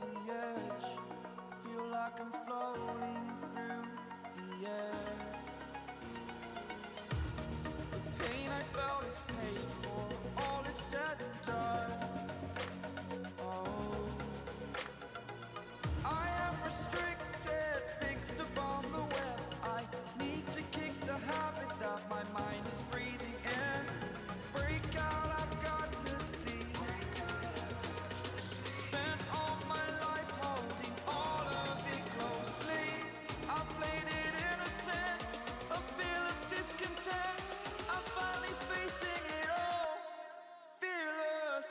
the edge, feel like I'm floating through the air. The pain I felt is paid for, all is said and done. Oh, I am restricted, fixed upon the web. I need to kick the habit that my mind is breathing in. Break out, I've got to see. Spent all my life holding all of it closely. I played it innocent, a feel of discontent. I'm finally facing it all, fearless.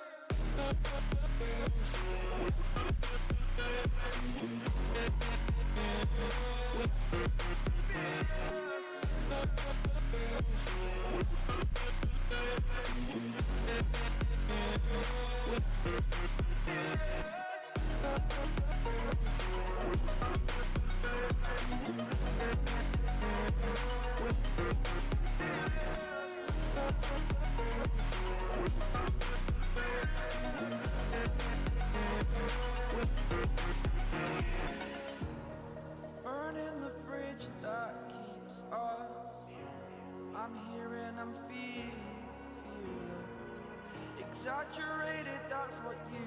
Burning the bridge that keeps us. I'm here and I'm feeling fearless. Exaggerated, that's what you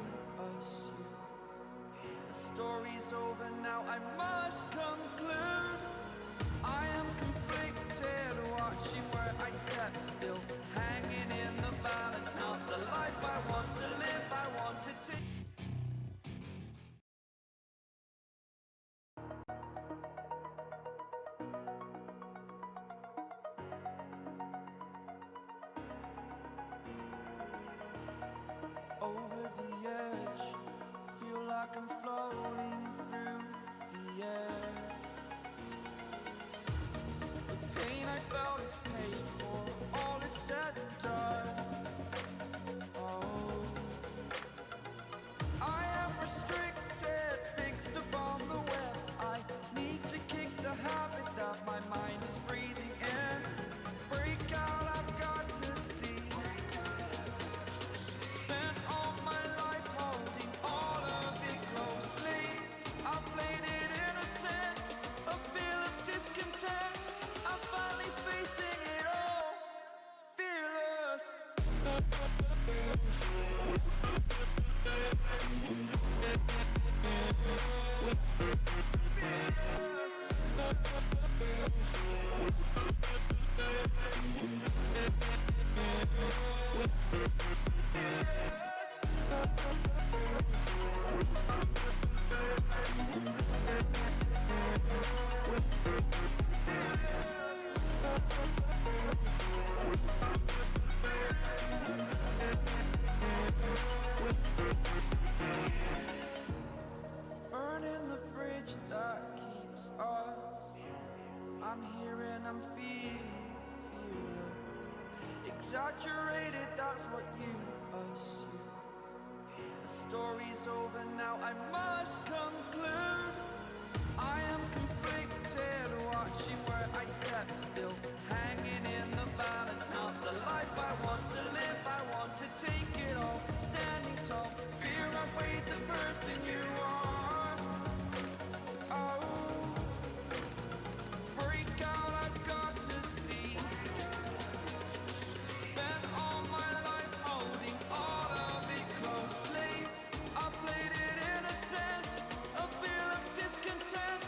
assume. The story's over now, I must conclude. I am conflicted, watching where I step still, hanging in the balance. Not the life I want to live, I want to take. Over the edge, feel like I'm floating through the air. The pain I felt is paid for, all is said and done. Oh, I am restricted, fixed upon the web. I need to kick the habit that my mind is breathing in. Break out, I've got to see. Spent all my life holding all of it closely. I played it innocent, a feel of discontent. I'm finally facing it all, fearless. Burning the bridge that keeps us. I'm here and I'm feeling fearless. Exaggerated, that's what you assume. The story's over now, I must conclude. I am conflicted, watching where I step still, hanging in the balance. Not the life I want to live, I want to take it all. Standing tall, fear outweighed the person you are. Oh, break out, I've got to see. Spent all my life holding all of it closely. I played it innocent, a feel of discontent.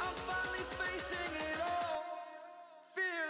I'm finally facing it all, fear.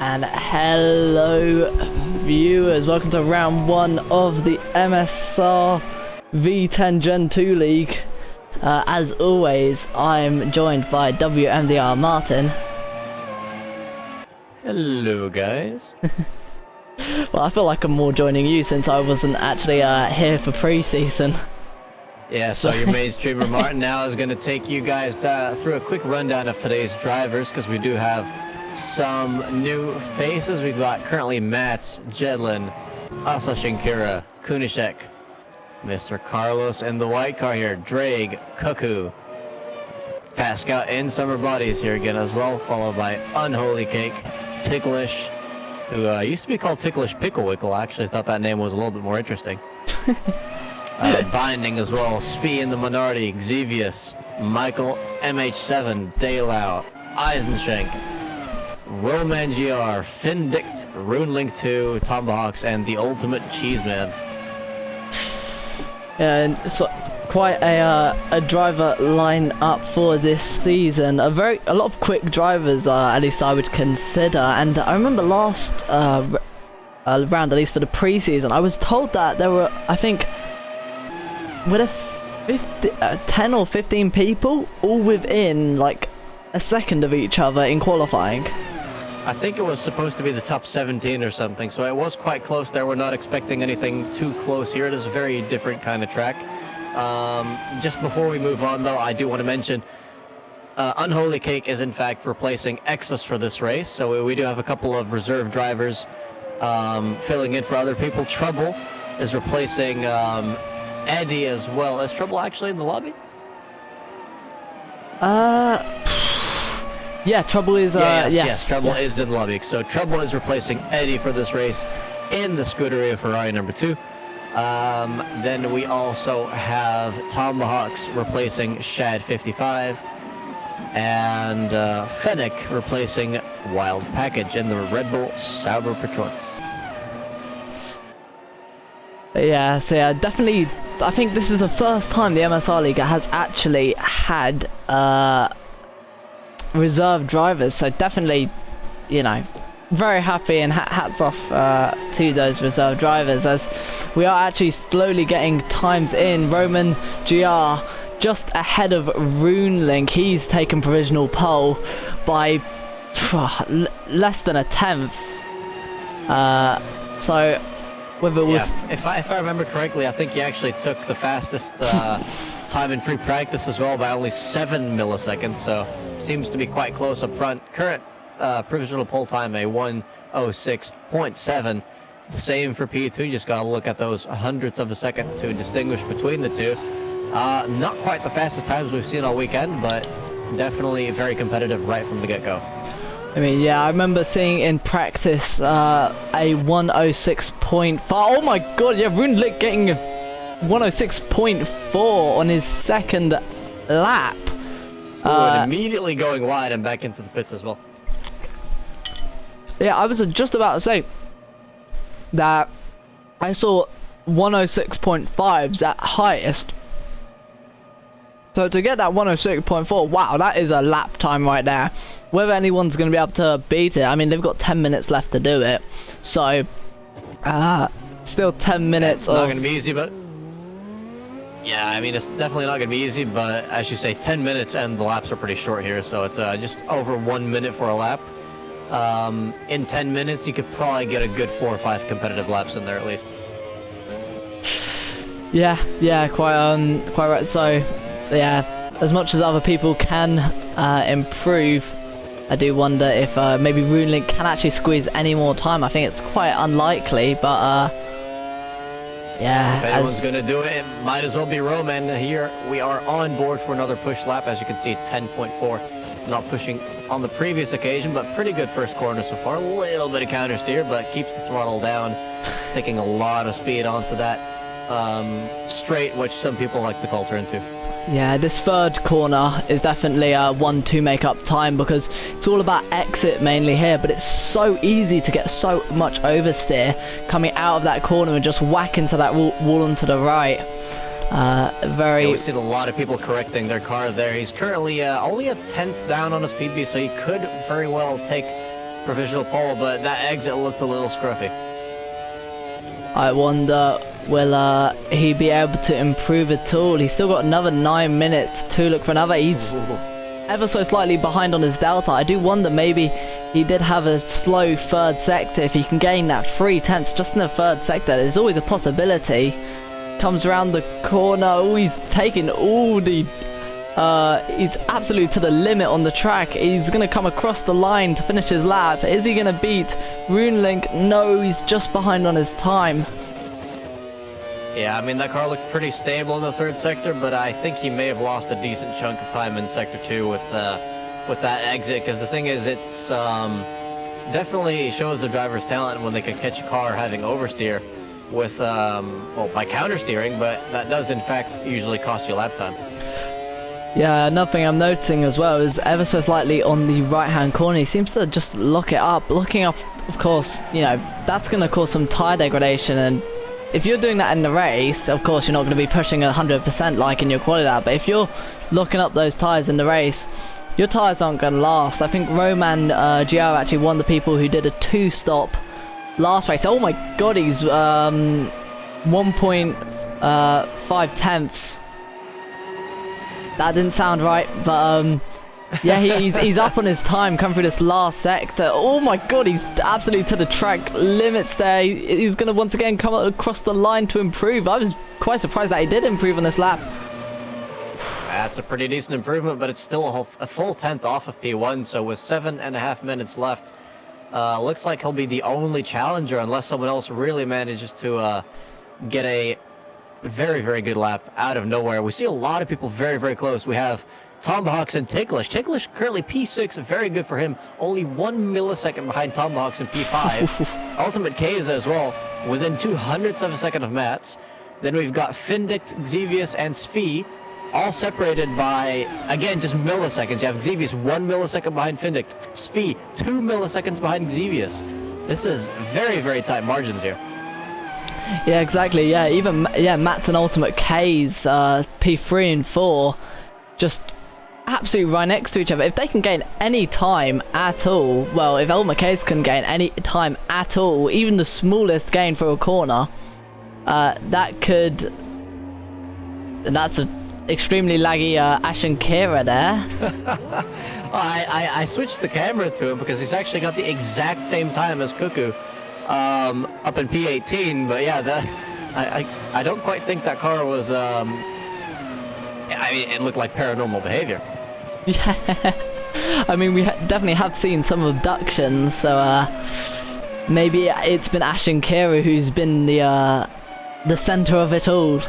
And hello viewers, welcome to round 1 of the MSR V10 Gen 2 League. As always, I'm joined by WMDR Martin. Hello guys. Well, I feel like I'm more joining you since I wasn't actually here for pre-season. Yeah, so your main streamer Martin now is going to take you guys through a quick rundown of today's drivers, because we do have some new faces. We've got currently Mats, Jedlin, Asa Shinkira, Kunishek, Mr. Carlos in the white car here, Drake, Cuckoo, Fat Scout in summer bodies here again as well, followed by Unholy Cake, Ticklish, who used to be called Ticklish Pickle Wickle. I actually thought that name was a little bit more interesting. Binding as well, Svi in the minority, Xevious, Michael MH7, Daylau, Eisenschenk, Roman GR, Findict, Runelink 2, Tomahawks, and the Ultimate Cheeseman. And so quite a driver line up for this season. A lot of quick drivers, at least I would consider. And I remember last round, at least for the pre-season, I was told that there were, I think, with 10 or 15 people all within like a second of each other in qualifying. I think it was supposed to be the top 17 or something, so it was quite close there. We're not expecting anything too close here. It is a very different kind of track. Just before we move on though, I do want to mention Unholy Cake is in fact replacing Exus for this race, so we do have a couple of reserve drivers filling in for other people. Trouble is replacing Eddie as well. Is Trouble actually in the lobby? Yeah, Trouble is yes, Trouble is in the lobby. So Trouble is replacing Eddie for this race in the Scuderia Ferrari number 2. Then we also have Tomahawks replacing Shad 55 and Fennec replacing Wild Package in the Red Bull Sauber Patronus. Yeah, so yeah, definitely, I think this is the first time the MSR League has actually had reserve drivers, so definitely, you know, very happy and hats off to those reserve drivers, as we are actually slowly getting times in. Roman GR just ahead of Runelink. He's taken provisional pole by less than a tenth. So whether it was, if I remember correctly, I think he actually took the fastest time in free practice as well by only 7 milliseconds, so seems to be quite close up front. Current provisional pole time, a 1:06.7. The same for P2, just gotta look at those hundredths of a second to distinguish between the two. Not quite the fastest times we've seen all weekend, but definitely very competitive right from the get-go. I mean, yeah, I remember seeing in practice a 1:06.5. Oh my god, yeah, Runelink getting a 1:06.4 on his second lap. And immediately going wide and back into the pits as well. Yeah, I was just about to say that I saw 1:06.5s at highest. So to get that 1:06.4, wow, that is a lap time right there. Whether anyone's going to be able to beat it, I mean, they've got 10 minutes left to do it. So, still 10 minutes. It's not going to be easy, but yeah, I mean, it's definitely not going to be easy, but as you say, 10 minutes and the laps are pretty short here, so it's just over 1 minute for a lap. In 10 minutes, you could probably get a good 4 or 5 competitive laps in there at least. Yeah, quite right. So, yeah, as much as other people can improve, I do wonder if maybe Runelink can actually squeeze any more time. I think it's quite unlikely, but yeah. If anyone's going to do it, it might as well be Roman. Here we are on board for another push lap. As you can see, 10.4. Not pushing on the previous occasion, but pretty good first corner so far. A little bit of counter steer, but keeps the throttle down, taking a lot of speed onto that straight, which some people like to call turn 2. Yeah, this third corner is definitely one to make up time, because it's all about exit mainly here, but it's so easy to get so much oversteer coming out of that corner and just whack into that wall onto the right. We've seen a lot of people correcting their car there. He's currently only a 10th down on his PB, so he could very well take provisional pole, but that exit looked a little scruffy. I wonder, will he be able to improve at all? He's still got another 9 minutes to look for another. He's ever so slightly behind on his delta. I do wonder, maybe he did have a slow third sector. If he can gain that 3/10 just in the third sector, there's always a possibility. Comes around the corner. Oh, he's taking all the he's absolutely to the limit on the track. He's gonna come across the line to finish his lap. Is he gonna beat Runelink? No, he's just behind on his time. Yeah, I mean, that car looked pretty stable in the third sector, but I think he may have lost a decent chunk of time in sector 2 with that exit, because the thing is, it's definitely shows the driver's talent when they can catch a car having oversteer with well, by countersteering, but that does in fact usually cost you lap time. Yeah, another thing I'm noticing as well is ever so slightly on the right-hand corner, he seems to just lock it up. Looking up, of course, you know, that's going to cause some tire degradation, and if you're doing that in the race, of course, you're not going to be pushing 100% like in your quali lap, but if you're locking up those tires in the race, your tires aren't going to last. I think Roman Gio actually one of the people who did a 2-stop last race. Oh my god, he's 1.5 tenths. That didn't sound right, but yeah, he's up on his time coming through this last sector. Oh my god, he's absolutely to the track limits there. He's going to once again come across the line to improve. I was quite surprised that he did improve on this lap. That's a pretty decent improvement, but it's still a full 10th off of P1, so with 7.5 minutes left, looks like he'll be the only challenger unless someone else really manages to get a very, very good lap out of nowhere. We see a lot of people very, very close. We have Tomahawks and Ticklish. Ticklish currently P6, very good for him. Only 1 millisecond behind Tomahawks in P5. Ultimate Keza as well, within 200ths of a second of Mats. Then we've got Findict, Xevious, and Svi, all separated by, again, just milliseconds. You have Xevious 1 millisecond behind Findict. Svi 2 milliseconds behind Xevious. This is very, very tight margins here. Yeah, exactly. Yeah, even Mats and Ultimate K's P3 and 4 just absolutely right next to each other. If they can gain any time at all, well, if Ultimate K's can gain any time at all, even the smallest gain for a corner, that could. That's a extremely laggy Ashen Kira there. I switched the camera to him because he's actually got the exact same time as Cuckoo up in P18, but yeah, I don't quite think that car was I mean, it looked like paranormal behavior. Yeah, I mean, we definitely have seen some abductions, so maybe it's been Ashen Kira who's been the center of it all.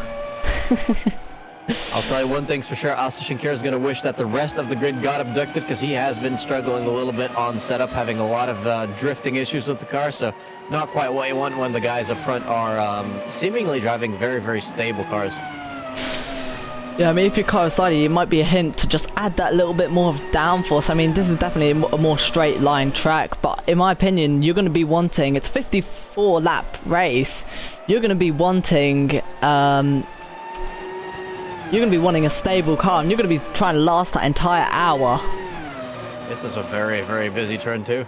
I'll tell you one thing's for sure, Ashen Kira is going to wish that the rest of the grid got abducted, because he has been struggling a little bit on setup, having a lot of drifting issues with the car, so not quite what you want when the guys up front are seemingly driving very, very stable cars. Yeah, I mean, if your car is sliding, it might be a hint to just add that little bit more of downforce. I mean, this is definitely a more straight line track, but in my opinion, you're going to be wanting, it's a 54 lap race, you're going to be wanting a stable car, and you're going to be trying to last that entire hour. This is a very, very busy turn too.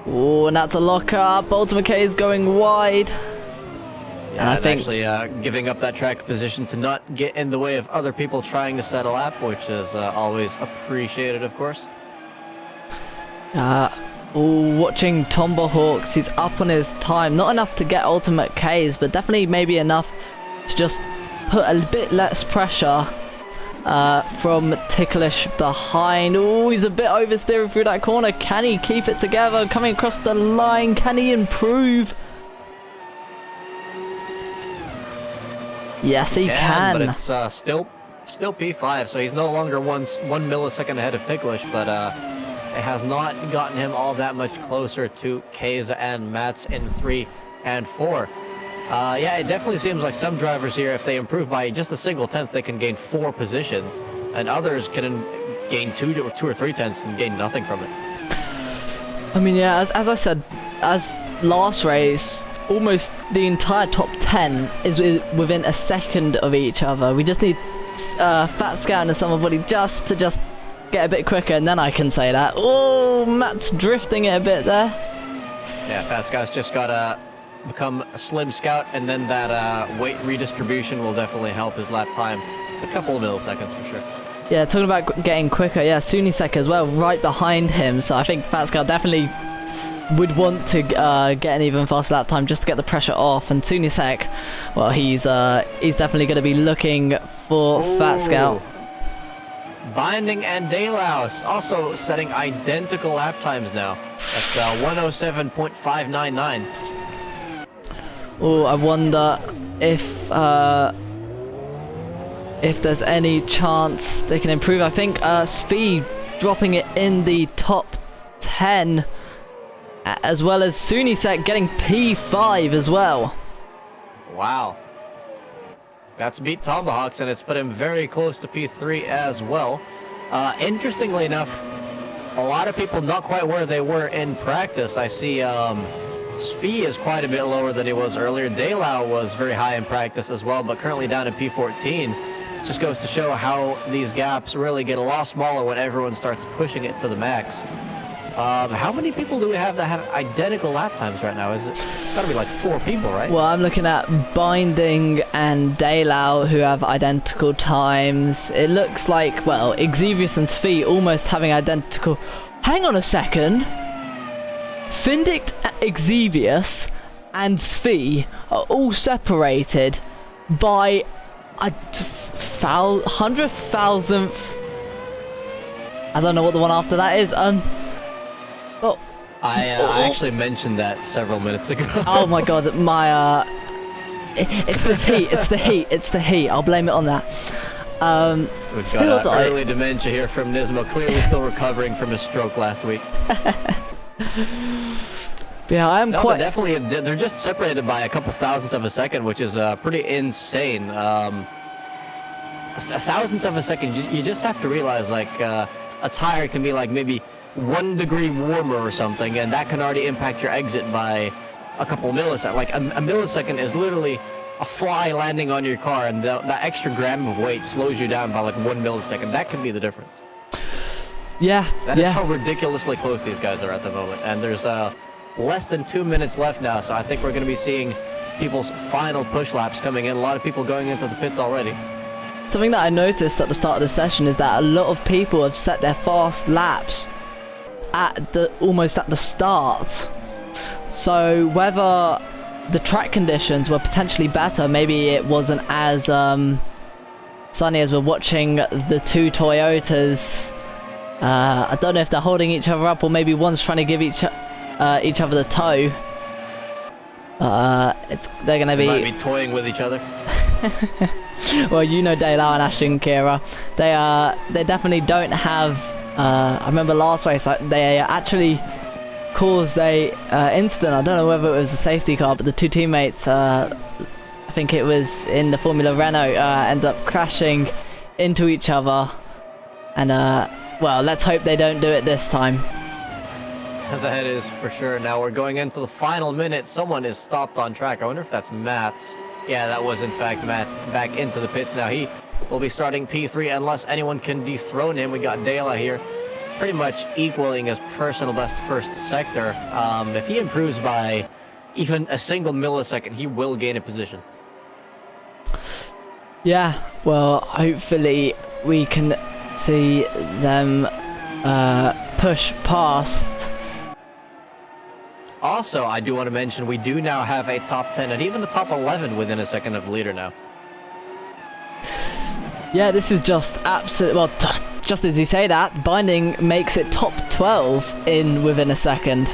Oh, and that's a lock-up. Ultimate K is going wide. Yeah, and I think actually giving up that track position to not get in the way of other people trying to set a lap, which is always appreciated, of course. Watching Tomahawks, he's up on his time. Not enough to get Ultimate K's, but definitely maybe enough to just put a bit less pressure from Ticklish behind. Oh, he's a bit oversteering through that corner. Can he keep it together? Coming across the line, can he improve? Yes, he can. But it's still P5, so he's no longer 1 millisecond ahead of Ticklish, but it has not gotten him all that much closer to Keza and Mats in 3 and 4. Yeah, it definitely seems like some drivers here, if they improve by just a single tenth, they can gain 4 positions, and others can gain 2 or 3 tenths and gain nothing from it. I mean, yeah, as I said, as last race, almost the entire top 10 is within a second of each other. We just need Fat Scout and Somebody just to get a bit quicker and then I can say that. Oh, Matt's drifting it a bit there. Yeah, Fast Scout's just got to become a Slim Scout, and then that weight redistribution will definitely help his lap time a couple of milliseconds for sure. Yeah, talking about getting quicker, yeah, Sunisek as well, right behind him. So I think Fast Scout definitely would want to get an even faster lap time just to get the pressure off. And Sunisek, well, he's definitely going to be looking for Fat Scout. Binding and Daylaus also setting identical lap times now. That's 107.599. Oh, I wonder if there's any chance they can improve. I think Speed dropping it in the top 10, as well as Sunisek getting P5 as well. Wow. That's beat Tomahawks, and it's put him very close to P3 as well. Interestingly enough, a lot of people not quite where they were in practice. I see Svi is quite a bit lower than he was earlier. Daylau was very high in practice as well, but currently down in P14. Just goes to show how these gaps really get a lot smaller when everyone starts pushing it to the max. How many people do we have that have identical lap times right now? It's got to be like 4 people, right? Well, I'm looking at Binding and Daylau, who have identical times. It looks like, well, Exevius and Svi almost having identical... Hang on a second. Findict, Exevius, and Svi are all separated by a 100,000th... I don't know what the one after that is. Well, I actually mentioned that several minutes ago. Oh my god, my it's this heat, it's the heat. I'll blame it on that. We've got early dementia here from Nismo, clearly still recovering from his stroke last week. Yeah, I am quite. They're just separated by a couple thousandths of a second, which is pretty insane. Thousandths of a second. You just have to realize, like, a tire can be like maybe 1 degree warmer or something, and that can already impact your exit by a couple milliseconds. Like a millisecond is literally a fly landing on your car, and that extra gram of weight slows you down by like 1 millisecond. That can be the difference. Yeah. That is how ridiculously close these guys are at the moment, and there's less than 2 minutes left now, so I think we're going to be seeing people's final push laps coming in. A lot of people going into the pits already. Something that I noticed at the start of the session is that a lot of people have set their fast laps almost at the start. So whether the track conditions were potentially better, maybe it wasn't as sunny as we're watching the 2 Toyotas. I don't know if they're holding each other up, or maybe one's trying to give each other the toe. They're gonna be... They might be toying with each other. Well, you know Daylau and Ashton Kira. They definitely don't have... I remember last race, they actually caused a incident. I don't know whether it was a safety car, but the 2 teammates, I think it was in the Formula Renault, ended up crashing into each other. And, well, let's hope they don't do it this time. That is for sure. Now we're going into the final minute. Someone is stopped on track. I wonder if that's Matt's. Yeah, that was in fact Matt's back into the pits. Now he will be starting P3 unless anyone can dethrone him. We got Dela here pretty much equaling his personal best first sector. If he improves by even a single millisecond, he will gain a position. Yeah, well, hopefully we can see them push past. Also, I do want to mention we do now have a top 10 and even a top 11 within a second of the leader now. Yeah, this is just absolute. Well, just as you say that, Binding makes it top 12 within a second.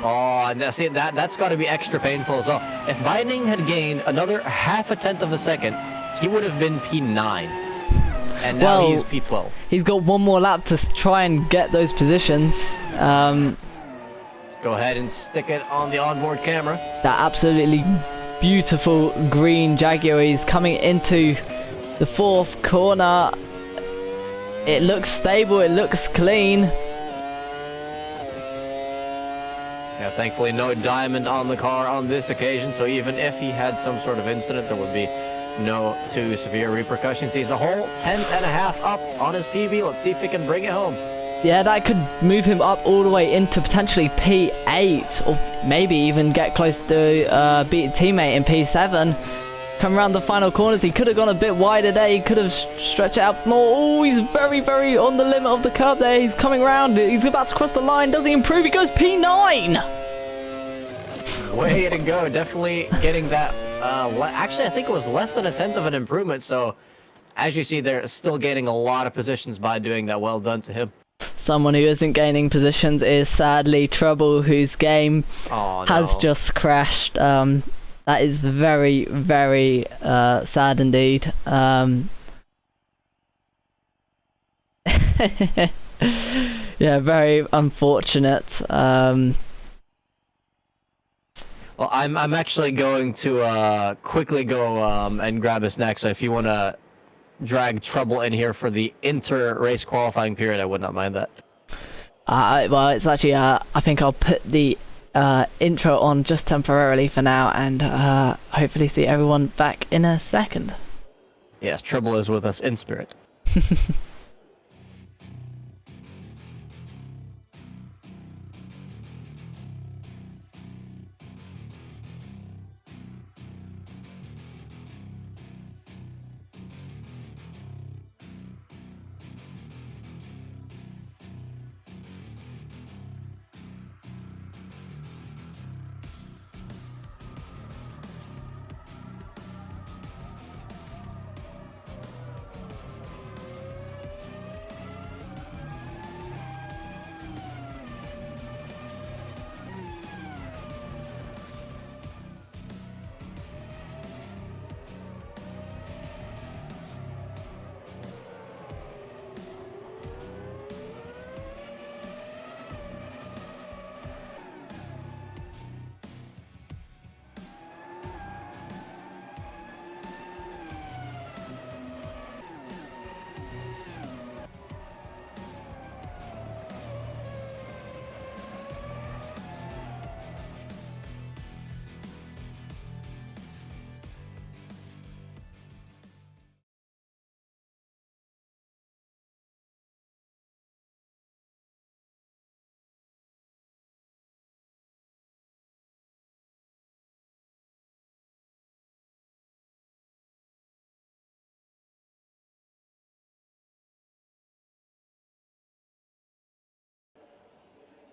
Oh, and see, that's got to be extra painful as well. If Binding had gained another half a tenth of a second, he would have been P9. And now he's P12. He's got one more lap to try and get those positions. Let's go ahead and stick it on the onboard camera. That absolutely beautiful green Jaguar is coming into the 4th corner. It looks stable, it looks clean. Yeah, thankfully no diamond on the car on this occasion, so even if he had some sort of incident, there would be no too severe repercussions. He's a whole 10.5 up on his PB. Let's see if he can bring it home. Yeah, that could move him up all the way into potentially P8, or maybe even get close to beat a teammate in P7. Come around the final corners, he could have gone a bit wider there, he could have stretched it out more. Oh, he's very, very on the limit of the curve there. He's coming around, he's about to cross the line. Does he improve? He goes P9! Way to go, definitely getting that. Actually, I think it was less than 1/10 of an improvement, so as you see, they're still gaining a lot of positions by doing that. Well done to him. Someone who isn't gaining positions is sadly Trouble, whose game has just crashed. That is very, very sad indeed. Yeah, very unfortunate. Well, I'm actually going to quickly go and grab a snack, so if you want to drag Trouble in here for the inter-race qualifying period, I would not mind that. Well, it's actually, I think I'll put the intro on just temporarily for now, and hopefully see everyone back in a second. Yes, Trouble is with us in spirit.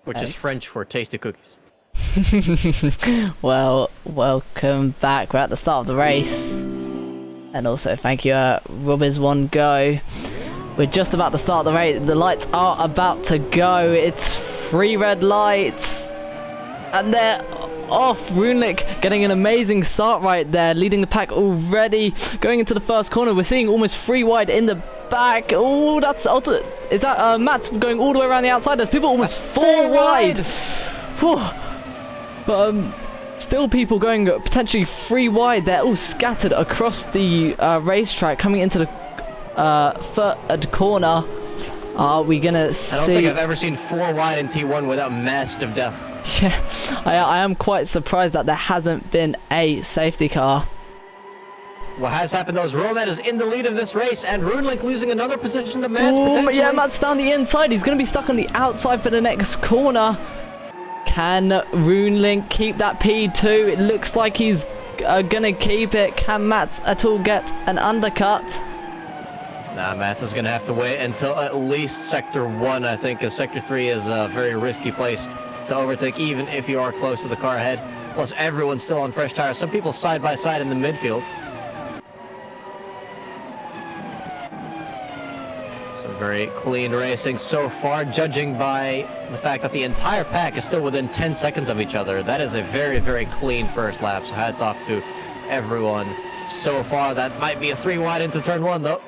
Which is French for tasty cookies. Well, welcome back. We're at the start of the race. And also thank you, Robbers1 Go. We're just about to start the race. The lights are about to go. It's 3 red lights. And they're off. Runelijk getting an amazing start right there, leading the pack already. Going into the first corner, we're seeing almost 3 wide in the back. Oh, that's is that Matt's going all the way around the outside? There's people almost 4 wide. Whew. But still people going potentially 3 wide. They're all scattered across the racetrack coming into the third corner. Are we gonna see? I don't think I've ever seen 4 wide in T1 without massive death. Yeah, I am quite surprised that there hasn't been a safety car. What has happened though is Roman is in the lead of this race, and Runelijk losing another position to Mats. Yeah, Matt's down the inside. He's going to be stuck on the outside for the next corner. Can Runelijk keep that P2? It looks like he's going to keep it. Can Mats at all get an undercut? Nah, Mats is going to have to wait until at least Sector 1, I think, because Sector 3 is a very risky place to overtake, even if you are close to the car ahead. Plus, everyone's still on fresh tires. Some people side by side in the midfield. So very clean racing so far, judging by the fact that the entire pack is still within 10 seconds of each other. That is a very, very clean first lap. So hats off to everyone so far. That might be a 3 wide into turn 1, though.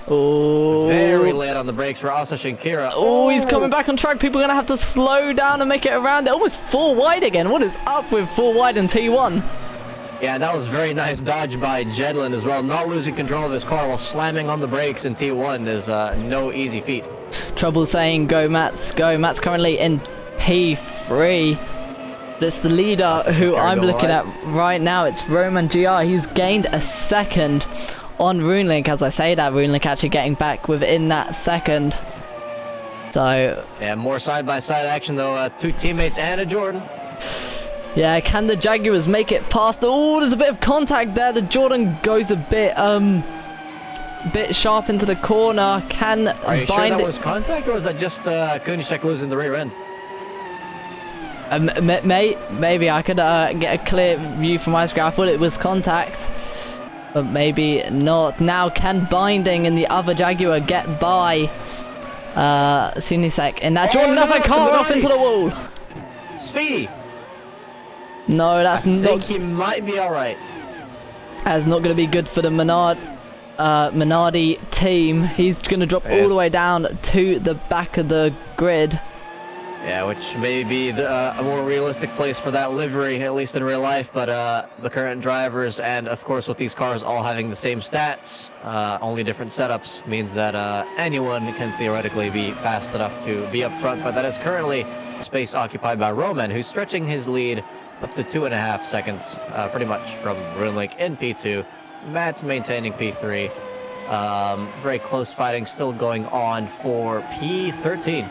Oh, very late on the brakes for Asash and Kira. Oh, he's coming back on track. People are going to have to slow down and make it around. They're almost 4 wide again. What is up with 4 wide in T1? Yeah, that was very nice dodge by Jedlin as well. Not losing control of his car while slamming on the brakes in T1 is no easy feat. Trouble saying go Mats, go. Mats currently in P3. It's the leader who I'm looking at right now. It's Roman GR. He's gained a second on RuneLink. As I say that, RuneLink actually getting back within that second. So yeah, more side-by-side action though. Two teammates and a Jordan. Yeah, can the Jaguars make it past? Oh, there's a bit of contact there. The Jordan goes a bit sharp into the corner. Can Are you sure that was contact, or was that just Kunishek losing the rear end? Maybe I could get a clear view from my screen. I thought it was contact, but maybe not. Now, can Binding and the other Jaguar get by Sunisek in that Jordan? That's a car off into the wall. Svi. No, that's I not. think he might be all right. That's not going to be good for the Minardi team. He's going to drop all the way down to the back of the grid. Yeah, which may be a more realistic place for that livery, at least in real life. But the current drivers, and of course with these cars all having the same stats, only different setups, means that anyone can theoretically be fast enough to be up front. But that is currently space occupied by Roman, who's stretching his lead up to 2.5 seconds, pretty much from RuneLink in P2. Matt's maintaining P3. Very close fighting still going on for P13.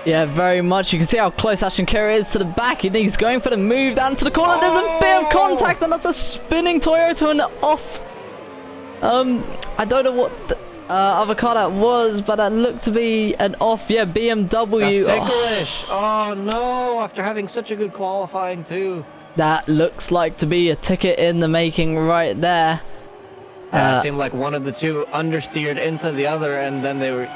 Yeah, very much. You can see how close Ashton Kira is to the back. And he's going for the move down to the corner. There's a bit of contact, and that's a spinning Toyota and off. I don't know what the other car that was, but that looked to be an off. Yeah, BMW. That's ticklish. Oh no! After having such a good qualifying too. That looks like to be a ticket in the making right there. It seemed like one of the two understeered into the other, and then they were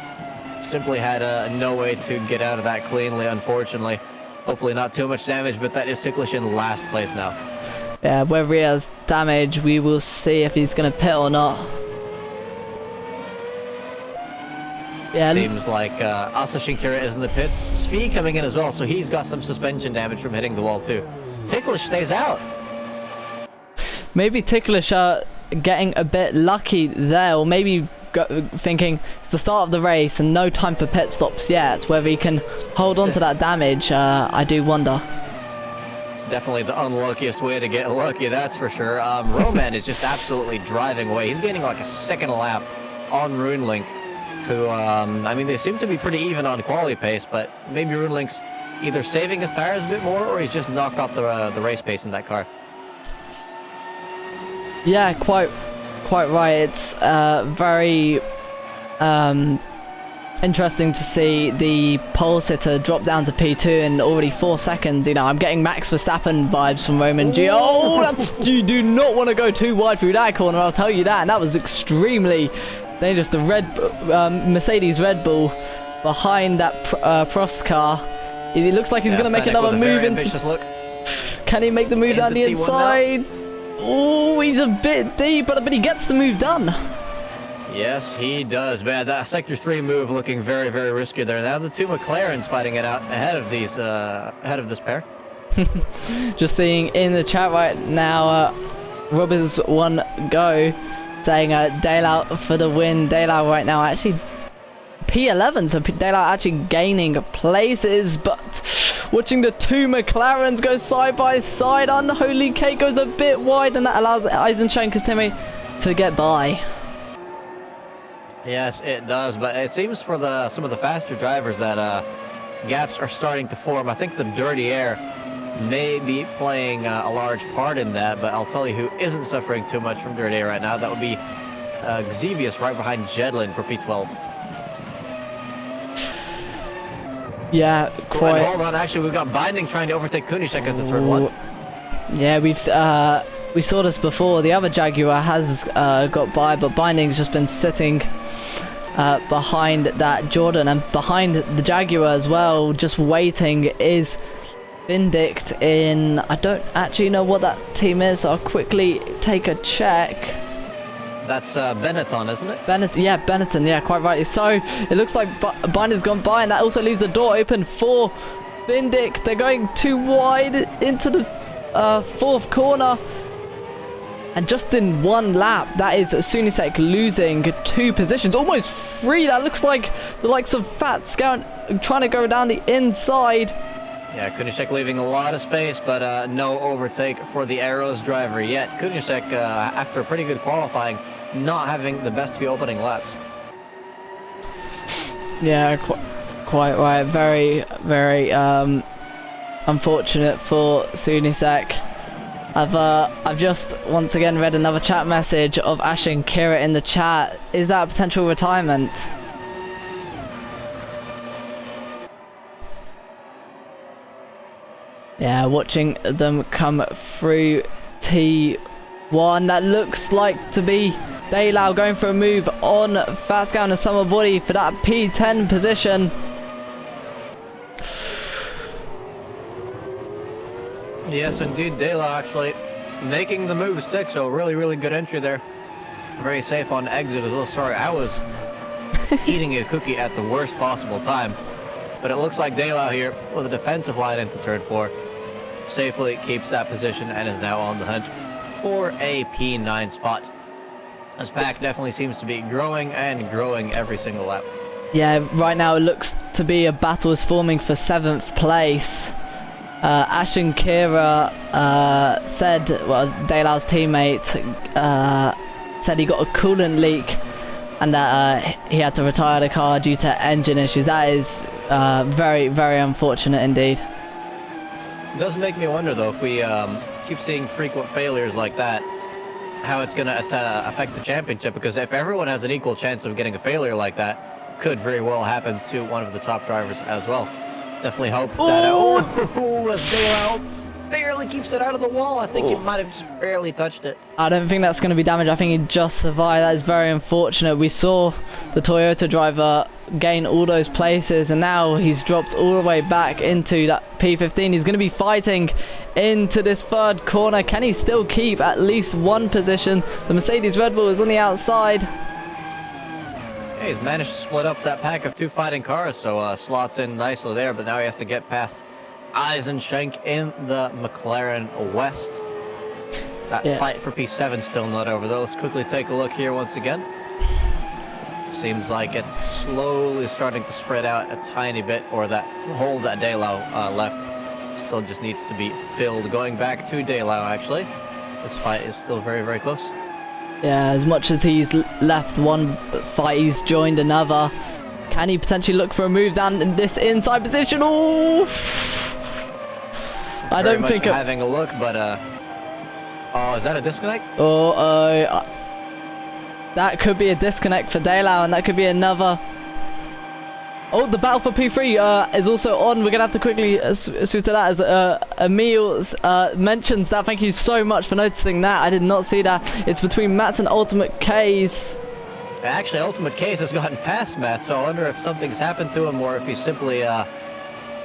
simply had no way to get out of that cleanly, unfortunately. Hopefully not too much damage, but that is ticklish in last place now. Yeah, whether he has damage, we will see if he's going to pit or not. Yeah, seems like Asa Shinkira is in the pits. Svi coming in as well, so he's got some suspension damage from hitting the wall too. Ticklish stays out. Maybe Ticklish getting a bit lucky there, or maybe thinking it's the start of the race and no time for pit stops yet. Whether he can hold on to that damage, I do wonder. It's definitely the unluckiest way to get lucky, that's for sure. Roman is just absolutely driving away. He's gaining like a second lap on RuneLink, who, I mean, they seem to be pretty even on quality pace, but maybe RuneLink's either saving his tires a bit more, or he's just knocked out the race pace in that car. Yeah, quite right. It's very interesting to see the pole sitter drop down to P2 in already 4 seconds. You know, I'm getting Max Verstappen vibes from Roman G. Oh, you do not want to go too wide through that corner, I'll tell you that. And that was extremely dangerous. The Mercedes Red Bull behind that Prost car. It looks like he's going to make another move into... Look. Can he make the move down the inside? Oh, he's a bit deep, but he gets the move done. Yes, he does, man. That Sector 3 move looking very, very risky there. Now the two McLarens fighting it out ahead of this pair. Just seeing in the chat right now, Robbers one go, saying Dale out for the win. Dale out right now actually P11, so Dale out actually gaining places, but watching the two McLarens go side by side. Unholy Cake goes a bit wide, and that allows Eisenschenker's teammate to get by. Yes, it does, but it seems for some of the faster drivers that gaps are starting to form. I think the dirty air may be playing a large part in that, but I'll tell you who isn't suffering too much from dirty air right now. That would be Xevious right behind Jedlin for P12. Yeah, quite. Hold on, actually, we've got Binding trying to overtake Kunishek at the turn 1. Yeah, we saw this before. The other Jaguar has got by, but Binding's just been sitting behind that Jordan, and behind the Jaguar as well, just waiting, is Vindict in... I don't actually know what that team is, so I'll quickly take a check. That's Benetton, isn't it? Yeah, Benetton, yeah, quite right. So it looks like Binder's gone by, and that also leaves the door open for Vindic. They're going too wide into the fourth corner. And just in one lap, that is Sunisek losing 2 positions, almost 3. That looks like the likes of Fat Scout trying to go down the inside. Yeah, Kunishek leaving a lot of space, but no overtake for the Arrows driver yet. Kunishek, after a pretty good qualifying, not having the best few opening laps. Yeah, quite right. Very, very unfortunate for Sunisek. I've just once again read another chat message of Ash and Kira in the chat. Is that a potential retirement? Yeah, watching them come through T1. That looks like to be Daylau going for a move on Fatskow and a summer body for that P10 position. Yes, indeed, Daylau actually making the move stick, so really, really good entry there. Very safe on exit as well. Sorry, I was eating a cookie at the worst possible time. But it looks like Daylau here with a defensive line into turn 4 safely keeps that position and is now on the hunt for a P9 spot. This pack definitely seems to be growing and growing every single lap. Yeah, right now it looks to be a battle is forming for 7th place. Ash and Kira said, well, Daylau's teammate said he got a coolant leak and that he had to retire the car due to engine issues. That is very, very unfortunate indeed. It does make me wonder though, if we keep seeing frequent failures like that, how it's going to affect the championship, because if everyone has an equal chance of getting a failure like that, could very well happen to one of the top drivers as well. Definitely hope that as Daylau barely keeps it out of the wall. I think he might have just barely touched it. I don't think that's going to be damage. I think he just survived. That is very unfortunate. We saw the Toyota driver gain all those places and now he's dropped all the way back into that P15. He's going to be fighting into this 3rd corner. Can he still keep at least one position? The Mercedes Red Bull is on the outside. Yeah, he's managed to split up that pack of 2 fighting cars, so slots in nicely there, but now he has to get past Eisenschenk in the McLaren West. That fight for P7 still not over though. Let's quickly take a look here once again. Seems like it's slowly starting to spread out a tiny bit, or that hole that Daylau left still just needs to be filled. Going back to Daylau actually. This fight is still very, very close. Yeah, as much as he's left one fight, he's joined another. Can he potentially look for a move down in this inside position? Oh! I don't think I'm having a look, but oh, is that a disconnect? That could be a disconnect for Daylau, and that could be another. Oh, the battle for P3 is also on. We're gonna have to quickly switch to that as Emil mentions that. Thank you so much for noticing that. I did not see that. It's between Mats and Ultimate K's. Actually, Ultimate Case has gotten past Matt, so I wonder if something's happened to him or if he's simply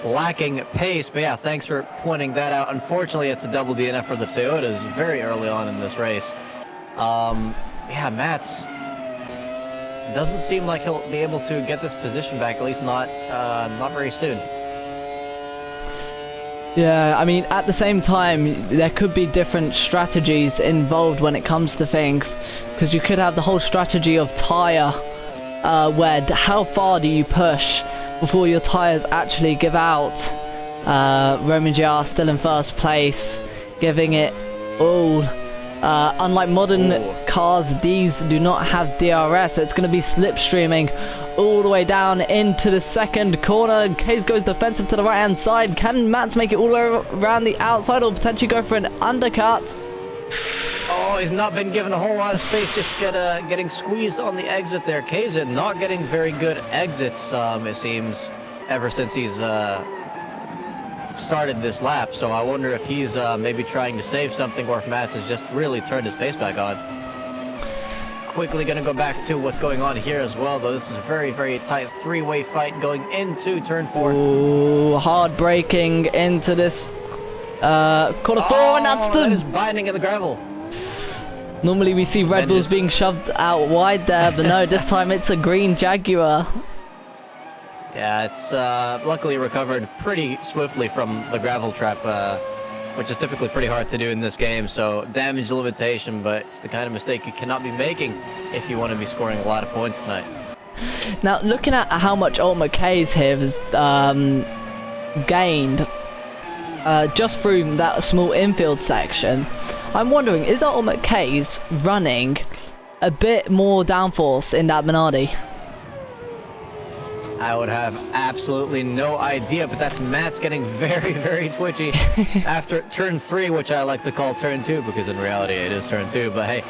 lacking pace. But yeah, thanks for pointing that out. Unfortunately, it's a double DNF for the Toyotas very early on in this race. Yeah, Matt's doesn't seem like he'll be able to get this position back, at least not very soon. Yeah, I mean, at the same time, there could be different strategies involved when it comes to things, because you could have the whole strategy of tyre, where how far do you push before your tyres actually give out. Roman GR still in 1st place, giving it all. Unlike modern cars, these do not have DRS, so it's going to be slipstreaming all the way down into the 2nd corner. Case goes defensive to the right hand side. Can Mats make it all the way around the outside or potentially go for an undercut? Oh, he's not been given a whole lot of space, just getting squeezed on the exit there. Keza not getting very good exits, it seems, ever since he's started this lap, so I wonder if he's maybe trying to save something or if Mats has just really turned his pace back on. Quickly gonna go back to what's going on here as well, though. This is a very, very tight 3-way fight going into turn 4. Ooh, hard braking into this quarter 4, and that's that is binding in the gravel. Normally we see Red Bulls being shoved out wide there, but no, this time it's a green Jaguar. Yeah, it's luckily recovered pretty swiftly from the gravel trap, which is typically pretty hard to do in this game, so damage limitation, but it's the kind of mistake you cannot be making if you want to be scoring a lot of points tonight. Now, looking at how much Ultimate K's here has gained, just through that small infield section. I'm wondering, is Ultimate K's running a bit more downforce in that Minardi? I would have absolutely no idea, but that's Matt's getting very, very twitchy after turn 3, which I like to call turn 2, because in reality it is turn 2, but hey,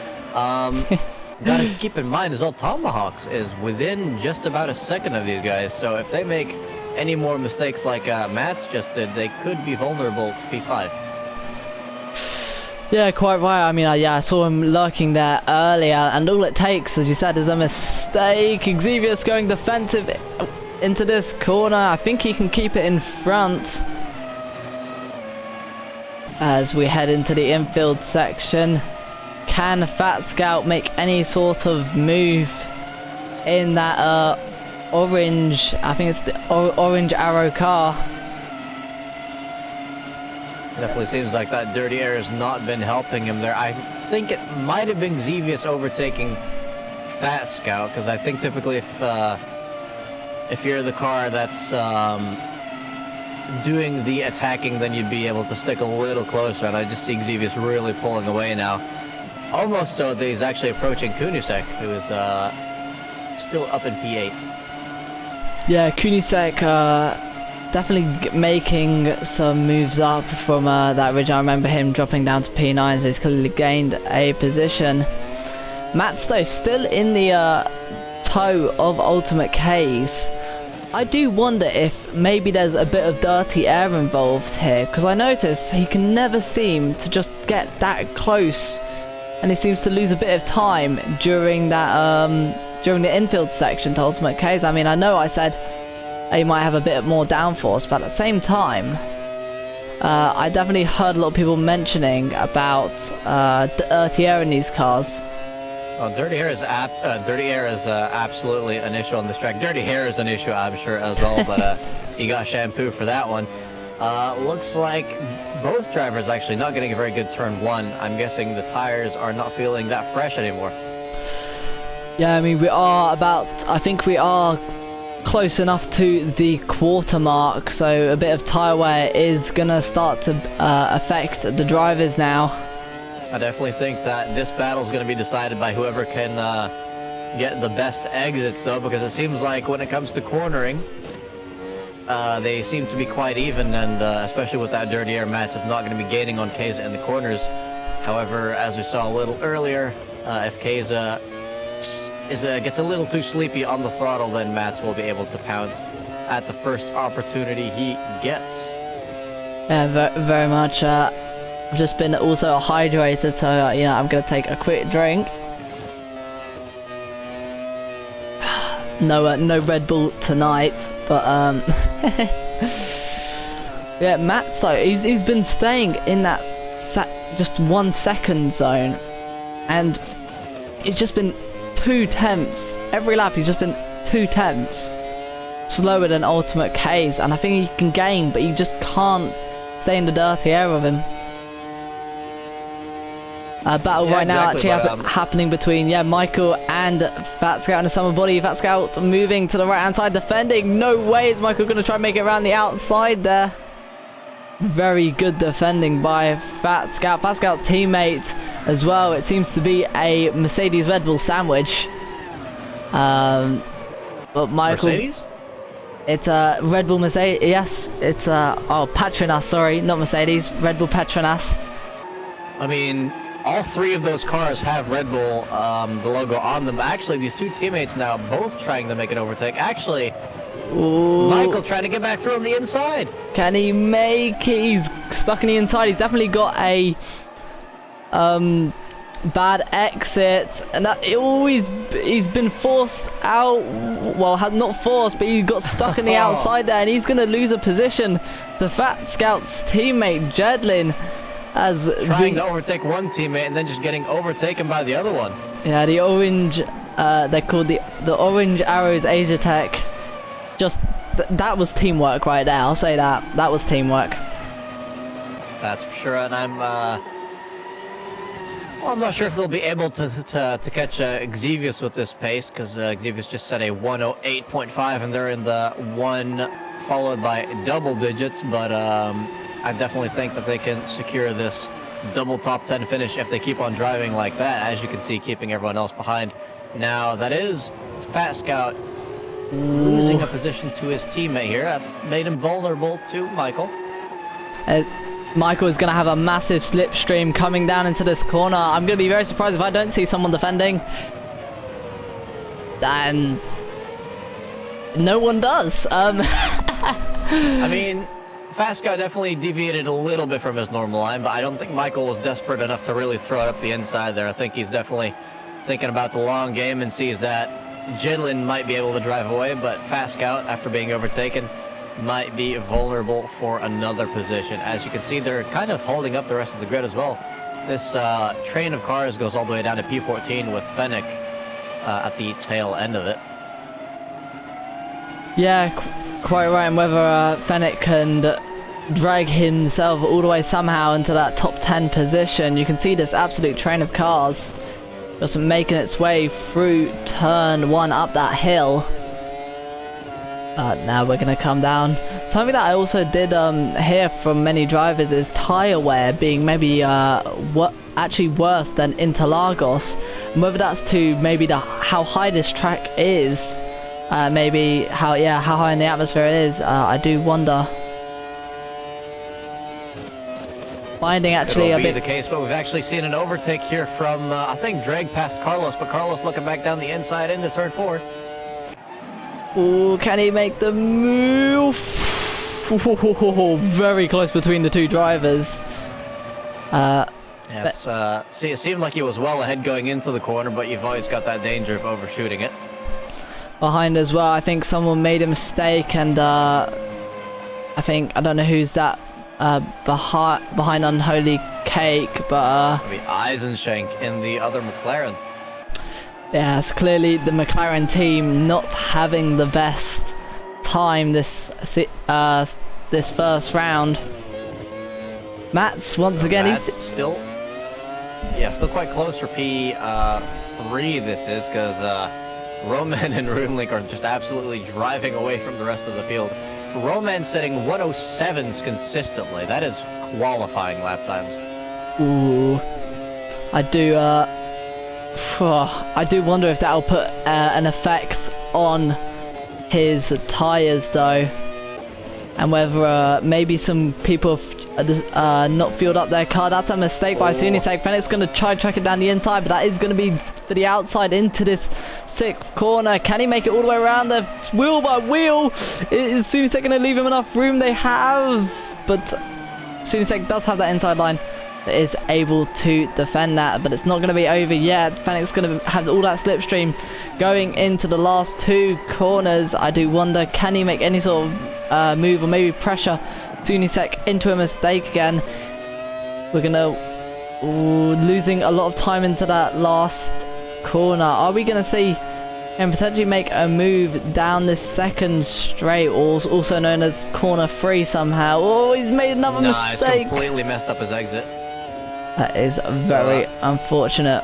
gotta keep in mind as well, Tomahawks is within just about a second of these guys, so if they make any more mistakes like Matt's just did, they could be vulnerable to P5. Yeah, quite right. I mean, yeah, I saw him lurking there earlier, and all it takes, as you said, is a mistake. Xevious going defensive into this corner. I think he can keep it in front as we head into the infield section. Can Fat Scout make any sort of move in that orange, I think it's the orange arrow car? Definitely seems like that dirty air has not been helping him there. I think it might have been Xevious overtaking Fat Scout, because I think typically if you're the car that's doing the attacking, then you'd be able to stick a little closer, and I just see Xevious really pulling away now. Almost so that he's actually approaching Kunisek, who is still up in P8. Yeah, Kunisek definitely making some moves up from that ridge. I remember him dropping down to P9, so he's clearly gained a position. Matt's though still in the toe of Ultimate K's. I do wonder if maybe there's a bit of dirty air involved here, because I notice he can never seem to just get that close, and he seems to lose a bit of time during that during the infield section to Ultimate K's. I mean, I know I said he might have a bit more downforce, but at the same time, I definitely heard a lot of people mentioning about dirty air in these cars. Well, dirty air is absolutely an issue on this track. Dirty hair is an issue, I'm sure, as well, but you got shampoo for that one. Looks like both drivers actually not getting a very good turn 1. I'm guessing the tires are not feeling that fresh anymore. Yeah, I mean, I think we are close enough to the quarter mark, so a bit of tire wear is gonna start to affect the drivers now. I definitely think that this battle is going to be decided by whoever can get the best exits, though, because it seems like when it comes to cornering, they seem to be quite even, and especially with that dirty air, Mats is not going to be gaining on Keza in the corners. However, as we saw a little earlier, if Keza gets a little too sleepy on the throttle, then Mats will be able to pounce at the first opportunity he gets. Yeah, very much. I've just been also hydrated, so you know, I'm gonna take a quick drink. No Red Bull tonight, but yeah, Matt, so he's been staying in that just 1 second zone, and it's just been 2 tenths every lap. He's just been 2 tenths slower than Ultimate K's, and I think he can gain, but he just can't stay in the dirty air of him. Battle right now actually happening between Michael and Fat Scout in the summer body. Fat Scout moving to the right hand side, defending. No way is Michael going to try and make it around the outside there. Very good defending by Fat Scout. Fat Scout teammate as well. It seems to be a Mercedes Red Bull sandwich. But Michael, Mercedes? It's a Red Bull Mercedes. Yes, it's Petronas. Sorry, not Mercedes. Red Bull Petronas. I mean, all 3 of those cars have Red Bull, the logo on them. Actually, these 2 teammates now both trying to make an overtake. Actually, ooh, Michael trying to get back through on the inside. Can he make it? He's stuck in the inside. He's definitely got a bad exit, and that he's been forced out. Well, not forced, but he got stuck in the outside there, and he's gonna lose a position to Fat Scout's teammate Jedlin. As trying to overtake one teammate and then just getting overtaken by the other one. Yeah, the orange, they're called the Orange Arrows Asia Tech. Just that was teamwork right there. I'll say that was teamwork. That's for sure, and I'm not sure if they'll be able to catch Xevious with this pace, because Xevious just set a 108.5, and they're in the 1 followed by double digits, but I definitely think that they can secure this double top 10 finish if they keep on driving like that. As you can see, keeping everyone else behind. Now, that is Fat Scout losing a position to his teammate here. That's made him vulnerable to Michael. Michael is going to have a massive slipstream coming down into this corner. I'm going to be very surprised if I don't see someone defending. And no one does. I mean, Fat Scout definitely deviated a little bit from his normal line, but I don't think Michael was desperate enough to really throw it up the inside there. I think he's definitely thinking about the long game and sees that Jidlin might be able to drive away, but Fat Scout, after being overtaken, might be vulnerable for another position. As you can see, they're kind of holding up the rest of the grid as well. This train of cars goes all the way down to P14 with Fennec at the tail end of it. Yeah, quite right. And whether Fennec can drag himself all the way somehow into that top 10 position, you can see this absolute train of cars just making its way through turn 1 up that hill. Now we're going to come down. Something that I also did hear from many drivers is tyre wear being maybe actually worse than Interlagos. And whether that's to maybe how high this track is, maybe how high in the atmosphere it is, I do wonder. Finding actually Could a bit be the case, but we've actually seen an overtake here from I think Drag past Carlos, but Carlos looking back down the inside into turn 4. Ooh, can he make the move? Very close between the two drivers. It seemed like he was well ahead going into the corner, but you've always got that danger of overshooting it. Behind as well, I think someone made a mistake, and I don't know who's that behind Unholy Cake, but Maybe Eisenschenk in the other McLaren. yeah, it's clearly the McLaren team not having the best time this first round. Mats once again, Mats still quite close for P3. This is because Roman and Runelink are just absolutely driving away from the rest of the field. Roman setting 107s consistently. That is qualifying lap times. Ooh, I do wonder if that'll put an effect on his tires though, and whether maybe some people have not fueled up their car. That's a mistake by Sunisek. Fennec's going to try and track it down the inside, but that is going to be for the outside into this 6th corner. Can he make it all the way around there, wheel by wheel? Is Sunisek going to leave him enough room? They have, but Sunisek does have that inside line that is able to defend that, but it's not going to be over yet. Fennec's going to have all that slipstream going into the last 2 corners. I do wonder, can he make any sort of move or maybe pressure Sunisek into a mistake again? We're going to losing a lot of time into that last corner. Are we going to see him potentially make a move down this 2nd straight, or also known as corner 3 somehow? Oh, he's made another mistake. He's completely messed up his exit. That is very unfortunate.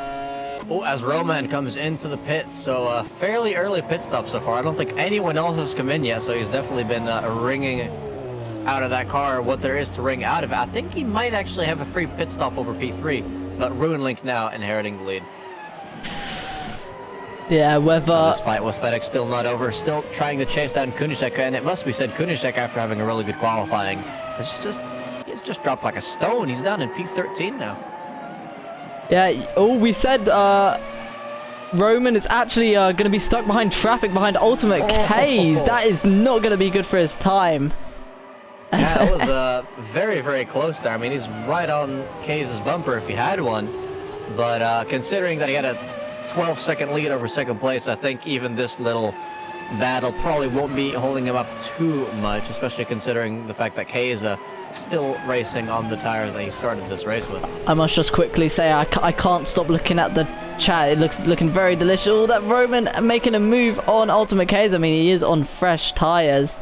Oh, as Roman comes into the pits, so a fairly early pit stop so far. I don't think anyone else has come in yet, so he's definitely been ringing out of that car what there is to ring out of it. I think he might actually have a free pit stop over P3, but Runelink now inheriting the lead. Yeah, whether this fight with FedEx still not over, still trying to chase down Kunishek, and it must be said Kunishek, after having a really good qualifying, he's just dropped like a stone. He's down in P13 now. Yeah, we said Roman is actually going to be stuck behind traffic behind Ultimate K's. That is not going to be good for his time. Yeah, that was very, very close there. I mean, he's right on K's bumper if he had one. But considering that he had a 12-second lead over 2nd place, I think even this little battle probably won't be holding him up too much, especially considering the fact that K is still racing on the tires that he started this race with. I must just quickly say I can't stop looking at the chat. It looking very delicious. Oh, that Roman making a move on Ultimate K's. I mean, he is on fresh tires.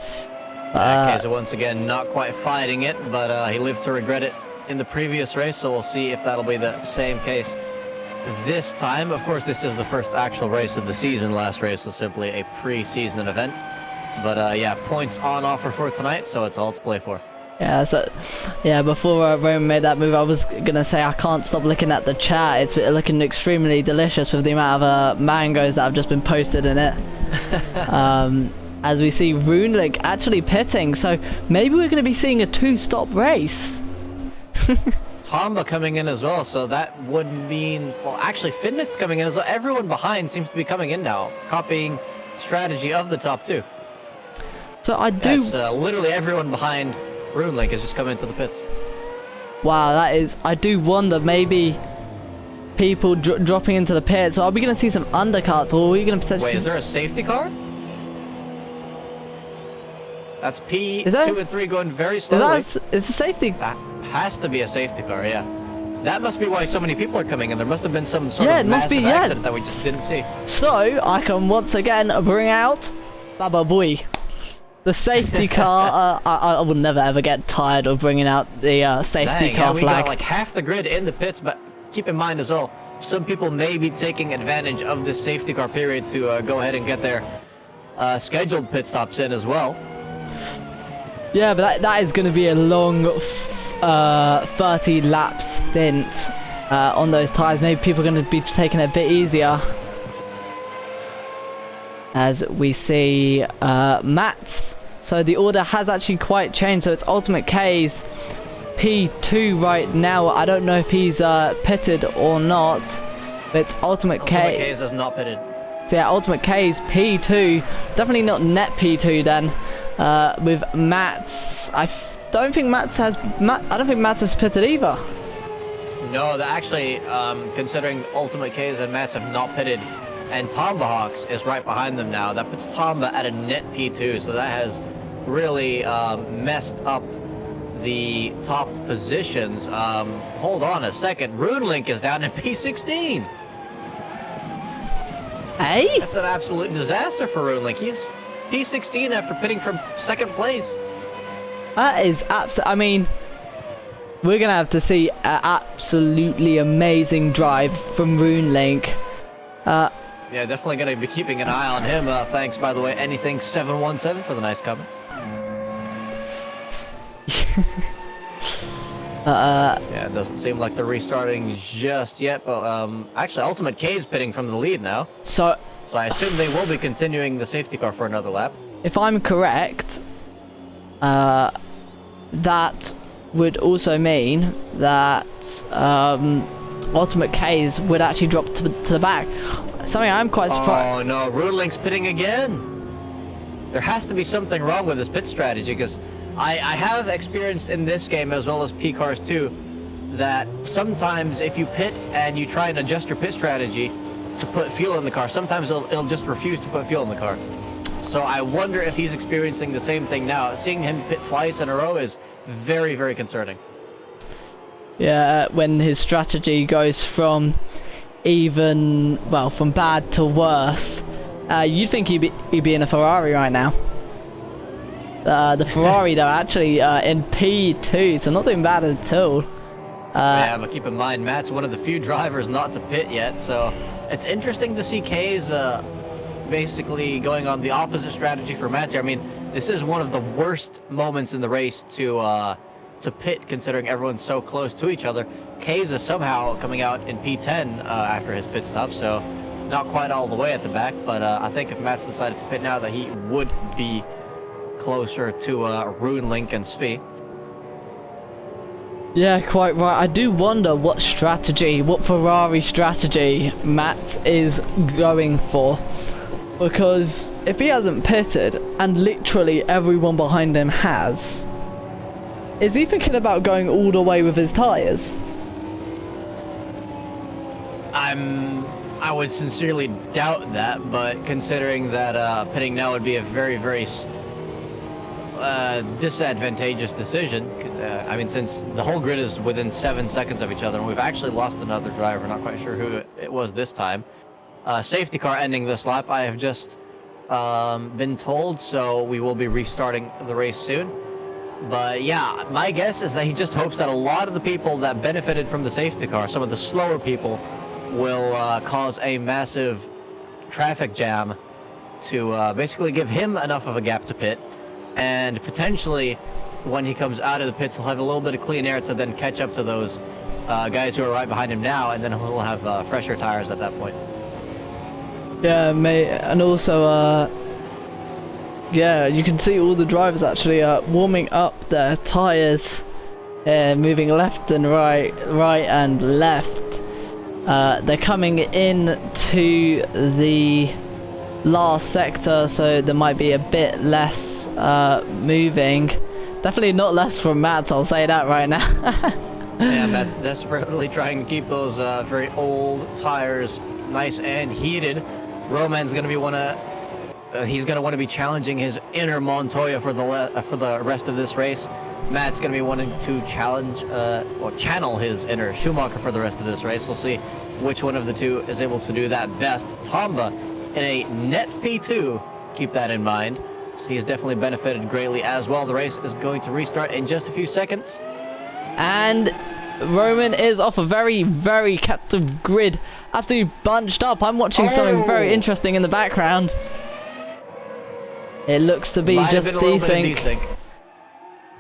Keza once again not quite fighting it, but he lived to regret it in the previous race, so we'll see if that'll be the same case this time. Of course, this is the first actual race of the season. Last race was simply a pre-season event. But yeah, points on offer for tonight, so it's all to play for. Yeah, so yeah, before Roman made that move, I was gonna say I can't stop looking at the chat. It's looking extremely delicious with the amount of mangoes that have just been posted in it. As we see RuneLink actually pitting, so maybe we're gonna be seeing a 2-stop race. Tomba coming in as well, so that would mean, well, actually Fidnick's coming in as well. Everyone behind seems to be coming in now, copying strategy of the top two. So I do. That's literally everyone behind RuneLink has just come into the pits. Wow, that is. I do wonder maybe people dropping into the pits. So are we going to see some undercuts, or are we going to potentially? Wait, is there a safety car? That's P2 and 3 going very slowly. Is the safety? That has to be a safety car, yeah. That must be why so many people are coming in. There must have been some sort of massive accident that we just didn't see. So I can once again bring out Baba Booey. The safety car, I will never ever get tired of bringing out the safety car we flag. got like half the grid in the pits, but keep in mind as well, some people may be taking advantage of this safety car period to go ahead and get their scheduled pit stops in as well. Yeah, but that is going to be a long 30 lap stint on those tyres. Maybe people are going to be taking it a bit easier. As we see Matt's. So the order has actually quite changed. So it's Ultimate K's P2 right now. I don't know if he's pitted or not. But Ultimate K's is not pitted. So yeah, Ultimate K's P2. Definitely not net P2 then. With Matt's. I don't think Matt's has pitted either. No, actually, considering Ultimate K's and Matt's have not pitted, and Tomahawks is right behind them now. That puts Tomba at a net P2, so that has really messed up the top positions. Hold on a second. RuneLink is down in P16. Hey? That's an absolute disaster for RuneLink. He's P16 after pitting from second place. That is absolutely... I mean, we're going to have to see an absolutely amazing drive from RuneLink. Yeah, definitely going to be keeping an eye on him. Thanks, by the way, Anything717 for the nice comments. Yeah, it doesn't seem like they're restarting just yet, but actually Ultimate K is pitting from the lead now. So I assume they will be continuing the safety car for another lap. If I'm correct, that would also mean that Ultimate K's would actually drop to the back. Something I'm quite surprised. Oh no, RuneLink's pitting again. There has to be something wrong with his pit strategy, because I have experienced in this game as well as P-Cars 2 that sometimes if you pit and you try and adjust your pit strategy to put fuel in the car, sometimes it'll just refuse to put fuel in the car. So I wonder if he's experiencing the same thing now. Seeing him pit twice in a row is very, very concerning. Yeah, when his strategy goes from from bad to worse. You'd think he'd be in a Ferrari right now. The Ferrari though actually in P2, so not doing bad at all. Yeah, but keep in mind, Matt's one of the few drivers not to pit yet, so it's interesting to see K's basically going on the opposite strategy for Matt's here. I mean, this is one of the worst moments in the race to pit, considering everyone's so close to each other. K's is somehow coming out in P10 after his pit stop, so not quite all the way at the back, but I think if Matt's decided to pit now, that he would be closer to RuneLink and Svi. Yeah, quite right. I do wonder what Ferrari strategy Matt is going for. Because if he hasn't pitted, and literally everyone behind him has, is he thinking about going all the way with his tyres? I would sincerely doubt that, but considering that pitting now would be a very, very disadvantageous decision. I mean, since the whole grid is within 7 seconds of each other, and we've actually lost another driver, not quite sure who it was this time. Safety car ending this lap, I have just been told, so we will be restarting the race soon. But yeah, my guess is that he just hopes that a lot of the people that benefited from the safety car, some of the slower people, will cause a massive traffic jam to basically give him enough of a gap to pit, and potentially when he comes out of the pits, he'll have a little bit of clean air to then catch up to those guys who are right behind him now, and then he'll have fresher tires at that point. Yeah, mate, and also, yeah, you can see all the drivers actually warming up their tires, moving left and right and left. They're coming in to the last sector, so there might be a bit less moving. Definitely not less from Matt, I'll say that right now. Yeah, Matt's desperately trying to keep those very old tires nice and heated. Roman's going to be he's going to want to be challenging his inner Montoya for the rest of this race. Matt's going to be wanting to challenge or channel his inner Schumacher for the rest of this race. We'll see which one of the two is able to do that best. Tomba in a net P2, keep that in mind. So he's definitely benefited greatly as well. The race is going to restart in just a few seconds. And Roman is off a very, very captive grid. Absolutely bunched up. I'm watching something very interesting in the background. It looks to be just desync.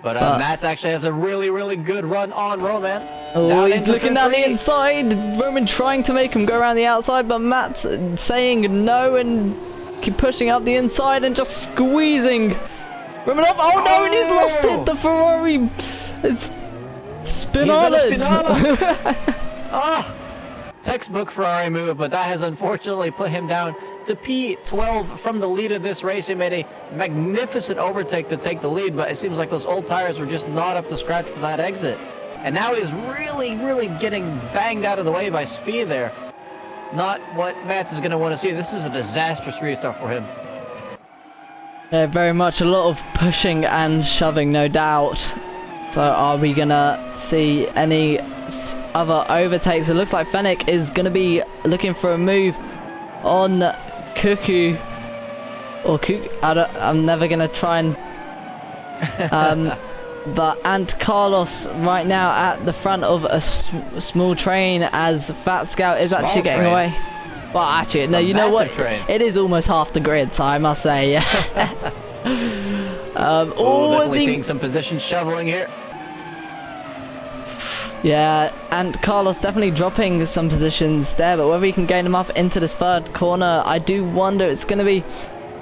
But Matt actually has a really, really good run on Roman. Oh, he's looking down the inside. Roman trying to make him go around the outside, but Matt's saying no and keep pushing up the inside and just squeezing Roman off. Oh no, and he's lost it. The Ferrari is spinalaed. Ah, textbook Ferrari move, but that has unfortunately put him down to P12 from the lead of this race. He made a magnificent overtake to take the lead, but it seems like those old tires were just not up to scratch for that exit. And now he's really, really getting banged out of the way by speed there. Not what Mats is going to want to see. This is a disastrous restart for him. Yeah, very much a lot of pushing and shoving, no doubt. So are we going to see any other overtakes? It looks like Fennec is going to be looking for a move on Cuckoo. Or Cuckoo. I'm never going to try and... and Carlos right now at the front of a small train as Fat Scout is actually getting away. Well, actually, it's no, you know what? Train. It is almost half the grid, so I must say, yeah. Definitely seeing some position shoveling here. Yeah, and Carlos definitely dropping some positions there, but whether he can gain them up into this third corner, I do wonder. It's going to be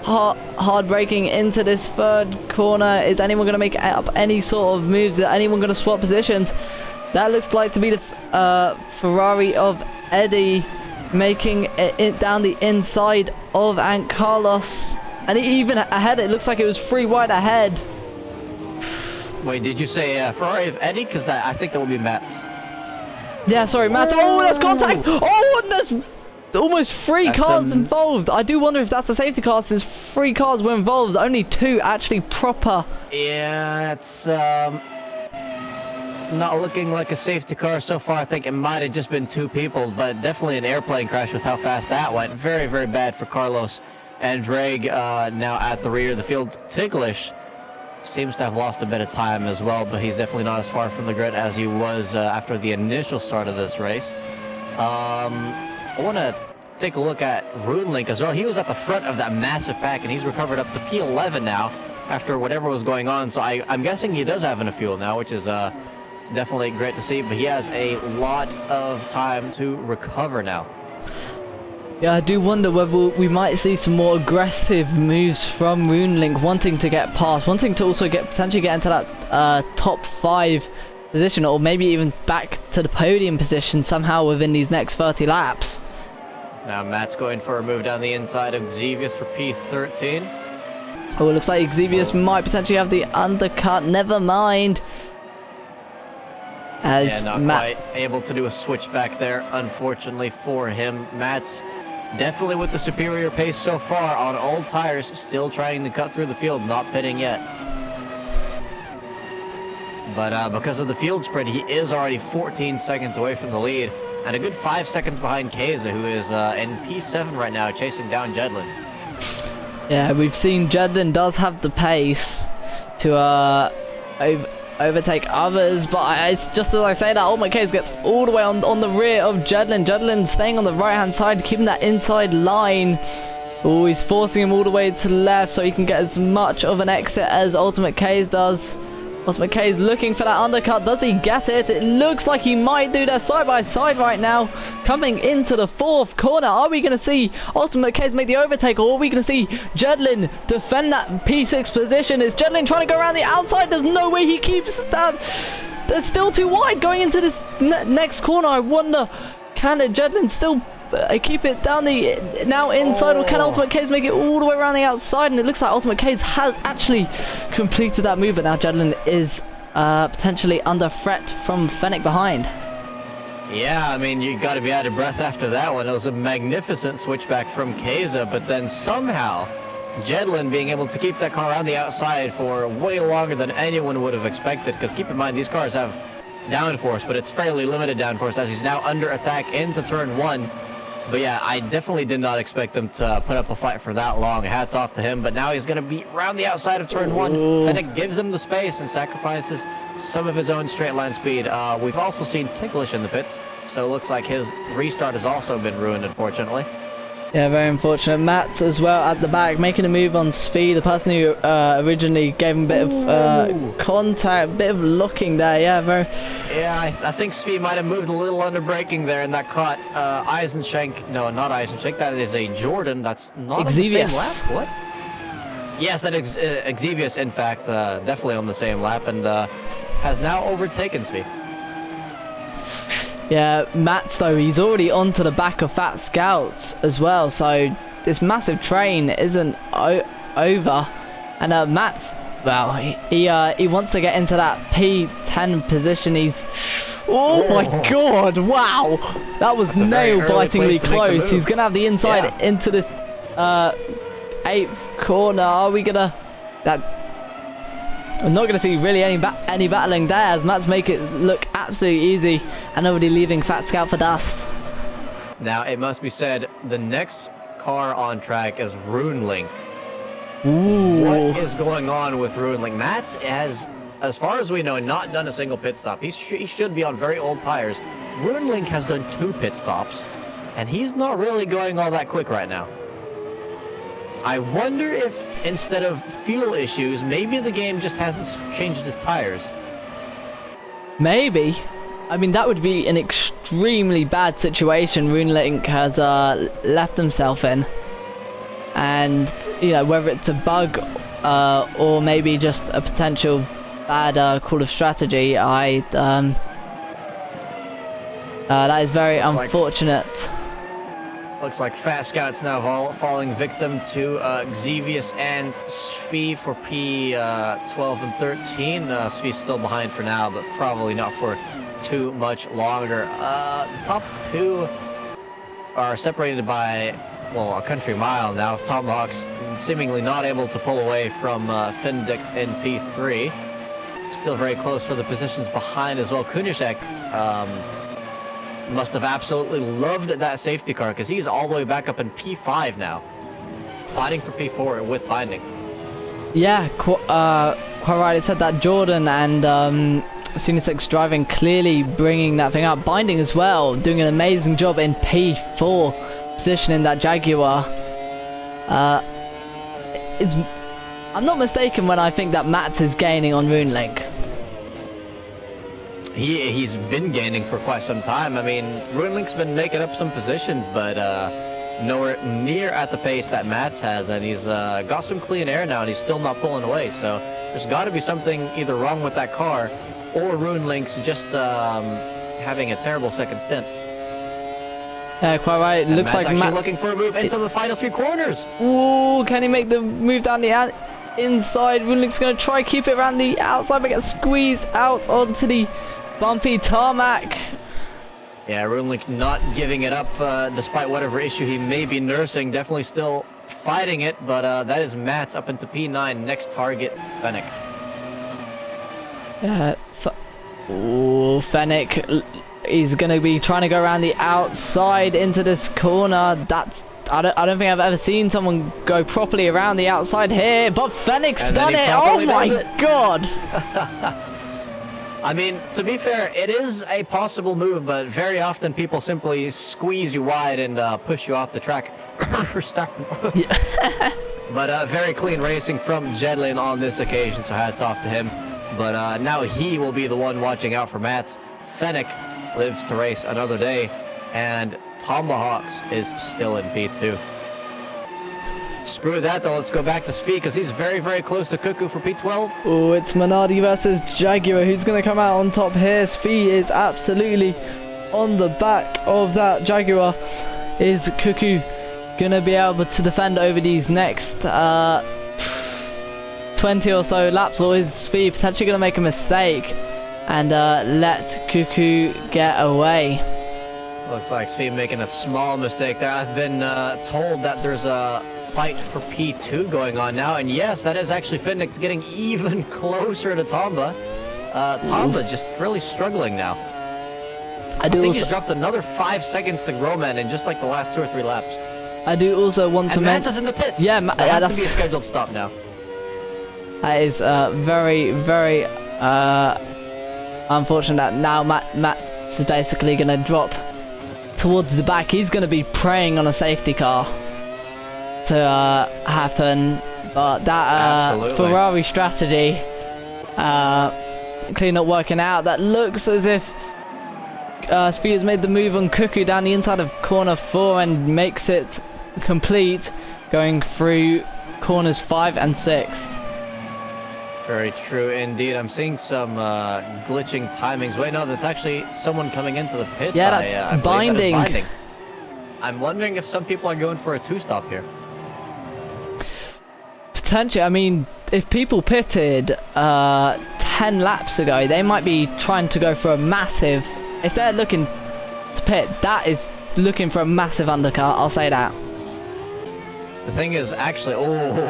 hard braking into this third corner. Is anyone going to make up any sort of moves? Is anyone going to swap positions? That looks like to be the Ferrari of Eddie making it down the inside of Ant Carlos, and even ahead. It looks like it was 3 wide ahead. Wait, did you say Ferrari of Eddie? Because I think that would be Matt's. Yeah, sorry, Matt. Oh, that's contact. Oh, and there's almost 3 cars involved. I do wonder if that's a safety car, since 3 cars were involved. Only 2 actually proper. Yeah, it's not looking like a safety car so far. I think it might have just been 2 people, but definitely an airplane crash with how fast that went. Very, very bad for Carlos. And Drake now at the rear of the field. Ticklish seems to have lost a bit of time as well, but he's definitely not as far from the grid as he was after the initial start of this race. I want to take a look at Runelink as well. He was at the front of that massive pack, and he's recovered up to P11 now after whatever was going on. So I'm guessing he does have enough fuel now, which is definitely great to see, but he has a lot of time to recover now. Yeah, I do wonder whether we might see some more aggressive moves from Runelink, wanting to get past, wanting to also potentially get into that top 5 position, or maybe even back to the podium position somehow within these next 30 laps. Now Matt's going for a move down the inside of Xevious for P13. Oh, it looks like Xevious might potentially have the undercut. Never mind. As not quite able to do a switch back there, unfortunately for him. Matt's definitely with the superior pace so far on old tires, still trying to cut through the field, not pitting yet. But because of the field spread, he is already 14 seconds away from the lead, and a good 5 seconds behind Keza, who is in P7 right now, chasing down Jedlin. Yeah, we've seen Jedlin does have the pace to overtake others, but it's just as I say that, Ultimate Case gets all the way on the rear of Jedlin. Jedlin staying on the right hand side, keeping that inside line. Oh, he's forcing him all the way to the left so he can get as much of an exit as Ultimate Case does. Ultimate K is looking for that undercut. Does he get it? It looks like he might do. They're side by side right now. Coming into the fourth corner. Are we going to see Ultimate K's make the overtake, or are we going to see Jedlin defend that P6 position? Is Jedlin trying to go around the outside? There's no way he keeps that. They're still too wide going into this next corner. I wonder, can Jedlin still keep it down the now inside, or can Ultimate K's make it all the way around the outside? And it looks like Ultimate K's has actually completed that move, but now Jedlin is potentially under threat from Fennec behind. Yeah, I mean, you got to be out of breath after that one. It was a magnificent switchback from Keza, but then somehow Jedlin being able to keep that car around the outside for way longer than anyone would have expected, because keep in mind, these cars have downforce, but it's fairly limited downforce as he's now under attack into turn 1. But yeah, I definitely did not expect him to put up a fight for that long. Hats off to him. But now he's going to be around the outside of turn 1. And it gives him the space and sacrifices some of his own straight line speed. We've also seen Ticklish in the pits, so it looks like his restart has also been ruined, unfortunately. Yeah, very unfortunate. Matt as well at the back, making a move on Svi, the person who originally gave him a bit of contact, a bit of looking there. Yeah, very. Yeah, I think Svi might have moved a little under braking there, and that caught Eisenschenk. No, not Eisenschenk. That is a Jordan. That's not on the same lap. What? Yes, that is Xevious, in fact, definitely on the same lap, and has now overtaken Svi. Yeah, Mats though, he's already onto the back of Fat Scout as well, so this massive train isn't over. And Mats, well, he wants to get into that P10 position. He's, oh my god, wow, that was nail-bitingly close. He's gonna have the inside into this 8th corner. Are we gonna I'm not going to see really any battling there, as Mats make it look absolutely easy, and nobody leaving Fat Scout for dust. Now, it must be said, the next car on track is RuneLink. Ooh. What is going on with RuneLink? Mats has, as far as we know, not done a single pit stop. He should be on very old tires. RuneLink has done 2 pit stops, and he's not really going all that quick right now. I wonder if, instead of fuel issues, maybe the game just hasn't changed his tires. Maybe. I mean, that would be an extremely bad situation RuneLink has left himself in. And, you know, whether it's a bug or maybe just a potential bad call of strategy, that is very unfortunate. Looks like Fat Scout's now falling victim to Xevious and Svi for P12 and 13. Svi's still behind for now, but probably not for too much longer. The top 2 are separated by, well, a country mile now. Tomahawk's seemingly not able to pull away from Findict in P3. Still very close for the positions behind as well. Kunishek must have absolutely loved that safety car, because he's all the way back up in P5 now, fighting for P4 with Binding. Yeah, quite right. It said that Jordan and Sunisic's driving clearly bringing that thing up. Binding as well, doing an amazing job in P4 position in that Jaguar. I'm not mistaken when I think that Mats is gaining on RuneLink. He's been gaining for quite some time. I mean, RuneLink's been making up some positions, but nowhere near at the pace that Mats has, and he's got some clean air now, and he's still not pulling away. So there's got to be something either wrong with that car, or RuneLink's just having a terrible second stint. Yeah, quite right. It looks like Matt's looking for a move into the final few corners. Ooh, can he make the move down the inside? RuneLink's going to try keep it around the outside, but gets squeezed out onto the bumpy tarmac. Yeah, RuneLink not giving it up despite whatever issue he may be nursing. Definitely still fighting it, but that is Mats up into P9. Next target, Fennec. Yeah, ooh, Fennec is going to be trying to go around the outside into this corner. I don't think I've ever seen someone go properly around the outside here, but Fennec's done it. Oh my god. I mean, to be fair, it is a possible move, but very often people simply squeeze you wide and push you off the track for starting. But very clean racing from Jedlin on this occasion, so hats off to him. But now he will be the one watching out for Mats. Fennec lives to race another day, and Tomahawks is still in P2. Screw that though, let's go back to Svi because he's very, very close to Cuckoo for P12. Oh, it's Minardi versus Jaguar. Who's going to come out on top here? Svi is absolutely on the back of that Jaguar. Is Cuckoo going to be able to defend over these next 20 or so laps, or is Svi potentially going to make a mistake and let Cuckoo get away? Looks like Svi making a small mistake there. I've been told that there's a fight for P2 going on now, and yes, that is actually Fennec getting even closer to Tomba. Tomba just really struggling now. I think he's dropped another 5 seconds to Groman in just like the last 2 or 3 laps. I do also want to mention... Manta's in the pits! Yeah, that has to be a scheduled stop now. That is very, very unfortunate that now Matt is basically going to drop towards the back. He's going to be preying on a safety car to happen, but that Ferrari strategy clearly not working out. That looks as if Svi has made the move on Cuckoo down the inside of corner 4 and makes it complete, going through corners 5 and 6. Very true indeed. I'm seeing some glitching timings. Wait, no, that's actually someone coming into the pits. Yeah, that's binding. That is binding. I'm wondering if some people are going for a 2-stop here. Potentially. I mean, if people pitted 10 laps ago, they might be trying to go for a massive... If they're looking to pit, that is looking for a massive undercut, I'll say that. The thing is, actually,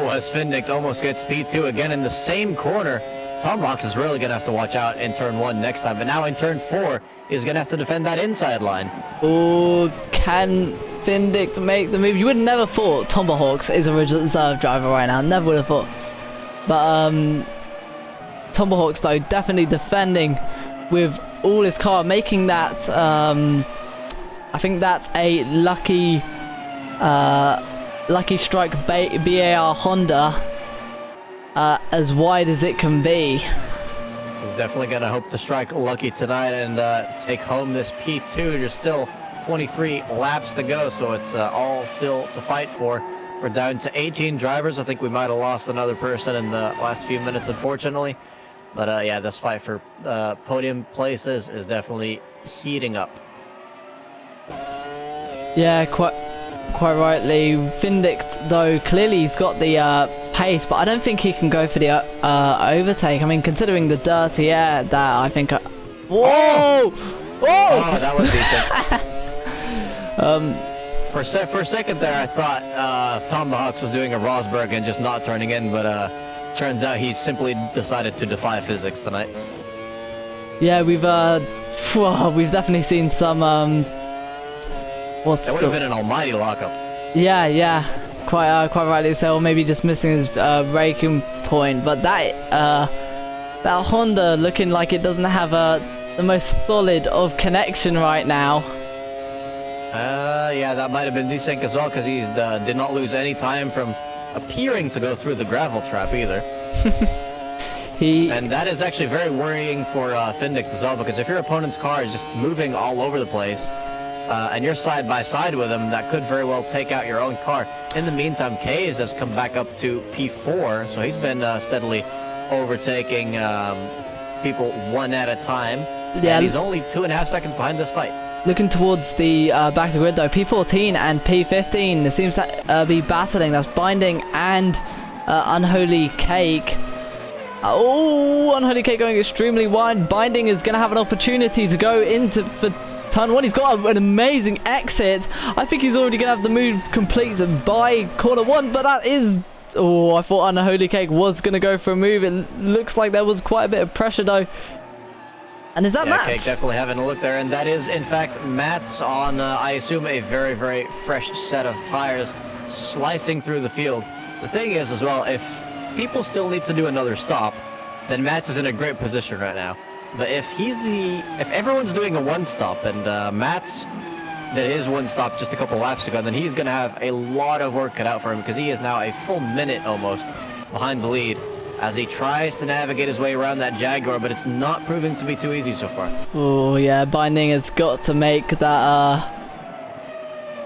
as Fennec almost gets P2 again in the same corner, Tomahawks is really going to have to watch out in turn 1 next time. But now in turn 4, he's going to have to defend that inside line. Oh, can Fennec make the move? You would have never thought Tomahawks is a reserve driver right now. Never would have thought. But Tomahawks, though, definitely defending with all his car, making that, I think that's a lucky strike BAR Honda as wide as it can be. He's definitely going to hope to strike lucky tonight and take home this P2. There's still 23 laps to go, so it's all still to fight for. We're down to 18 drivers. I think we might have lost another person in the last few minutes, unfortunately. But yeah, this fight for podium places is definitely heating up. Yeah, quite rightly. Findix, though, clearly he's got the pace, but I don't think he can go for the overtake. I mean, considering the dirty air that I think... Whoa! Whoa! Oh, that was decent. For a second there, I thought Tomahawks was doing a Rosberg and just not turning in, but turns out he simply decided to defy physics tonight. Yeah, we've definitely seen some That would have been an almighty lockup. Yeah, quite rightly so, or maybe just missing his braking point. But that Honda looking like it doesn't have the most solid of connection right now. Yeah, that might have been desync as well, because he did not lose any time from appearing to go through the gravel trap either. And that is actually very worrying for Findix as well, because if your opponent's car is just moving all over the place, and you're side by side with him, that could very well take out your own car. In the meantime, Kays has come back up to P4, so he's been steadily overtaking people one at a time. Yeah, and he's only 2.5 seconds behind this fight. Looking towards the back of the grid though, P14 and P15, there seems to be battling. That's Binding and Unholy Cake. Oh, Unholy Cake going extremely wide. Binding is going to have an opportunity to go for turn 1. He's got an amazing exit. I think he's already going to have the move completed by corner 1, but that is... Oh, I thought Unholy Cake was going to go for a move. It looks like there was quite a bit of pressure though. And is that Matt's? Cake definitely having a look there, and that is in fact Matt's on, I assume, a very, very fresh set of tires slicing through the field. The thing is as well, if people still need to do another stop, then Matt's is in a great position right now. But if everyone's doing a one-stop and Matt's did his one-stop just a couple laps ago, then he's going to have a lot of work cut out for him, because he is now a full minute almost behind the lead. as he tries to navigate his way around that Jaguar, but it's not proving to be too easy so far. Oh yeah, Binding has got to make that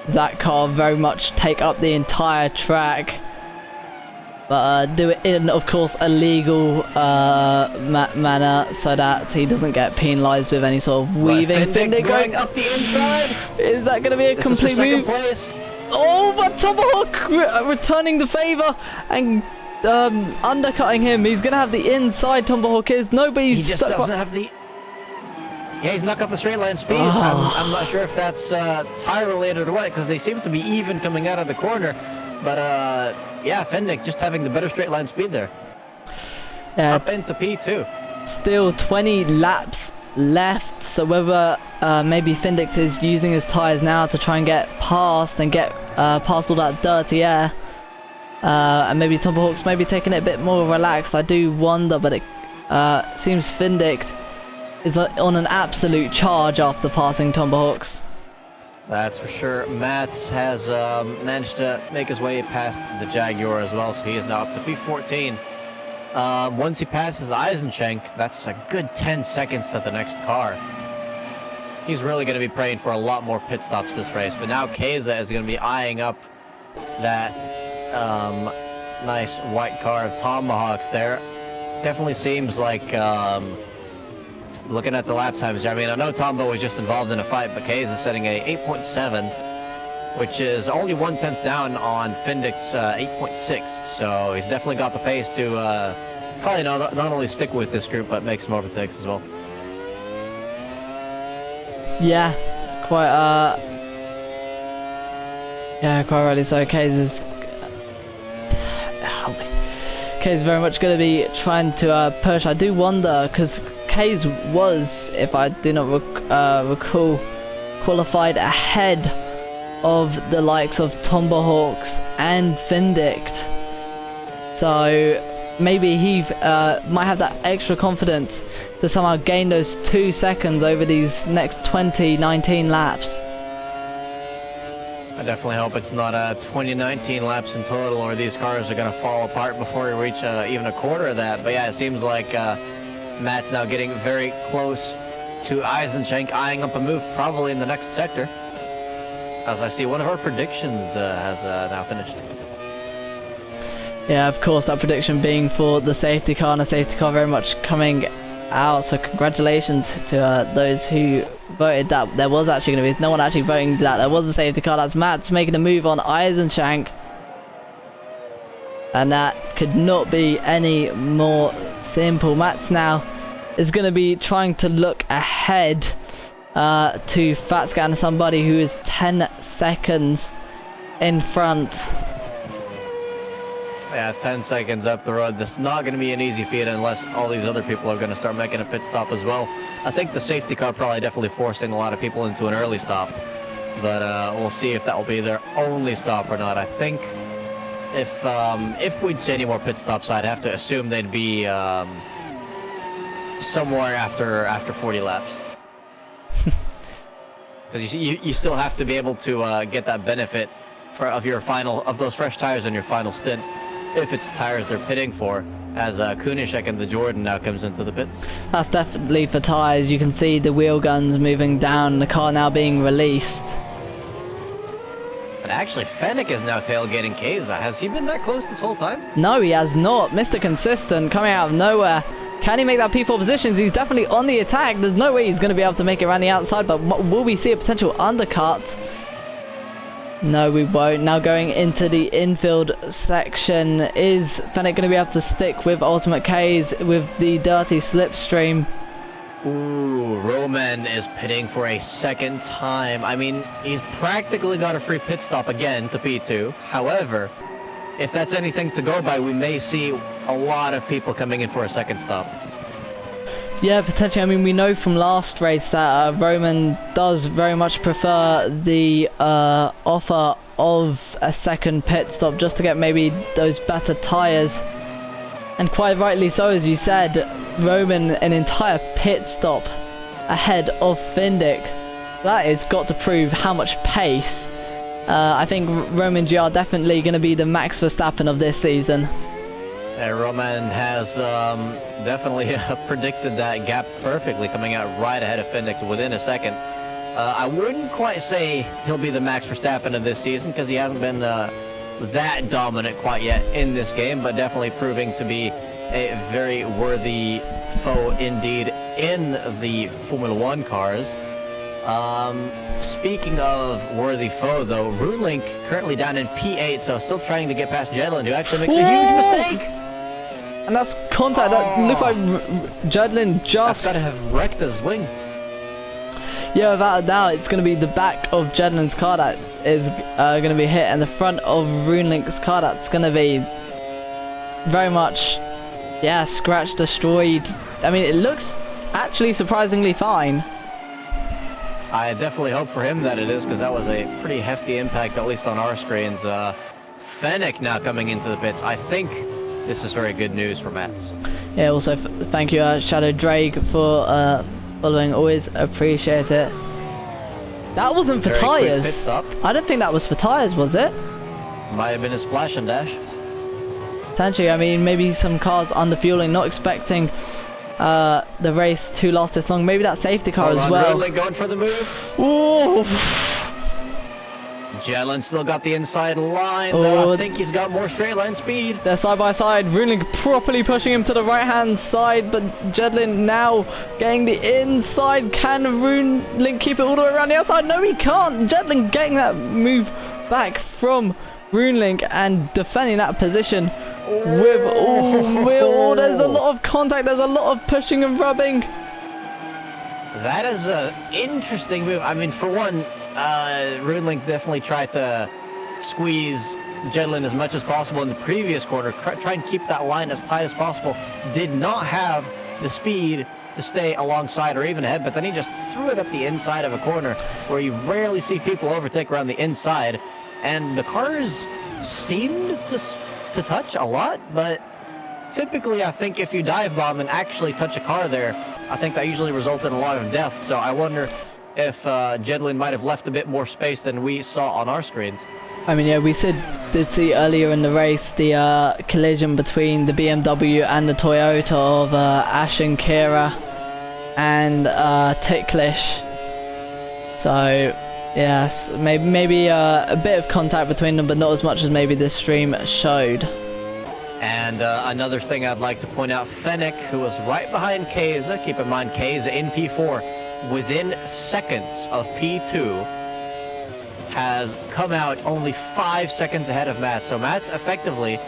that car very much take up the entire track, but do it in, of course, a legal manner so that he doesn't get penalised with any sort of weaving. Findix going up the inside. Is that going to be a complete move? Place. Oh, but Tomahawk returning the favour and undercutting him. He's going to have the inside. Tomahawk is. Nobody's. He just doesn't have the. Yeah, he's not got the straight line speed. Oh. I'm not sure if that's tire related or what, because they seem to be even coming out of the corner. But yeah, Findix just having the better straight line speed there. Yeah, up into P2. Still 20 laps left, so whether maybe Findix is using his tyres now to try and get past and get past all that dirty air, and maybe Tomahawk's maybe taking it a bit more relaxed. I do wonder, but it seems Findix is on an absolute charge after passing Tomahawks. That's for sure. Mats has managed to make his way past the Jaguar as well, so he is now up to P14. Once he passes Eisenschenk, that's a good 10 seconds to the next car. He's really going to be praying for a lot more pit stops this race, but now Keza is going to be eyeing up that nice white car of Tomahawks there. Definitely seems like, looking at the lap times, I mean, I know Tombo was just involved in a fight, but Keza is setting a 8.7, which is only 1/10 down on Findix 8.6, so he's definitely got the pace to probably not only stick with this group, but make some overtakes as well. Yeah, quite rightly so. Kaze's very much going to be trying to push. I do wonder, because Kaze was, if I do not recall, qualified ahead of the likes of Tomahawks and Findix, so maybe he might have that extra confidence to somehow gain those 2 seconds over these next 19 laps. I definitely hope it's not 2019 laps in total, or these cars are going to fall apart before we reach even a quarter of that. But yeah, it seems like Matt's now getting very close to Eisenschenk, eyeing up a move probably in the next sector. As I see, one of our predictions has now finished. Yeah, of course, that prediction being for the safety car, and the safety car very much coming out. So congratulations to those who voted that there was actually going to be no one actually voting that there was a safety car. That's Matt's making a move on Eisenschenk, and that could not be any more simple. Matt's now is going to be trying to look ahead to Fatscan, somebody who is 10 seconds in front. Yeah, 10 seconds up the road. This is not going to be an easy feat unless all these other people are going to start making a pit stop as well. I think the safety car probably definitely forcing a lot of people into an early stop, but we'll see if that will be their only stop or not. I think if we'd see any more pit stops, I'd have to assume they'd be somewhere after 40 laps. Because you still have to be able to get that benefit of those fresh tires on your final stint, if it's tires they're pitting for, as Kunishek and the Jordan now comes into the pits. That's definitely for tires. You can see the wheel guns moving down, the car now being released. And actually, Fennec is now tailgating Keza. Has he been that close this whole time? No, he has not. Mr. Consistent coming out of nowhere. Can he make that P4 positions? He's definitely on the attack. There's no way he's going to be able to make it around the outside, but will we see a potential undercut? No, we won't. Now going into the infield section, is Fennec going to be able to stick with Ultimate K's with the dirty slipstream? Ooh, Roman is pitting for a second time. I mean, he's practically got a free pit stop again to P2. However, if that's anything to go by, we may see a lot of people coming in for a second stop. Yeah, potentially. I mean, we know from last race that Roman does very much prefer the offer of a second pit stop just to get maybe those better tyres. And quite rightly so, as you said, Roman an entire pit stop ahead of Findix. That has got to prove how much pace. I think Roman GR definitely going to be the Max Verstappen of this season. Roman has definitely predicted that gap perfectly, coming out right ahead of Fendick within a second. I wouldn't quite say he'll be the Max Verstappen of this season because he hasn't been that dominant quite yet in this game, but definitely proving to be a very worthy foe indeed in the Formula One cars. Speaking of worthy foe, though, Runelink currently down in P8, so still trying to get past Jedlin, who actually makes a huge mistake. And that's contact. That looks like Jedlin just... That's got to have wrecked his wing. Yeah, without a doubt, it's going to be the back of Jedlin's car that is going to be hit, and the front of Runelink's car that's going to be very much, yeah, scratched, destroyed. I mean, it looks actually surprisingly fine. I definitely hope for him that it is, because that was a pretty hefty impact, at least on our screens. Fennec now coming into the pits. I think this is very good news for Mats. Yeah, also thank you, Shadow Drake, for following. Always appreciate it. That wasn't for tyres. I don't think that was for tyres, was it? Might have been a splash and dash. Potentially, I mean, maybe some cars underfueling, not expecting the race to last this long. Maybe that safety car as well. Really going for the move. Ooh. Jedlin still got the inside line, though I think he's got more straight line speed. They're side by side. Runelink properly pushing him to the right hand side, but Jedlin now getting the inside. Can Runelink keep it all the way around the outside? No, he can't. Jedlin getting that move back from Runelink and defending that position with there's a lot of contact, there's a lot of pushing and rubbing. That is an interesting move. I mean, for one, Runelink definitely tried to squeeze Jedlin as much as possible in the previous corner, try and keep that line as tight as possible. Did not have the speed to stay alongside or even ahead, but then he just threw it up the inside of a corner where you rarely see people overtake around the inside. And the cars seemed to touch a lot, but typically I think if you dive bomb and actually touch a car there, I think that usually results in a lot of death. So I wonder if Jedlin might have left a bit more space than we saw on our screens. I mean, yeah, we did see earlier in the race the collision between the BMW and the Toyota of Ash and Kira and Ticklish. So yes, maybe a bit of contact between them, but not as much as maybe this stream showed. And another thing I'd like to point out, Fennec, who was right behind Keza, keep in mind Keza in P4, within seconds of P2, has come out only 5 seconds ahead of Mats. So Mats effectively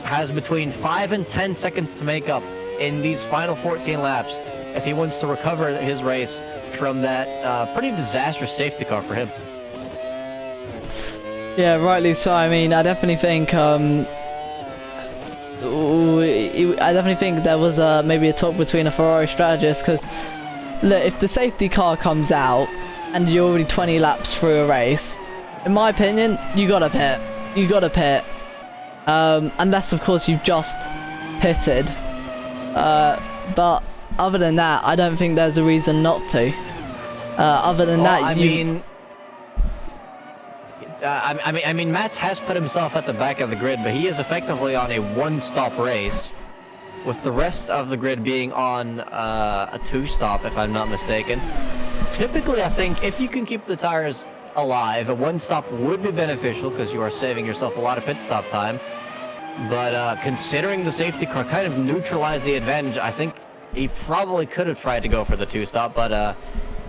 has between 5 and 10 seconds to make up in these final 14 laps if he wants to recover his race from that pretty disastrous safety car for him. Yeah, rightly so. I mean, I definitely think there was maybe a talk between a Ferrari strategist, because look, if the safety car comes out and you're already 20 laps through a race, in my opinion, you gotta pit. Unless of course you've just pitted, but other than that, I don't think there's a reason not to. Other than that, I mean, Mats has put himself at the back of the grid, but he is effectively on a one-stop race, with the rest of the grid being on a two-stop, if I'm not mistaken. Typically, I think if you can keep the tires alive, a one-stop would be beneficial because you are saving yourself a lot of pit stop time. But considering the safety car kind of neutralized the advantage, I think he probably could have tried to go for the two-stop, but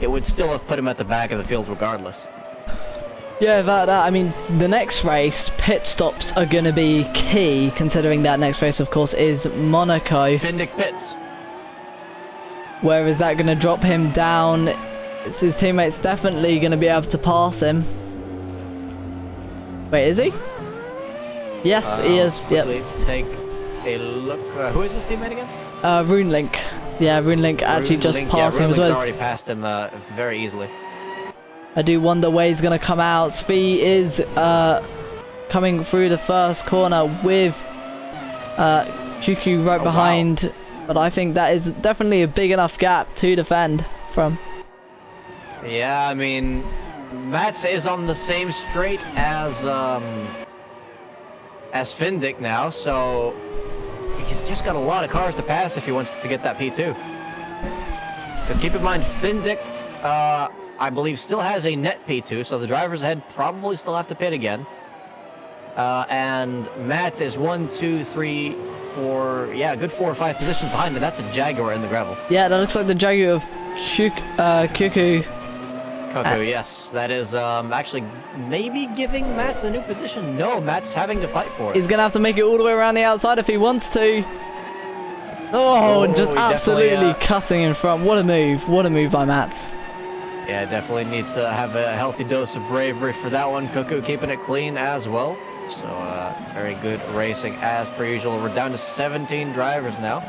it would still have put him at the back of the field regardless. Yeah, I mean, the next race, pit stops are going to be key, considering that next race, of course, is Monaco. Fendick pits. Where is that going to drop him down? His teammate's definitely going to be able to pass him. Wait, is he? Yes, he is. Yep. Take a look. Who is his teammate again? Runelink. Yeah, Runelink actually just passed him as well. Already passed him very easily. I do wonder where he's going to come out. Svi is coming through the first corner with QQ right behind. Wow. But I think that is definitely a big enough gap to defend from. Yeah, I mean, Mats is on the same straight as Fendick now, so he's just got a lot of cars to pass if he wants to get that P2. Because keep in mind, Findict, I believe, still has a net P2, so the drivers ahead probably still have to pit again. And Matt is 1, 2, 3, 4, yeah, a good 4 or 5 positions behind him. That's a Jaguar in the gravel. Yeah, that looks like the Jaguar of Cuckoo. Cuckoo, yes. That is actually maybe giving Matt a new position. No, Matt's having to fight for it. He's going to have to make it all the way around the outside if he wants to. Oh, and just absolutely cutting in front. What a move. What a move by Matt. Yeah, definitely needs to have a healthy dose of bravery for that one. Cuckoo keeping it clean as well. So, very good racing as per usual. We're down to 17 drivers now.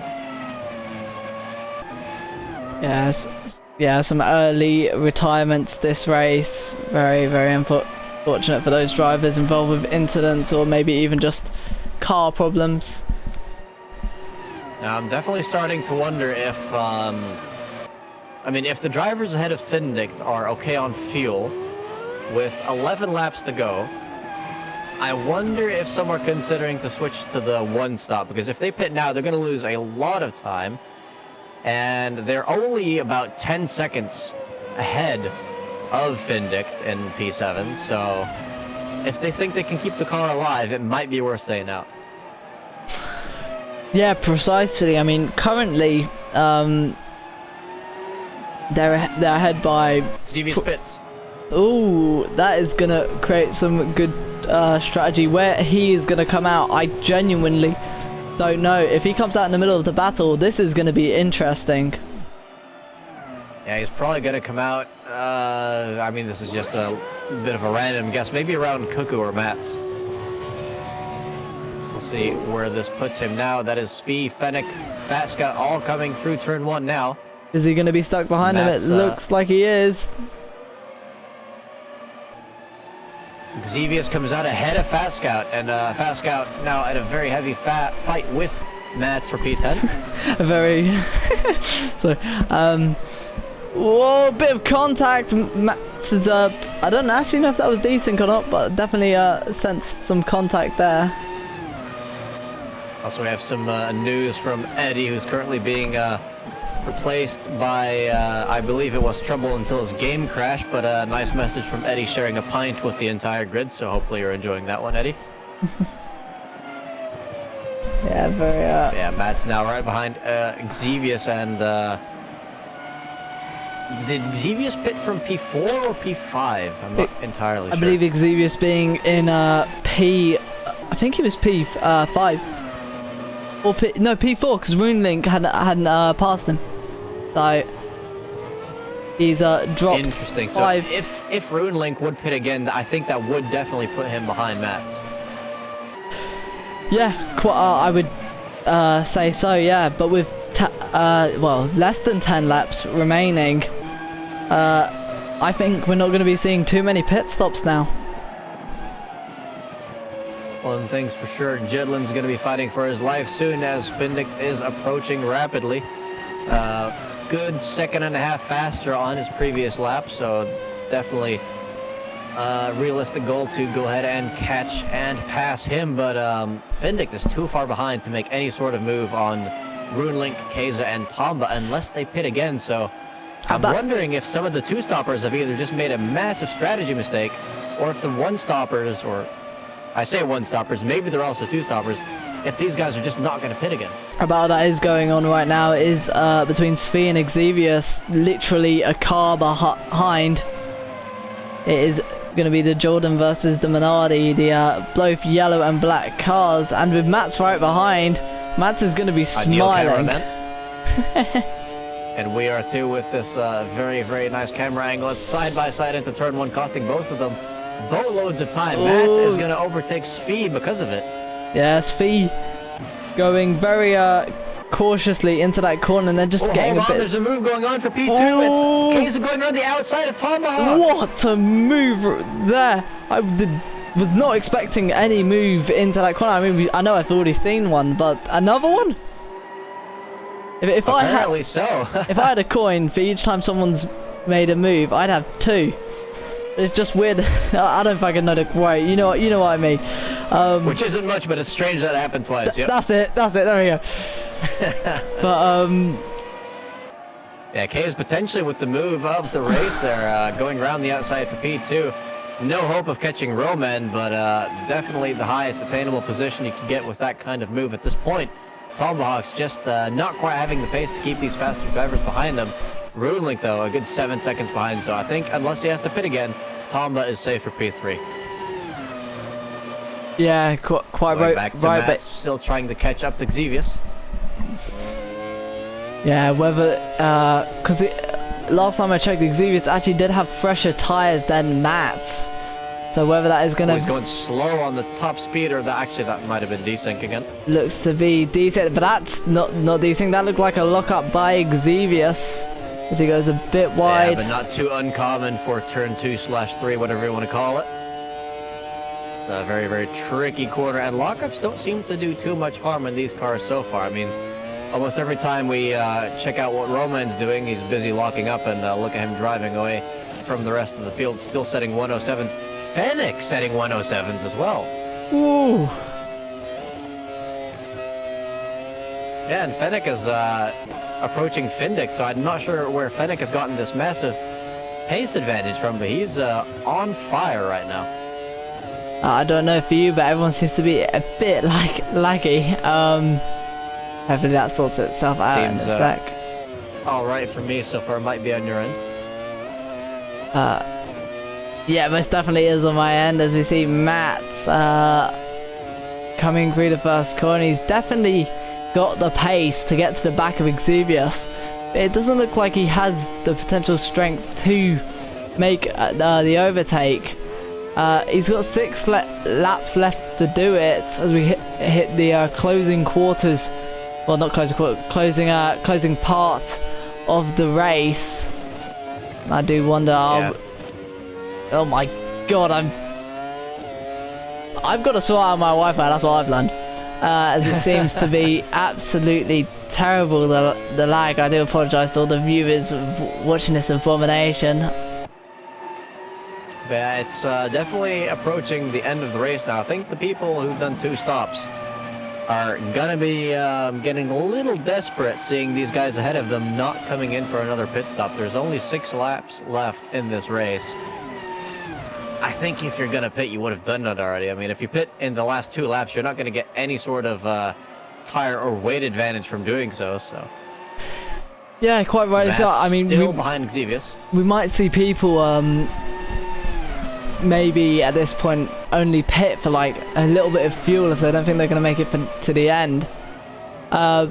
Yes. Yeah, some early retirements this race. Very, very unfortunate for those drivers involved with incidents or maybe even just car problems. Now, I'm definitely starting to wonder if, if the drivers ahead of Findict are okay on fuel with 11 laps to go, I wonder if some are considering to switch to the one stop, because if they pit now, they're going to lose a lot of time, and they're only about 10 seconds ahead of Findict in P7, so if they think they can keep the car alive, it might be worth staying out. Yeah, precisely. I mean, currently, they're ahead by... Stevie's pits. Ooh, that is going to create some good strategy. Where he is going to come out, I genuinely don't know. If he comes out in the middle of the battle, this is going to be interesting. Yeah, he's probably going to come out, this is just a bit of a random guess, maybe around Cuckoo or Matt's. We'll see where this puts him now. That is Fee, Fennec, Faska all coming through turn 1 now. Is he going to be stuck behind him? It looks like he is. Xevious comes out ahead of Fascout, and Fascout now at a very heavy fight with Mats for P10. A very... so, whoa, bit of contact. Mats is up. I don't actually know if that was desync or not, but definitely sensed some contact there. Also, we have some news from Eddie, who's currently being replaced by, I believe it was Trouble Until His game crashed, but a nice message from Eddie sharing a pint with the entire grid, so hopefully you're enjoying that one, Eddie. Yeah, very... Yeah, Matt's now right behind Xevious, and... Did Xevious pit from P4 or P5? I'm not entirely sure. I believe Xevious being in P... I think he was P5. Or no, P4, because RuneLink hadn't passed him. So he's dropped. Interesting. So 5. if RuneLink would pit again, I think that would definitely put him behind Matt's. Yeah, I would say so. Yeah, but with less than 10 laps remaining, I think we're not going to be seeing too many pit stops now. One thing's for sure, Jedlin's going to be fighting for his life soon as Findict is approaching rapidly. Good 2.5 faster on his previous lap, so definitely a realistic goal to go ahead and catch and pass him, but Findict is too far behind to make any sort of move on RuneLink, Keza, and Tomba unless they pit again, so I'm wondering if some of the two-stoppers have either just made a massive strategy mistake, or if the one-stoppers, or I say one-stoppers, maybe they're also two-stoppers, if these guys are just not going to pit again. About that is going on right now is between Svi and Xevious, literally a car behind. It is going to be the Jordan versus the Minardi, the both yellow and black cars, and with Mats right behind, Mats is going to be smiling. And we are too with this very, very nice camera angle. It's side by side into turn 1, costing both of them boatloads of time. Mats is going to overtake Svi because of it. Yeah, Svi going very cautiously into that corner and then just getting a bit... There's a move going on for P2. It's Keza going around the outside of Tomahawk. What a move there. I was not expecting any move into that corner. I mean, I know I've already seen one, but another one? If Apparently so. if I had a coin for each time someone's made a move, I'd have 2. It's just weird. I don't fucking know the quote. You know what I mean. Which isn't much, but it's strange that it happened twice. Yep. That's it. There we go. But yeah, K is potentially with the move of the race there, going around the outside for P2. No hope of catching Roman, but definitely the highest attainable position you can get with that kind of move at this point. Tomahawk's just not quite having the pace to keep these faster drivers behind him. Runelink, though, a good 7 seconds behind, so I think unless he has to pit again, Tomba is safe for P3. yeah, quite Going right. back to Right, Matt's still trying to catch up to Xevious. yeah, whether because last time I checked, Xevious actually did have fresher tires than Matt's. So whether that is gonna He's going slow on the top speed, or that might have been desync again. looks to be decent, but that's not desync. That looked like a lockup by Xevious as he goes a bit Yeah, wide. but not too uncommon for turn 2/3, whatever you want to call it. It's a very, very tricky corner, and lockups don't seem to do too much harm in these cars so far. I mean, almost every time we check out what Roman's doing, he's busy locking up, and look at him driving away from the rest of the field, still setting 107s. Fennec setting 107s as well. Ooh. Yeah, and Fennec is approaching Findick, so I'm not sure where Fennec has gotten this massive pace advantage from, but he's on fire right now. I don't know for you, but everyone seems to be a bit laggy. Hopefully that sorts itself out in Seems, a sec. All right for me so far, might be on your end. Yeah, most definitely is on my end as we see Matt coming through the first corner. He's definitely got the pace to get to the back of Xevious. It doesn't look like he has the potential strength to make the overtake. He's got 6 laps left to do it as we hit the closing quarters. Well, not closing quarter, closing part of the race. I do wonder. Yeah. Oh my god, I've got to sort out my Wi-Fi. That's what I've learned. As it seems to be absolutely terrible, the lag. I do apologise to all the viewers watching this abomination. Yeah, it's definitely approaching the end of the race now. I think the people who've done 2 stops are gonna be getting a little desperate, seeing these guys ahead of them not coming in for another pit stop. There's only 6 laps left in this race. I think if you're gonna pit, you would have done that already. I mean, if you pit in the last 2 laps, you're not gonna get any sort of tire or weight advantage from doing so. So Yeah, quite right. So, I mean, still behind Xevious. we might see people maybe at this point only pit for like a little bit of fuel if they don't think they're going to make it to the end. But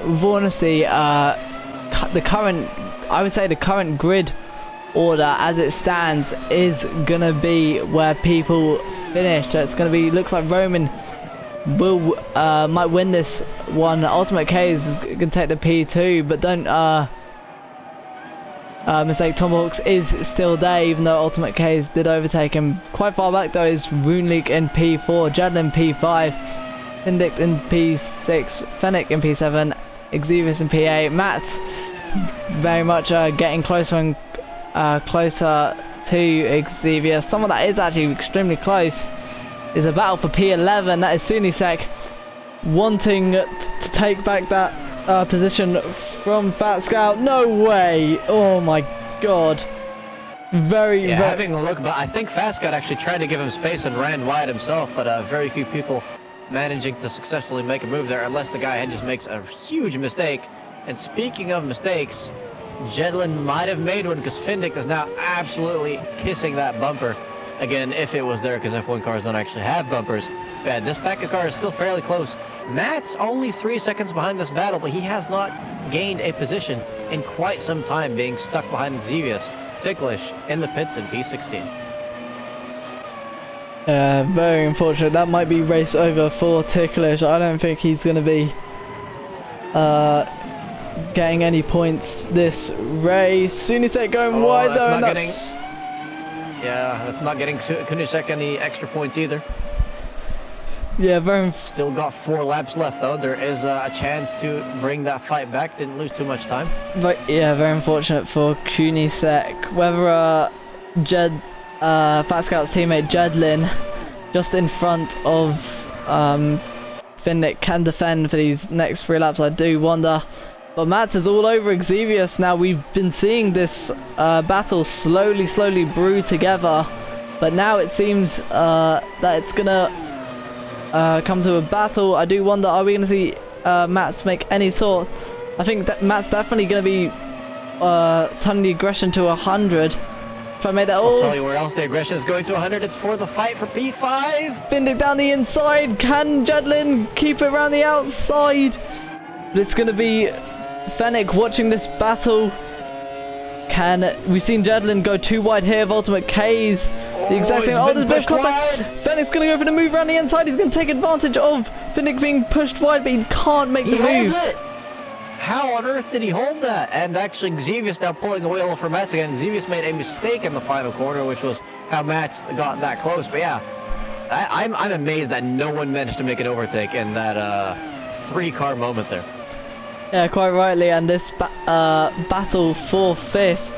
with honesty, I would say the current grid order as it stands is going to be where people finish. So it's going to be, looks like Roman will might win this one. Ultimate K is going to take the P2, but don't mistake, Tomahawks is still there, even though Ultimate K's did overtake him. Quite far back though is Runeleak in P4, Jed in P5, Findick in P6, Fennec in P7, Xevious in P8. Matt's very much getting closer and closer to Xevious. Someone that is actually extremely close is a battle for P11. That is Sunisek wanting to take back that position from Fat Scout. No way! Oh my god. Very Having a look, but I think Fat Scout actually tried to give him space and ran wide himself, but very few people managing to successfully make a move there, unless the guy ahead just makes a huge mistake. And speaking of mistakes, Jedlin might have made one, because Findick is now absolutely kissing that bumper. Again, if it was there, because F1 cars don't actually have bumpers. Bad. This back of car is still fairly close. Matt's only 3 seconds behind this battle, but he has not gained a position in quite some time, being stuck behind Xevious. Ticklish in the pits in P16. very unfortunate. That might be race over for Ticklish. I don't think he's going to be getting any points this race. Sunisek going wide though, and that's not getting Kunisek any extra points either. Yeah, very. Still got 4 laps left though. There is a chance to bring that fight back. Didn't lose too much time. But yeah, very unfortunate for Kunisek. Whether Fat Scout's teammate Jedlin, just in front of Finnick, can defend for these next 3 laps, I do wonder. But Mats is all over Xevious now. We've been seeing this battle slowly brew together, but now it seems that it's gonna come to a battle. I do wonder, are we gonna see Mats make any sort? I think that Matt's definitely gonna be turning the aggression to 100. If I made that, I'll tell you where else the aggression is going to 100. It's for the fight for P5. Finnick down the inside. Can Jedlin keep it around the outside? But it's gonna be Fennec watching this battle. We've seen Jedlin go too wide here of Ultimate K's. The exact same. Oh, there's a bit of contact. Fennec's gonna go for the move around the inside. He's gonna take advantage of Finnick being pushed wide, but he can't make the move. Holds it. How on earth did he hold that? And actually, Xevious now pulling the wheel for Mats again. Xevious made a mistake in the final corner, which was how Mats got that close. But yeah, I'm amazed that no one managed to make an overtake in that 3-car moment there. Yeah, quite rightly. And this battle for 5th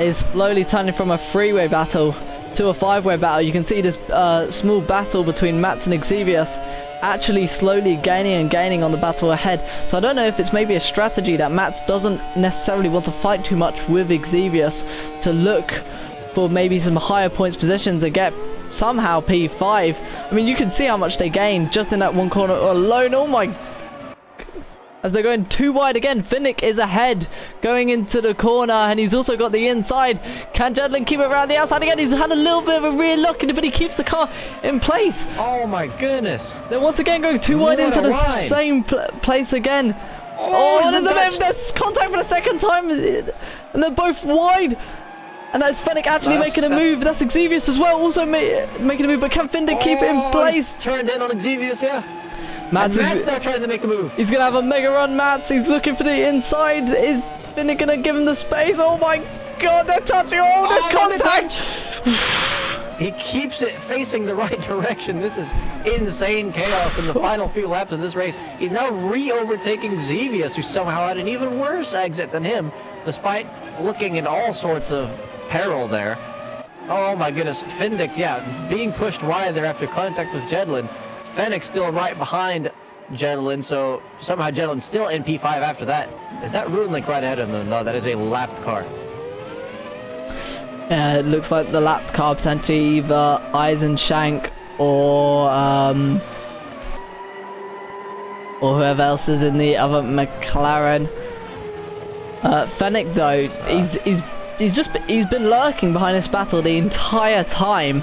is slowly turning from a 3-way battle to a 5-way battle. You can see this small battle between Mats and Xevious actually slowly gaining on the battle ahead. So I don't know if it's maybe a strategy that Mats doesn't necessarily want to fight too much with Xevious to look for maybe some higher points positions and get somehow P5. I mean, you can see how much they gained just in that one corner alone. Oh my... As they're going too wide again, Finnick is ahead going into the corner, and he's also got the inside. Can Jedlin keep it around the outside again? He's had a little bit of a rear look, but he keeps the car in place. Oh my goodness. They're once again going too wide into the same place again. Oh, there's contact for the second time, and they're both wide. And that's Finnick actually making a move. That's Xevious as well, also making a move, but can Finnick keep it in place? He's turned in on Xevious, yeah. Mats now trying to make the move. He's gonna have a mega run, Mats. He's looking for the inside. Is Finnick gonna give him the space? Oh my god, they're touching. Oh, there's contact. He keeps it facing the right direction. This is insane chaos in the final few laps of this race. He's now re-overtaking Xevious, who somehow had an even worse exit than him, despite looking in all sorts of peril there. Oh my goodness, Finnick, yeah, being pushed wide there after contact with Jedlin. Fennec still right behind Jedlin, so somehow Jedlin's still in P5 after that. Is that Rune Link right ahead of them? No, that is a lapped car. Yeah, it looks like the lapped car potentially either Eisenshank or whoever else is in the other McLaren. Fennec though, he's been lurking behind this battle the entire time.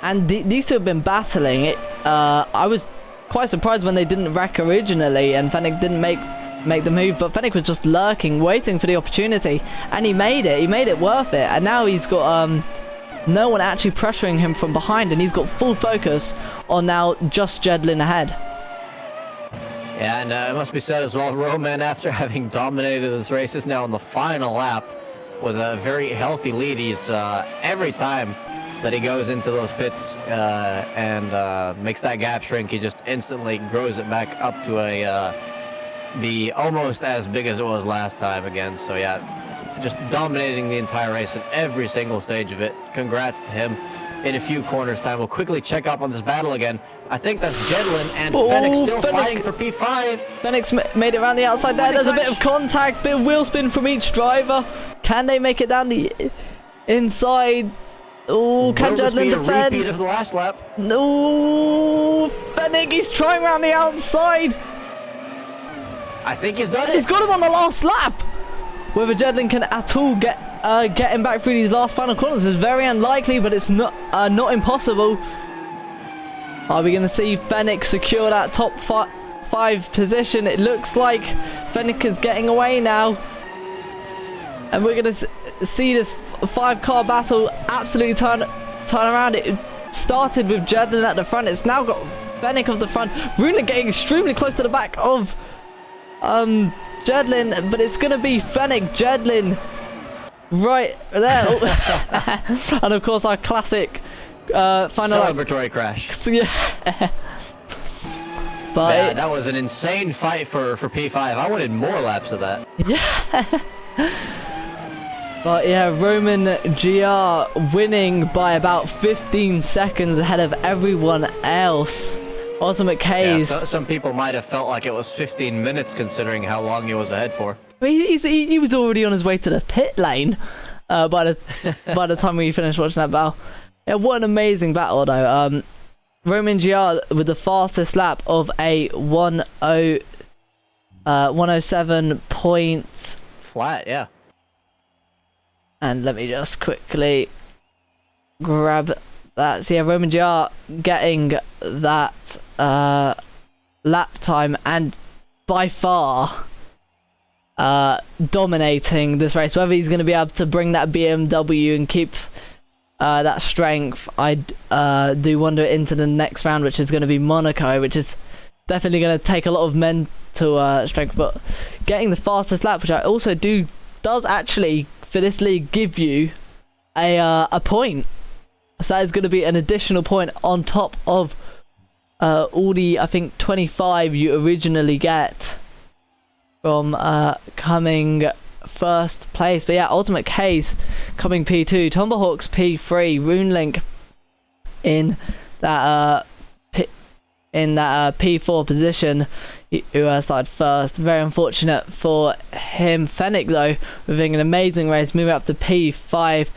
And these two have been battling it. I was quite surprised when they didn't wreck originally and Fennec didn't make the move, but Fennec was just lurking, waiting for the opportunity, and he made it worth it. And now he's got no one actually pressuring him from behind, and he's got full focus on now just Jedlin ahead. Yeah, and it must be said as well, Roman, after having dominated this race, is now on the final lap with a very healthy lead. He's every time that he goes into those pits and makes that gap shrink, he just instantly grows it back up to be almost as big as it was last time again. So yeah, just dominating the entire race in every single stage of it. Congrats to him. In a few corners time, we'll quickly check up on this battle again. I think that's Jedlin and Fennec still fighting for P5. Fennec's made it around the outside there. There's a bit of contact, bit of wheel spin from each driver. Can they make it down the inside? Oh, can Jedlin defend? Repeat of the last lap. No, Fennec, he's trying around the outside. I think he's done it. He's got him on the last lap. Whether Jedlin can at all get him back through these last final corners is very unlikely, but it's not impossible. Are we going to see Fennec secure that top 5 position? It looks like Fennec is getting away now. And we're going to see this 5-car battle absolutely turn around. It started with Jedlin at the front. It's now got Fennec off the front. Runa getting extremely close to the back of Jedlin, but it's going to be Fennec, Jedlin right there. And of course our classic final celebratory crash. Yeah. But Yeah, that was an insane fight for P5. I wanted more laps of that. But yeah, Roman GR winning by about 15 seconds ahead of everyone else. Ultimate Yeah, K's. some people might have felt like it was 15 minutes considering how long he was ahead for. He was already on his way to the pit lane by the time we finished watching that battle. Yeah, what an amazing battle though. Roman GR with the fastest lap of a 107 points. Flat, yeah. And let me just quickly grab that. So yeah, Roman GR getting that lap time and by far dominating this race. Whether he's going to be able to bring that BMW and keep that strength, I do wonder into the next round, which is going to be Monaco, which is definitely going to take a lot of mental strength. But getting the fastest lap, which I also does actually for this league give you a point. So that is going to be an additional point on top of all the, I think, 25 you originally get from coming first place. But yeah, Ultimate K's coming P2, Tomahawk's P3, RuneLink in that P4 position, who started first. Very unfortunate for him. Fennec though, having an amazing race, moving up to P5,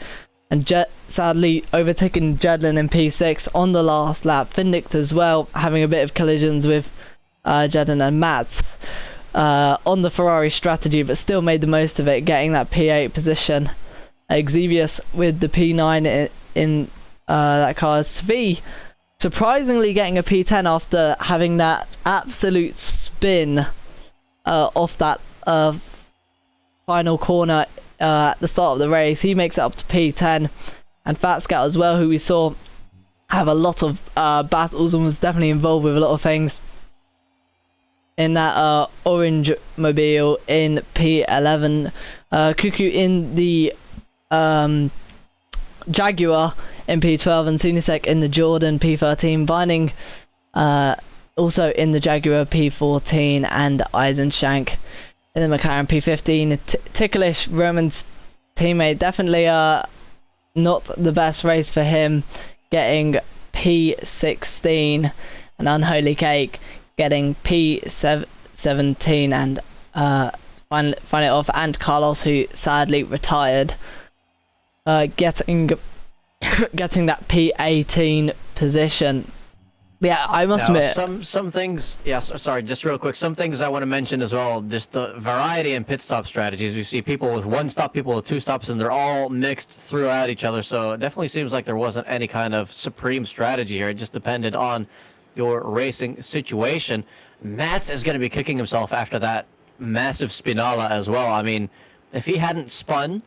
and sadly overtaking Jedlin in P6 on the last lap. Findict as well, having a bit of collisions with Jedlin and Mats on the Ferrari strategy, but still made the most of it, getting that P8 position. Xevious with the P9 in that car. Svi surprisingly getting a P10 after having that absolute spin off that final corner at the start of the race. He makes it up to P10. And Fat Scout as well, who we saw have a lot of battles and was definitely involved with a lot of things in that orange mobile in P11. Cuckoo in the Jaguar in P12, and Sunisek in the Jordan P13, Binding also in the Jaguar P14, and Eisenshank in the McLaren P15. Ticklish, Roman's teammate, definitely not the best race for him, getting P16, and Unholy Cake getting P17, and find it off, and Carlos, who sadly retired, getting that P18 position. But yeah, I must admit, some things. Yes, sorry, just real quick. Some things I want to mention as well. Just the variety in pit stop strategies. We see people with one stop, people with two stops, and they're all mixed throughout each other. So it definitely seems like there wasn't any kind of supreme strategy here. It just depended on your racing situation. Mats is going to be kicking himself after that massive Spinala as well. I mean, if he hadn't spun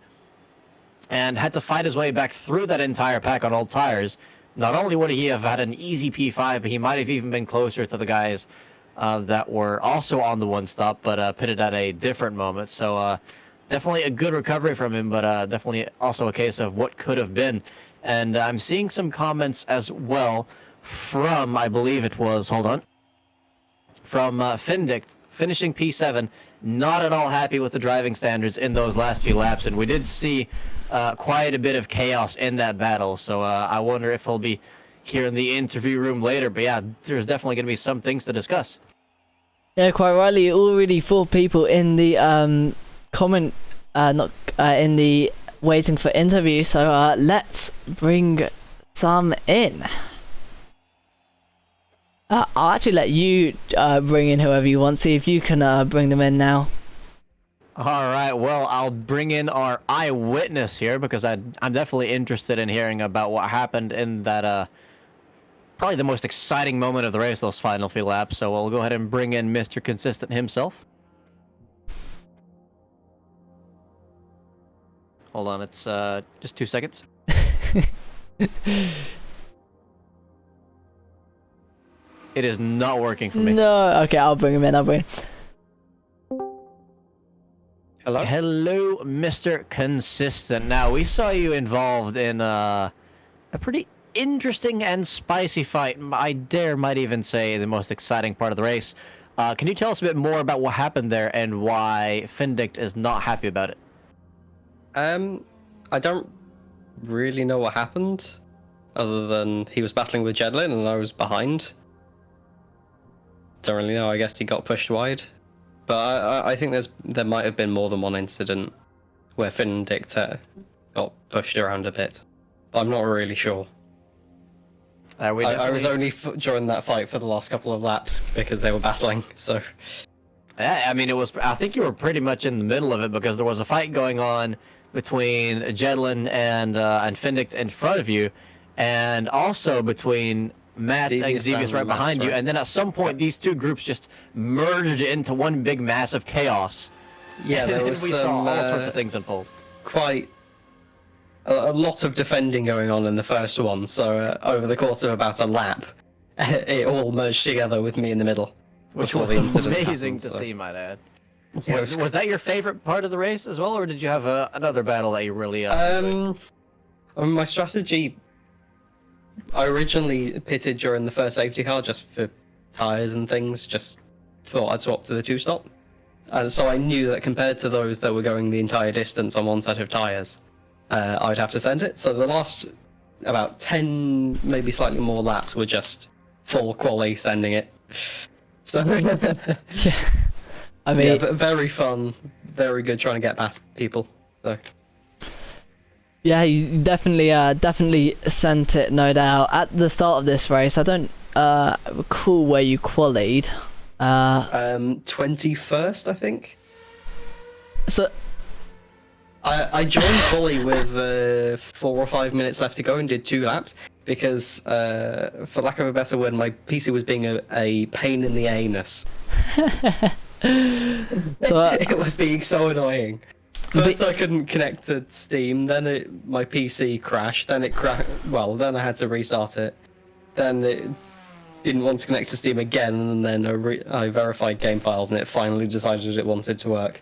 and had to fight his way back through that entire pack on old tires, not only would he have had an easy P5, but he might have even been closer to the guys that were also on the one stop, but pitted at a different moment. So definitely a good recovery from him, but definitely also a case of what could have been. And I'm seeing some comments as well from, I believe it was, hold on, from Findict, finishing P7, not at all happy with the driving standards in those last few laps, and we did see quite a bit of chaos in that battle. So I wonder if he'll be here in the interview room later. But yeah, there's definitely going to be some things to discuss. Yeah, quite rightly. Already 4 people in the comment, not in the waiting for interview. So let's bring some in. I'll actually let you bring in whoever you want. See if you can bring them in now. All right, well, I'll bring in our eyewitness here because I'm definitely interested in hearing about what happened in that probably the most exciting moment of the race, those final few laps. So we'll go ahead and bring in Mr. Consistent himself. Hold on, it's just 2 seconds. It is not working for me. No, okay, I'll bring him in. Hello? Hello, Mr. Consistent. Now, we saw you involved in a pretty interesting and spicy fight. I might even say the most exciting part of the race. Can you tell us a bit more about what happened there and why Findict is not happy about it? I don't really know what happened, other than he was battling with Jedlin and I was behind. Don't really know. I guess he got pushed wide, but I think there might have been more than one incident where Findict got pushed around a bit. I'm not really sure. I was only during that fight for the last couple of laps because they were battling. So, yeah, I mean, I think you were pretty much in the middle of it because there was a fight going on between Jedlin and Findict in front of you, and also between Matt and Xevious right behind you. And then at some point, these two groups just merged into one big massive chaos. Yeah, there was we saw all sorts of things unfold. Quite a lot of defending going on in the first one, so over the course of about a lap, it all merged together with me in the middle. Which was amazing to see, might add. Yeah, was that your favorite part of the race as well, or did you have another battle that you really my strategy, I originally pitted during the first safety car just for tyres and things, just thought I'd swap to the two-stop. And so I knew that compared to those that were going the entire distance on one set of tyres, I'd have to send it. So the last about 10, maybe slightly more laps were just full quali sending it. So Yeah. I mean, yeah, very fun, very good trying to get past people. So. Yeah, you definitely sent it, no doubt. At the start of this race, I don't recall where you qualied. 21st, I think. So I joined quali with 4 or 5 minutes left to go and did 2 laps because, for lack of a better word, my PC was being a pain in the anus. So it was being so annoying. First, I couldn't connect to Steam. Then my PC crashed. Then it crashed. Well, then I had to restart it. Then it didn't want to connect to Steam again. And then I verified game files, and it finally decided it wanted to work.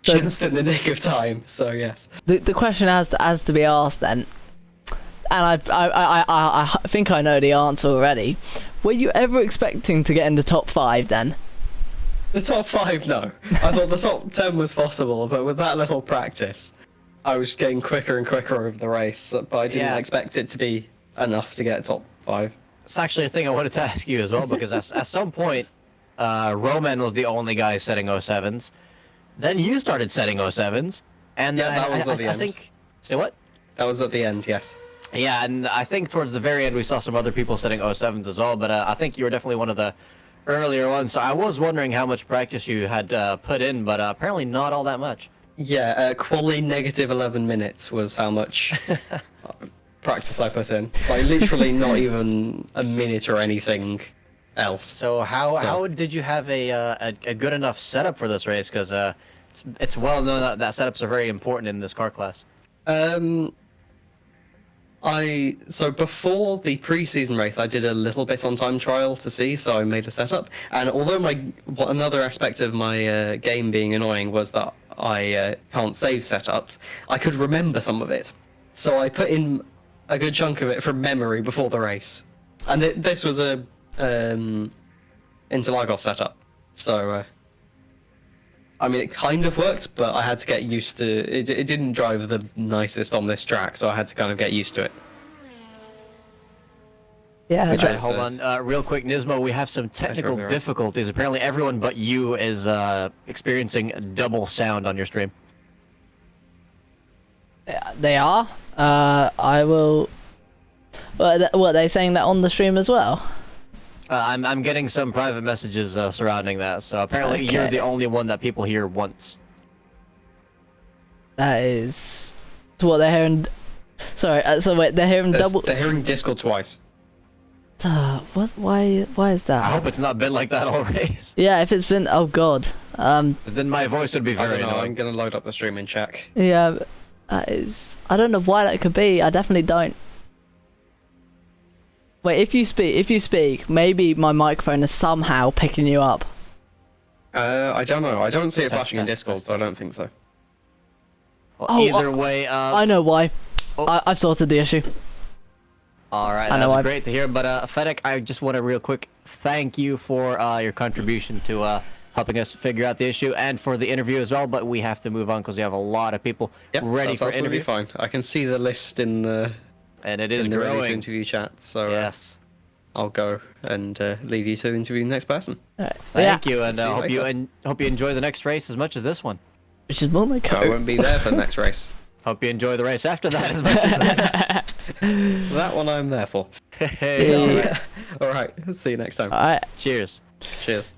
Just in the nick of time. So yes. The question has to be asked then, and I think I know the answer already. Were you ever expecting to get in the top 5 then? The top 5, no. I thought the top 10 was possible, but with that little practice, I was getting quicker and quicker over the race, but I didn't expect it to be enough to get top 5. It's actually a thing I wanted to ask you as well, because at some point, Roman was the only guy setting 07s. Then you started setting 07s, and yeah, that was at the end. I think... Say what? That was at the end, yes. Yeah, and I think towards the very end we saw some other people setting 07s as well, but I think you were definitely one of the earlier ones, so I was wondering how much practice you had put in, but apparently not all that much. Yeah, quali negative 11 minutes was how much practice I put in. Like, literally not even a minute or anything else. So how did you have a good enough setup for this race? Because it's well known that setups are very important in this car class. So before the pre-season race, I did a little bit on time trial to see, so I made a setup. And although another aspect of my game being annoying was that I can't save setups, I could remember some of it. So I put in a good chunk of it from memory before the race. And this was a Interlagos setup. So, I mean, it kind of worked, but I had to get used to it. It didn't drive the nicest on this track, so I had to kind of get used to it. Yeah. Okay, hold on, real quick, Nismo. We have some technical difficulties. Apparently, everyone but you is experiencing double sound on your stream. They are. I will. What are they saying that on the stream as well? I'm getting some private messages surrounding that, so apparently you're the only one that people hear once. That is... So what, they're hearing... Sorry, so wait, they're hearing double... They're hearing Discord twice. What? Why is that? I hope it's not been like that all race. Yeah, if it's been... Oh god. Because then my voice would be very annoying. I'm gonna load up the stream and check. Yeah, that is... I don't know why that could be. I definitely don't. Wait, if you speak, maybe my microphone is somehow picking you up. I don't know. I don't see it flashing in Discord, so I don't think so. Well, either way, I know why. I've sorted the issue. All right, I know that's great to hear. But Fedek, I just want to real quick thank you for your contribution to helping us figure out the issue and for the interview as well. But we have to move on because we have a lot of people ready that's for absolutely interview. fine. I can see the list in the And it is ready to growing. interview chat. So Yes. I'll go and leave you to interview the next person. Thank you, and See you hope you later. hope you enjoy the next race as much as this one. Which is more my I coat. won't be there for the next race. Hope you enjoy the race after that as much as that. That one I'm there for. Hey, All right. See you next time. Alright, cheers. Cheers.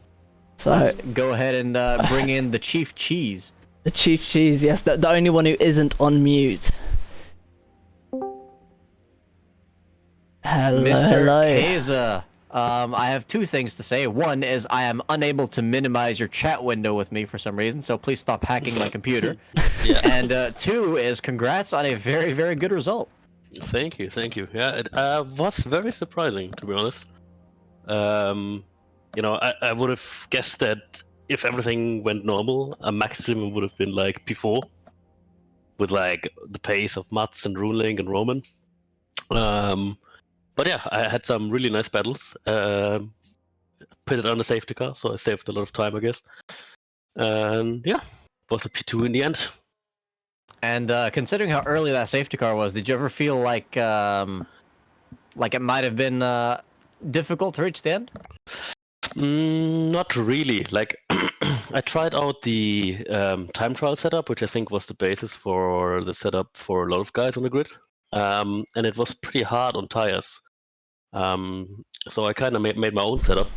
so Let's go ahead and bring in the Chief Cheese. the Chief Cheese, yes, the only one who isn't on mute. Hello, Mr. hello. Keza, I have two things to say. One is I am unable to minimize your chat window with me for some reason, so please stop hacking my computer. Yeah. And two is congrats on a very, very good result. Thank you, thank you. Yeah, it was very surprising, to be honest. You know, I would have guessed that if everything went normal, a maximum would have been like P4, with like the pace of Mats and Runling and Roman. But yeah, I had some really nice battles. Put it on the safety car, so I saved a lot of time, I guess. And yeah, was a P2 in the end. And considering how early that safety car was, did you ever feel like it might have been difficult to reach the end? Not really. Like, I tried out the time trial setup, which I think was the basis for the setup for a lot of guys on the grid. And it was pretty hard on tires. So I kind of made my own setup.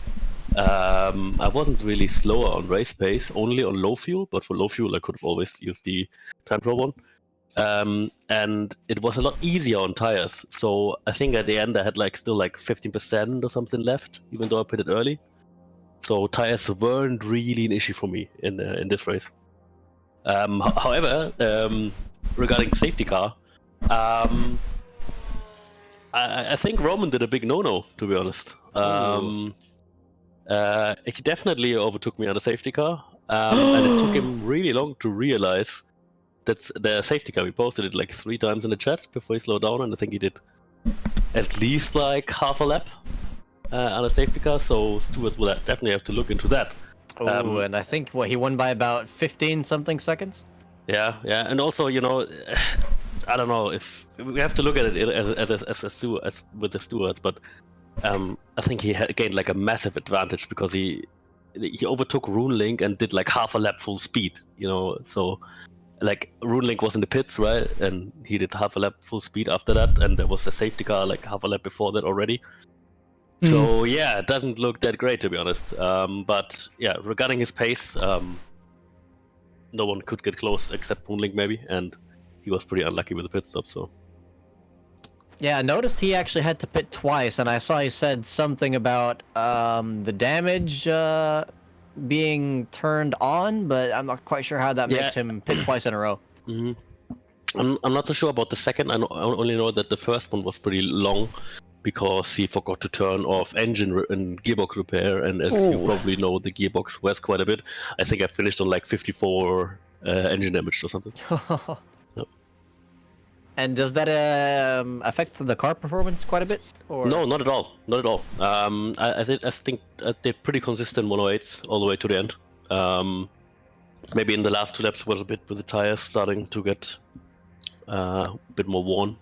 I wasn't really slower on race pace, only on low fuel, but for low fuel I could have always used the time trial one. And it was a lot easier on tires. So I think at the end I had still 15% or something left, even though I put it early. So tires weren't really an issue for me in this race. However, regarding safety car, I think Roman did a big no-no, to be honest. He definitely overtook me on the safety car, and it took him really long to realize that the safety car. We posted it 3 times in the chat before he slowed down, and I think he did at least half a lap on a safety car. So stewards will definitely have to look into that. Oh, and I think he won by about 15 something seconds. Yeah, and also I don't know if we have to look at it as with the stewards, but I think he gained a massive advantage because he overtook Runelink and did half a lap full speed. So Runelink was in the pits, right, and he did half a lap full speed after that, and there was a safety car half a lap before that already. So yeah, it doesn't look that great, to be honest. But yeah, regarding his pace, no one could get close except Runelink maybe, and he was pretty unlucky with the pit stop. So yeah, I noticed he actually had to pit twice, and I saw he said something about the damage being turned on, but I'm not quite sure how that makes him pit twice in a row. I'm not so sure about the second. I only know that the first one was pretty long because he forgot to turn off engine and gearbox repair, and as you probably know, the gearbox wears quite a bit. I think I finished on 54 engine damage or something. And does that affect the car performance quite a bit? Or? No, not at all. Not at all. I think they're pretty consistent 108s all the way to the end. Maybe in the last 2 laps was a bit with the tires starting to get a bit more worn.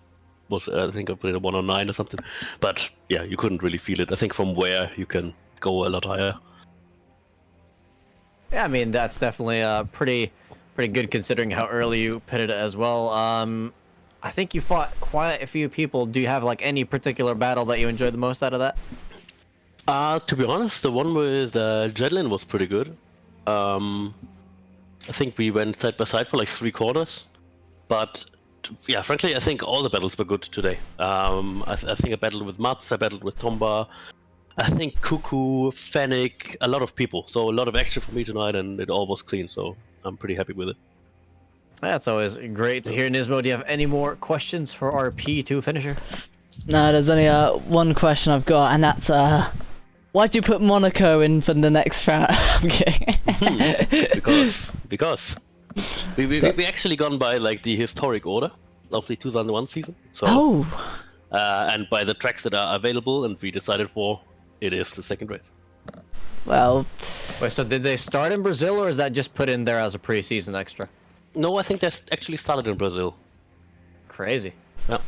I think I put it at 109 or something. But yeah, you couldn't really feel it. I think from where you can go a lot higher. Yeah, I mean that's definitely pretty good considering how early you pitted it as well. I think you fought quite a few people. Do you have any particular battle that you enjoyed the most out of that? To be honest, the one with Jedlin was pretty good. I think we went side by side for 3 quarters. But yeah, frankly, I think all the battles were good today. I think I battled with Mats, I battled with Tomba, I think Cuckoo, Fennec, a lot of people. So a lot of action for me tonight, and it all was clean. So I'm pretty happy with it. That's always great to hear, Nismo. Do you have any more questions for our P2 finisher? No, there's only one question I've got, and that's why'd you put Monaco in for the next round? I'm kidding. because we actually gone by the historic order of the 2001 season. So And by the tracks that are available and we decided for, it is the second race. Well, Wait, so did they start in Brazil, or is that just put in there as a pre-season extra? No, I think that's actually started in Brazil. Crazy. Yeah.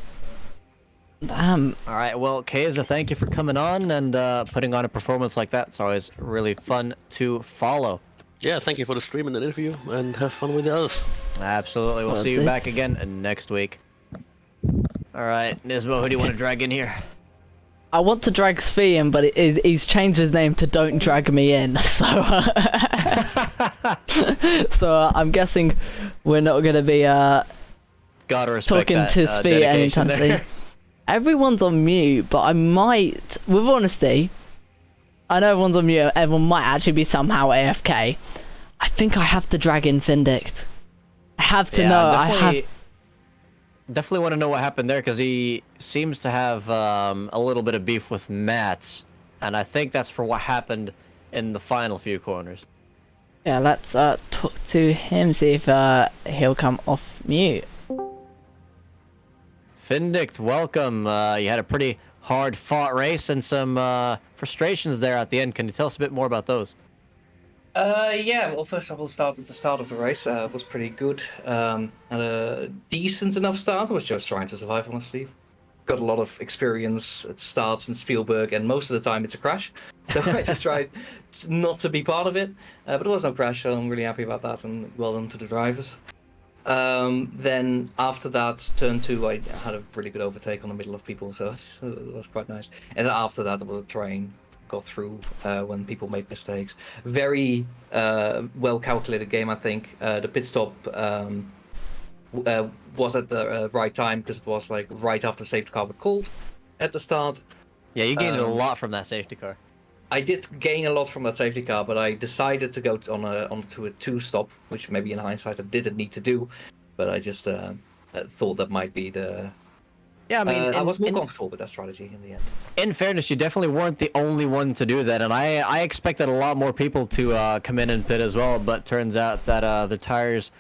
damn. All right, well, Keza, thank you for coming on and putting on a performance like that. It's always really fun to follow. Yeah, thank you for the stream and the interview, and have fun with the others. Absolutely. We'll Well, see you thank- back again next week. All right, Nismo, who do you want to drag in here? I want to drag Svi in, but he's changed his name to Don't Drag Me In. So, I'm guessing we're not going to be Gotta respect talking that, to Svi dedication anytime there. soon. Everyone's on mute, but I might, with honesty, I know everyone's on mute. Everyone might actually be somehow AFK. I think I have to drag in Findict. I have to know. I have. Definitely want to know what happened there, because he seems to have a little bit of beef with Matt, and I think that's for what happened in the final few corners. Yeah, let's talk to him, see if he'll come off mute. Findict, welcome. You had a pretty hard-fought race and some frustrations there at the end. Can you tell us a bit more about those? Yeah, well, first of all, start at the start of the race was pretty good. Had a decent enough start. I was just trying to survive, honestly. Got a lot of experience at starts in Spielberg, and most of the time it's a crash. So I just tried not to be part of it. But it was no crash, so I'm really happy about that, and well done to the drivers. Then after that, turn 2, I had a really good overtake on the middle of people, so it was quite nice. And then after that, it was a train. Got through when people made mistakes. Very well calculated game, I think. The pit stop was at the right time, because it was like right after the safety car was called at the start. Yeah, you gained a lot from that safety car. I did gain a lot from that safety car, but I decided to go onto a 2-stop, which maybe in hindsight I didn't need to do, but I just thought that might be the. Yeah, I mean, I was more comfortable with that strategy in the end. in fairness, you definitely weren't the only one to do that, and I expected a lot more people to come in and pit as well, but turns out that the tires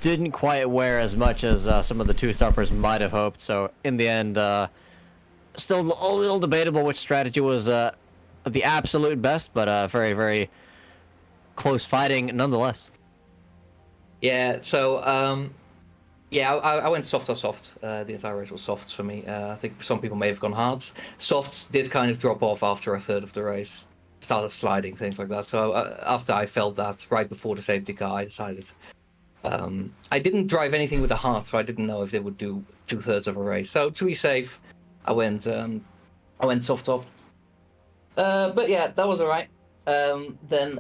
didn't quite wear as much as some of the two-stoppers might have hoped, so in the end, still a little debatable which strategy was the absolute best, but very, very close fighting nonetheless. Yeah, so yeah, I went soft or soft. The entire race was softs for me. I think some people may have gone hards. Softs did kind of drop off after a third of the race. Started sliding, things like that. So after I felt that, right before the safety car, I decided. I didn't drive anything with the hard, so I didn't know if they would do 2/3 of a race. So to be safe, I went soft. But yeah, that was alright. Then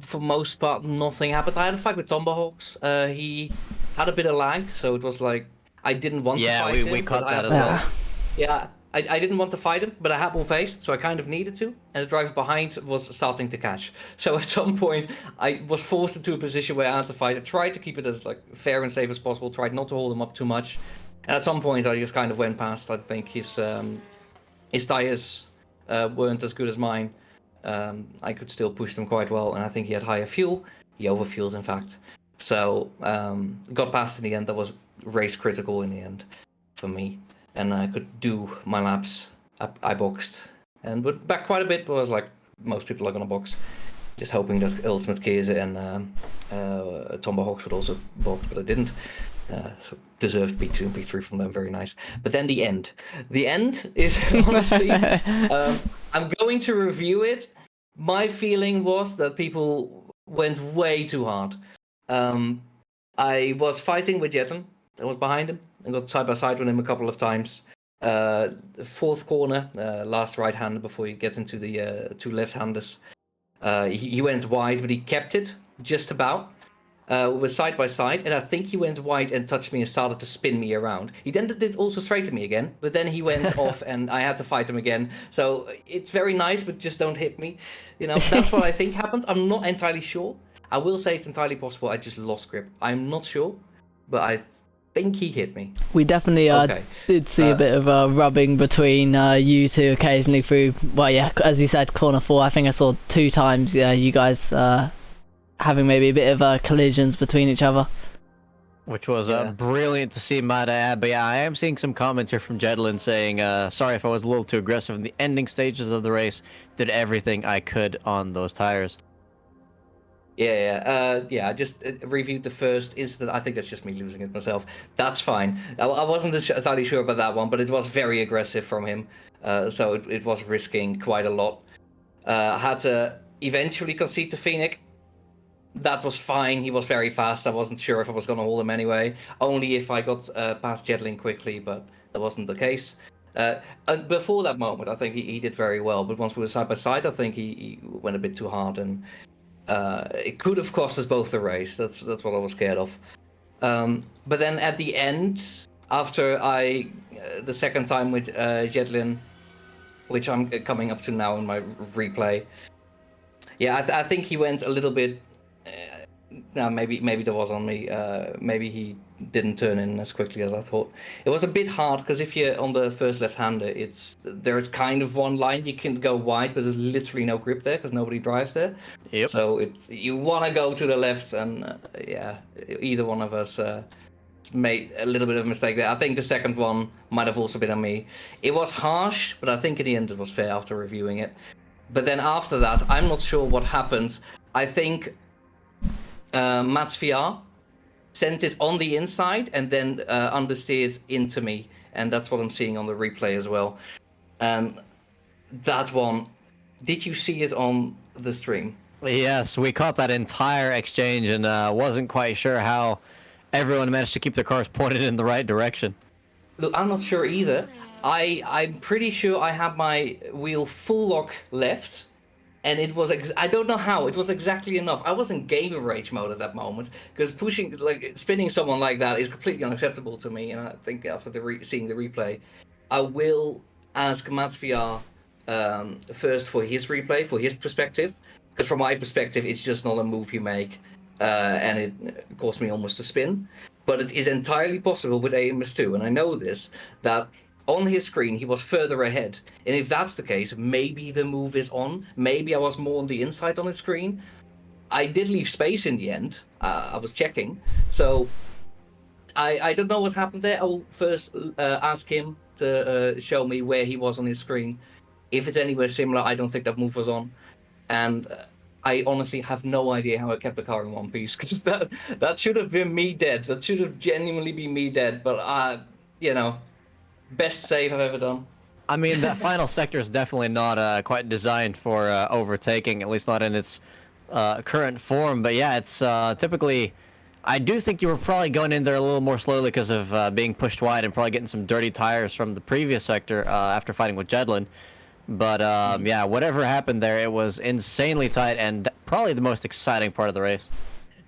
for most part, nothing happened. I had a fight with Tomahawks. He had a bit of lag, so it was like I didn't want to fight him. Yeah, we caught that as Yeah. well. Yeah, I didn't want to fight him, but I had more pace, so I kind of needed to. And the driver behind was starting to catch. So at some point, I was forced into a position where I had to fight. I tried to keep it as like fair and safe as possible. Tried not to hold him up too much. And at some point, I just kind of went past. I think his tires weren't as good as mine. I could still push them quite well, and I think he had higher fuel. He overfueled, in fact. So got past in the end. That was race critical in the end for me, and I could do my laps. I boxed and went back quite a bit. But I was like, most people are gonna box, just hoping that Ultimate Keza and Tomahawks would also box, but I didn't. So deserved P2 and P3 from them, very nice. But then the end. The end is honestly, I'm going to review it. My feeling was that people went way too hard. I was fighting with Jetten. I was behind him. I got side by side with him a couple of times. The fourth corner, last right hander before you get into the two left-handers. He went wide, but he kept it just about. We're side by side, and I think he went wide and touched me and started to spin me around. He then did also straighten me again, but then he went off and I had to fight him again. So it's very nice, but just don't hit me. You know, that's what I think happened. I'm not entirely sure. I will say it's entirely possible I just lost grip. I'm not sure, but I think he hit me. We definitely did see a bit of rubbing between you two occasionally through, well, yeah, as you said, corner 4. I think I saw 2 times, you guys having maybe a bit of collisions between each other. Which was Yeah. brilliant to see, might I add. But yeah, I am seeing some comments here from Jedlin saying, sorry if I was a little too aggressive in the ending stages of the race. Did everything I could on those tires. Yeah. I just reviewed the first incident. I think that's just me losing it myself. That's fine. I wasn't entirely sure about that one, but it was very aggressive from him. So it was risking quite a lot. Had to eventually concede to Phoenix. That was fine. He was very fast. I wasn't sure if I was going to hold him anyway. Only if I got past Jedlin quickly, but that wasn't the case. And before that moment, I think he did very well. But once we were side by side, I think he went a bit too hard, and it could have cost us both the race. That's what I was scared of. But then at the end, after the second time with Jedlin, which I'm coming up to now in my replay, yeah, I think he went a little bit. No, maybe that was on me. Maybe he didn't turn in as quickly as I thought. It was a bit hard because if you're on the first left-hander, there's kind of one line you can go wide, but there's literally no grip there because nobody drives there. Yep. So you want to go to the left, and either one of us made a little bit of a mistake there. I think the second one might have also been on me. It was harsh, but I think in the end it was fair after reviewing it. But then after that, I'm not sure what happened. I think Mats VR sent it on the inside and then understeered into me, and that's what I'm seeing on the replay as well. That one, did you see it on the stream? Yes, we caught that entire exchange and wasn't quite sure how everyone managed to keep their cars pointed in the right direction. Look, I'm not sure either. I'm pretty sure I had my wheel full lock left, and it was I don't know how, it was exactly enough. I was in gamer rage mode at that moment because spinning someone like that is completely unacceptable to me. And I think after seeing the replay, I will ask Mats VR first for his replay, for his perspective, because from my perspective, it's just not a move you make, and it cost me almost a spin. But it is entirely possible with AMS2, and I know this, that on his screen he was further ahead. And if that's the case, maybe the move is on. Maybe I was more on the inside on his screen. I did leave space in the end. I was checking. So I don't know what happened there. I will first ask him to show me where he was on his screen. If it's anywhere similar, I don't think that move was on. And I honestly have no idea how I kept the car in one piece, because that should have been me dead. That should have genuinely been me dead. But best save I've ever done. I mean, that final sector is definitely not quite designed for overtaking, at least not in its current form. But yeah, it's typically. I do think you were probably going in there a little more slowly because of being pushed wide and probably getting some dirty tires from the previous sector after fighting with Jedlin. But yeah, whatever happened there, it was insanely tight and probably the most exciting part of the race.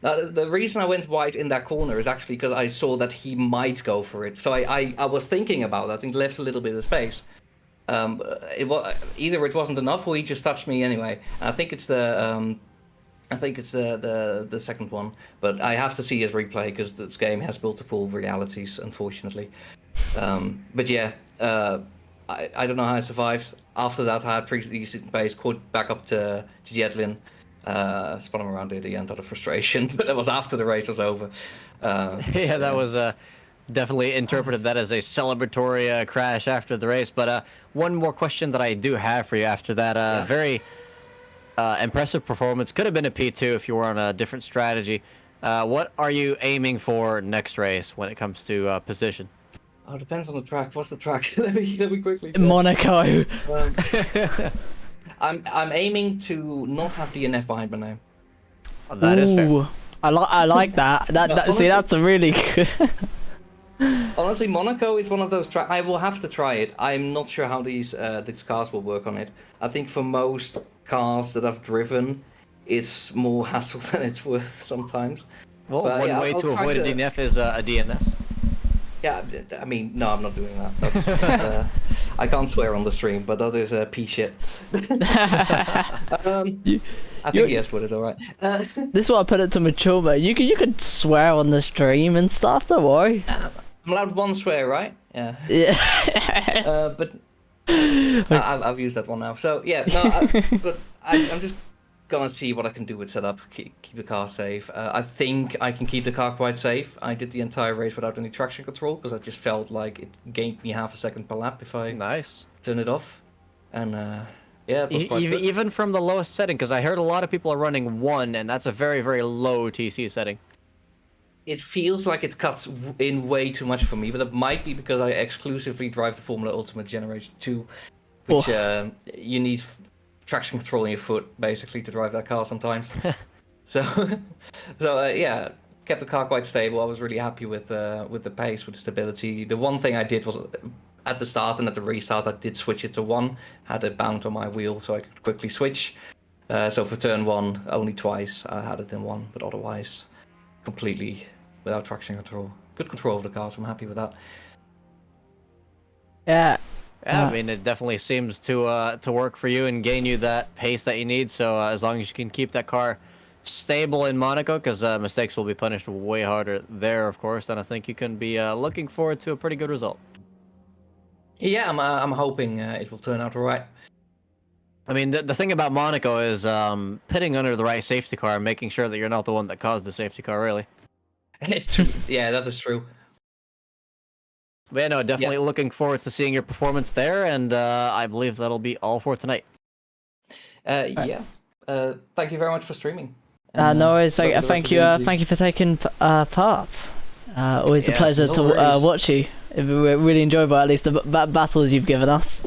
The reason I went wide in that corner is actually because I saw that he might go for it. So I was thinking about that. I think left a little bit of space. Either it wasn't enough or he just touched me anyway. I think it's the second one, but I have to see his replay because this game has multiple realities, unfortunately. But yeah, I don't know how I survived. After that, I had pretty decent pace, caught back up to Jedlin, spun him around at the end out of frustration, but that was after the race was over. Yeah, that was definitely interpreted that as a celebratory crash after the race. But one more question that I do have for you after that very impressive performance. Could have been a P2 if you were on a different strategy. What are you aiming for next race when it comes to position? Oh, depends on the track. What's the track? let me quickly check. Monaco. I'm aiming to not have DNF behind my name. Oh, that is fair. Ooh, I like that. See, that's a really good. Honestly, Monaco is one of those tracks. I will have to try it. I'm not sure how these cars will work on it. I think for most cars that I've driven, it's more hassle than it's worth sometimes. Well, But, one yeah, way I'll to try avoid a DNF is a DNS. Yeah, I mean, no, I'm not doing that. That's, I can't swear on the stream, but that is pea shit. I think yes, word is alright. This is why I put it to mature, but you could swear on the stream and stuff. Don't worry. I'm allowed one swear, right? Yeah. But I've used that one now. So yeah, no, but I'm just gonna see what I can do with setup. Keep the car safe. I think I can keep the car quite safe. I did the entire race without any traction control because I just felt like it gained me half a second per lap if I Nice. turn it off. And yeah, it was quite good. Even from the lowest setting, because I heard a lot of people are running 1, and that's a very, very low TC setting. It feels like it cuts in way too much for me, but it might be because I exclusively drive the Formula Ultimate Generation 2, which you need traction control in your foot basically to drive that car sometimes. so yeah, kept the car quite stable. I was really happy with the pace, with the stability. The one thing I did was at the start and at the restart I did switch it to 1, had it bound on my wheel so I could quickly switch. So for turn 1 only twice I had it in 1, but otherwise completely without traction control. Good control of the car, so I'm happy with that. Yeah. Yeah, I mean, it definitely seems to work for you and gain you that pace that you need. So as long as you can keep that car stable in Monaco, because mistakes will be punished way harder there, of course, then I think you can be looking forward to a pretty good result. Yeah, I'm hoping it will turn out all right. I mean, the thing about Monaco is pitting under the right safety car and making sure that you're not the one that caused the safety car, really. It's true. Yeah, that is true. But yeah, no, definitely looking forward to seeing your performance there, and I believe that'll be all for tonight. Yeah. Thank you very much for streaming. No worries. Thank you for taking part. Always a pleasure to watch you. We're really enjoyable, at least the battles you've given us.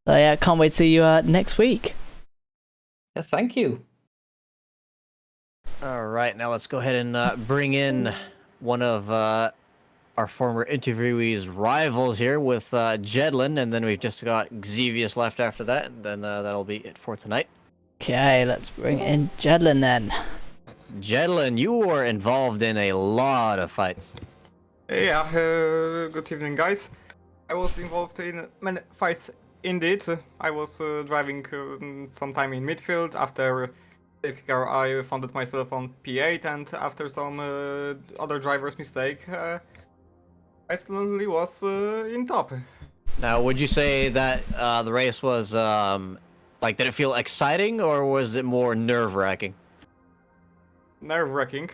So yeah, can't wait to see you next week. Yeah, thank you. All right, now let's go ahead and bring in one of our former interviewees' rivals here with Jedlin, and then we've just got Xevious left after that, and then that'll be it for tonight. Okay, let's bring in Jedlin then. Jedlin, you were involved in a lot of fights. Yeah, good evening, guys. I was involved in many fights indeed. I was driving sometime in midfield. After safety car, I found myself on P8, and after some other driver's mistake, I suddenly was in top. Now, would you say that the race was, like, did it feel exciting, or was it more nerve-wracking? Nerve-wracking.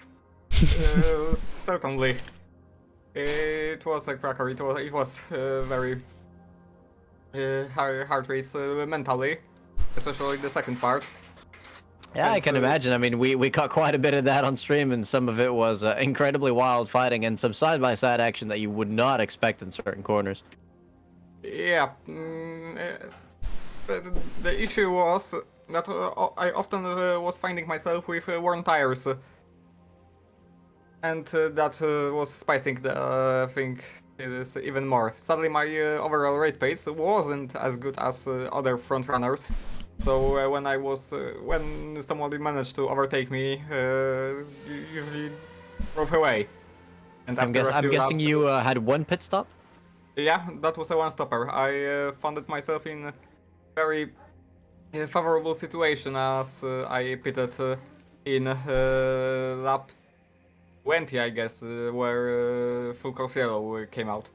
Certainly. It was a cracker. It was very hard race mentally, especially the second part. Yeah, and I can imagine. I mean, we caught quite a bit of that on stream, and some of it was incredibly wild fighting and some side-by-side action that you would not expect in certain corners. Yeah. The issue was that I often was finding myself with worn tires. And that was spicing the thing even more. Suddenly my overall race pace wasn't as good as other front runners. So when somebody managed to overtake me, usually drove away. And I'm guessing you had one pit stop? Yeah, that was a one-stopper. I found myself in a very favorable situation as I pitted in lap 20, I guess, where full course yellow came out.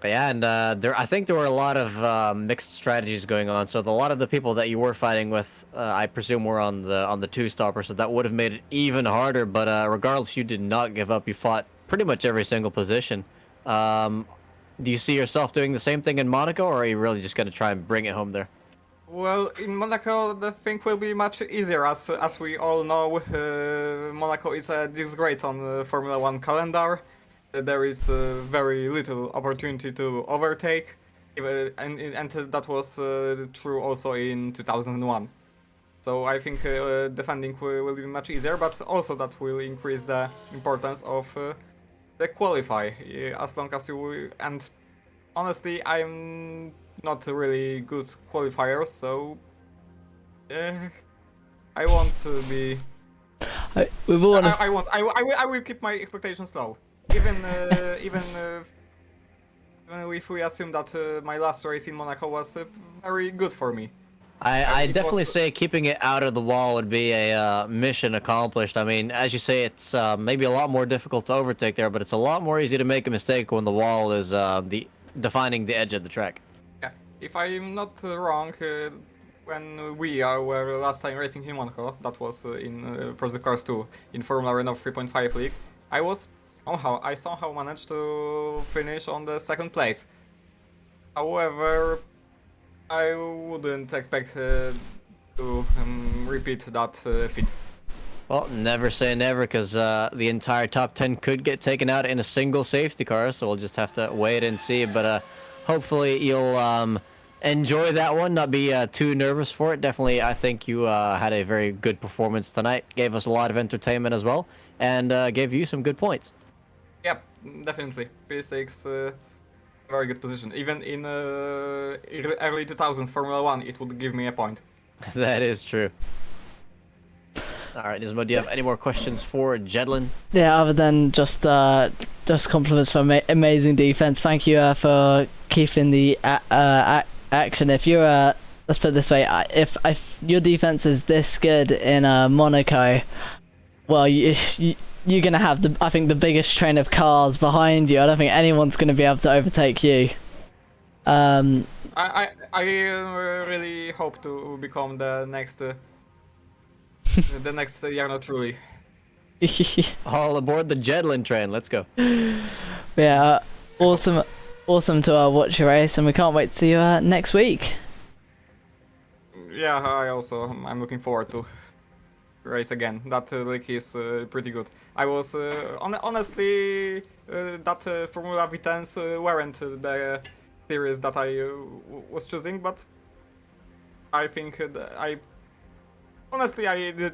Yeah, and I think there were a lot of mixed strategies going on. So a lot of the people that you were fighting with, I presume, were on the two-stopper, so that would have made it even harder. But regardless, you did not give up. You fought pretty much every single position. Do you see yourself doing the same thing in Monaco, or are you really just going to try and bring it home there? Well, in Monaco, the thing will be much easier, as we all know. Monaco is a disgrace on the Formula 1 calendar. There is very little opportunity to overtake, and that was true also in 2001. So I think defending will be much easier, but also that will increase the importance of the qualify, as long as you... And honestly, I'm not a really good qualifier, so I want to be... I will keep my expectations low. Even if we assume that my last race in Monaco was very good for me. I definitely say keeping it out of the wall would be a mission accomplished. I mean, as you say, it's maybe a lot more difficult to overtake there, but it's a lot more easy to make a mistake when the wall is defining the edge of the track. Yeah, if I'm not wrong, when we were last time racing in Monaco, that was in Project Cars 2 in Formula Renault 3.5 League, I somehow managed to finish on the second place. However, I wouldn't expect to repeat that feat. Well, never say never, because the entire top 10 could get taken out in a single safety car, so we'll just have to wait and see. But hopefully you'll enjoy that one, not be too nervous for it. Definitely, I think you had a very good performance tonight. Gave us a lot of entertainment as well, and gave you some good points. Yep, definitely. P6, very good position. Even in early 2000s Formula 1, it would give me a point. That is true. All right, Nismo, do you have any more questions for Jedlin? Yeah, other than just compliments for amazing defense. Thank you for keeping the action. If you're let's put it this way, if your defense is this good in Monaco, well, you're gonna have I think the biggest train of cars behind you. I don't think anyone's gonna be able to overtake you. I really hope to become the next the next Jarno Trulli. All aboard the Jedlin train. Let's go. Yeah, awesome to watch your race, and we can't wait to see you next week. Yeah, I'm looking forward to race again. That league is pretty good. I was honestly that Formula V10s weren't the series that I was choosing, but I think I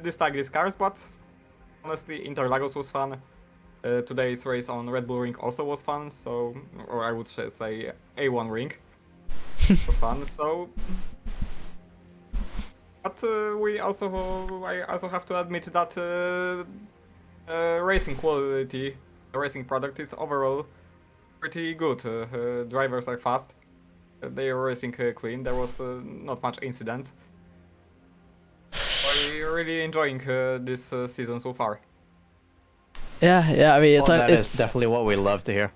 dislike these cars, but honestly Interlagos was fun. Today's race on Red Bull Ring also was fun, so, or I would say A1 Ring was fun. So, but I also have to admit that racing quality, the racing product is overall pretty good. Drivers are fast. They are racing clean. There was not much incidents. I'm really enjoying this season so far. Yeah. I mean, It's definitely what we love to hear.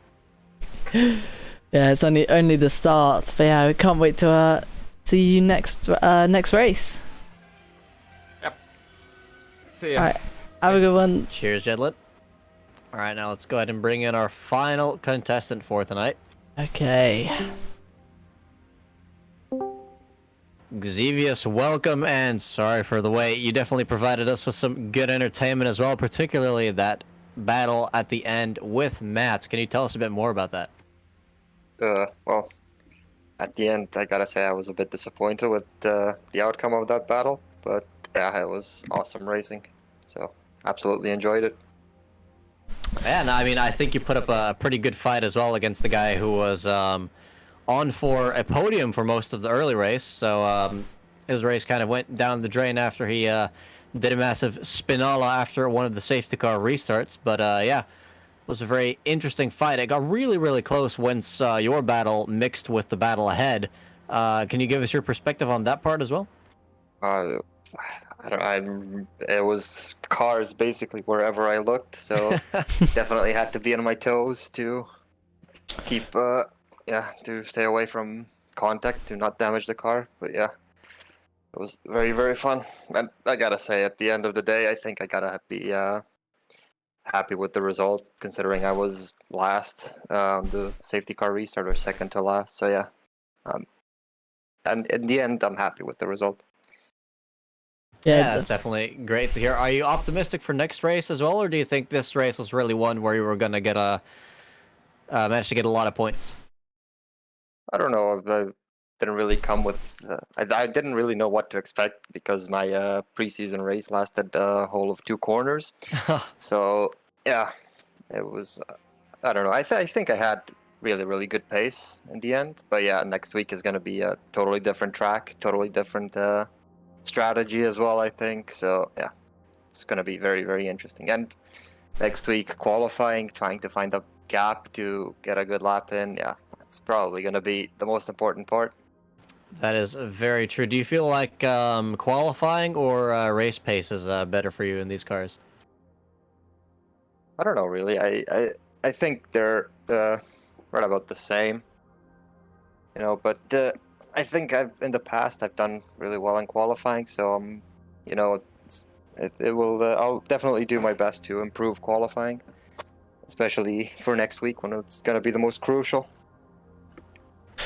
Yeah, it's only the start. But yeah, we can't wait to see you next race. Yep. See ya. All right, have a good one. Cheers, Jedlin. All right, now let's go ahead and bring in our final contestant for tonight. Okay. Xevious, welcome, and sorry for the wait. You definitely provided us with some good entertainment as well, particularly that battle at the end with Matt. Can you tell us a bit more about that? Well, at the end, I gotta say I was a bit disappointed with the outcome of that battle, but yeah, it was awesome racing, so absolutely enjoyed it. Yeah, no, I mean, I think you put up a pretty good fight as well against the guy who was on for a podium for most of the early race. So his race kind of went down the drain after he did a massive spinola after one of the safety car restarts. But yeah, it was a very interesting fight. It got really, really close once your battle mixed with the battle ahead. Can you give us your perspective on that part as well? It was cars basically wherever I looked, so definitely had to be on my toes to keep, to stay away from contact, to not damage the car. But yeah, it was very, very fun. And I gotta say, at the end of the day, I think I gotta be happy with the result, considering I was last, the safety car restart, or second to last. So yeah, and in the end, I'm happy with the result. Yeah, that's definitely great to hear. Are you optimistic for next race as well, or do you think this race was really one where you were going to get manage to get a lot of points? I don't know. I didn't really come with. I didn't really know what to expect because my preseason race lasted a whole of 2 corners. So yeah, it was. I don't know. I think I had really, really good pace in the end. But yeah, next week is going to be a totally different track, totally different strategy as well, I think. So yeah, it's going to be very, very interesting. And next week, qualifying, trying to find a gap to get a good lap in. Yeah, that's probably going to be the most important part. That is very true. Do you feel like qualifying or race pace is better for you in these cars? I don't know, really. I think they're right about the same. You know, but I think in the past I've done really well in qualifying, so you know, it will. I'll definitely do my best to improve qualifying, especially for next week when it's gonna be the most crucial.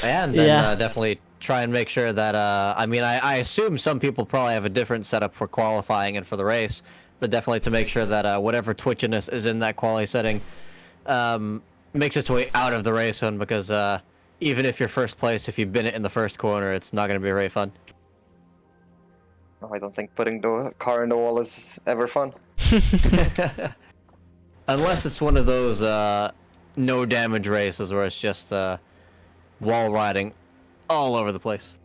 And then definitely try and make sure that, I mean, I assume some people probably have a different setup for qualifying and for the race, but definitely to make sure that whatever twitchiness is in that quali setting makes its way out of the race one, because even if you're first place, if you bin it in the first corner, it's not going to be very fun. No, I don't think putting the car in the wall is ever fun. Unless it's one of those no damage races where it's just wall riding all over the place.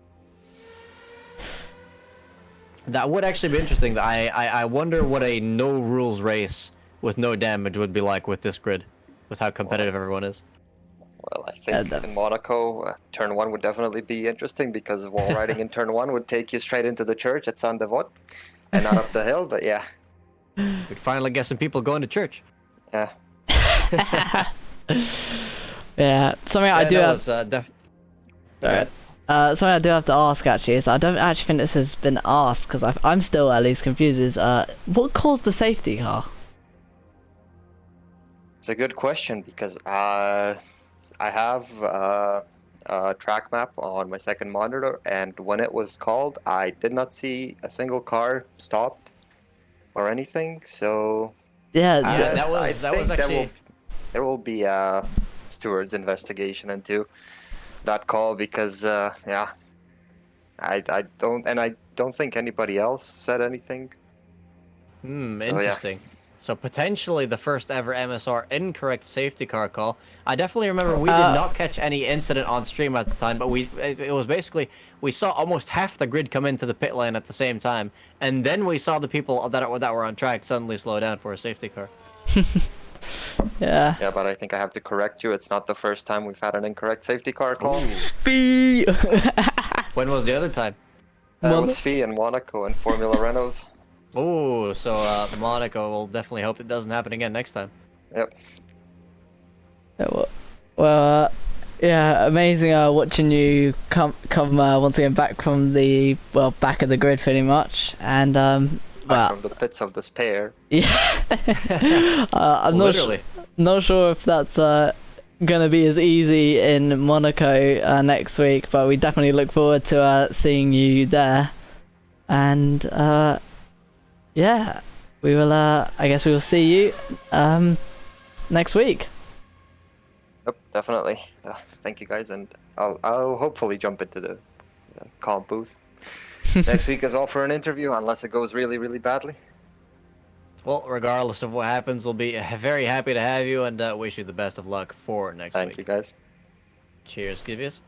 That would actually be interesting. I wonder what a no rules race with no damage would be like with this grid, with how competitive everyone is. Well, I think in Monaco, turn 1 would definitely be interesting, because wall riding in turn 1 would take you straight into the church at Saint Devote and not up the hill, but yeah. We'd finally get some people going to church. Yeah. Yeah, something I do have. Something Something I do have to ask actually is I don't actually think this has been asked, because I'm still at least confused. Is what caused the safety car? It's a good question, because I have a track map on my second monitor, and when it was called, I did not see a single car stopped or anything. So Yeah, that was actually. There will be a steward's investigation into that call, because yeah, I don't think anybody else said anything. So, Interesting. Yeah. So potentially the first ever MSR incorrect safety car call. I definitely remember we did not catch any incident on stream at the time, but it was basically we saw almost half the grid come into the pit lane at the same time, and then we saw the people that were on track suddenly slow down for a safety car. Yeah. Yeah, but I think I have to correct you. It's not the first time we've had an incorrect safety car call. Speed. When was the other time? It was Fee in Monaco and Formula Renaults. Oh, so Monaco will definitely hope it doesn't happen again next time. Yep. Well, yeah, amazing watching you come once again back from the back of the grid pretty much, and Back from the pits of despair. yeah. I'm not sure if that's gonna be as easy in Monaco next week, but we definitely look forward to seeing you there, and yeah, we will. I guess we will see you next week. Yep, definitely. Thank you guys, and I'll hopefully jump into the comp booth next week as well for an interview, unless it goes really, really badly. Well, regardless of what happens, we'll be very happy to have you, and wish you the best of luck for next week. Thank you, guys. Cheers, Givius.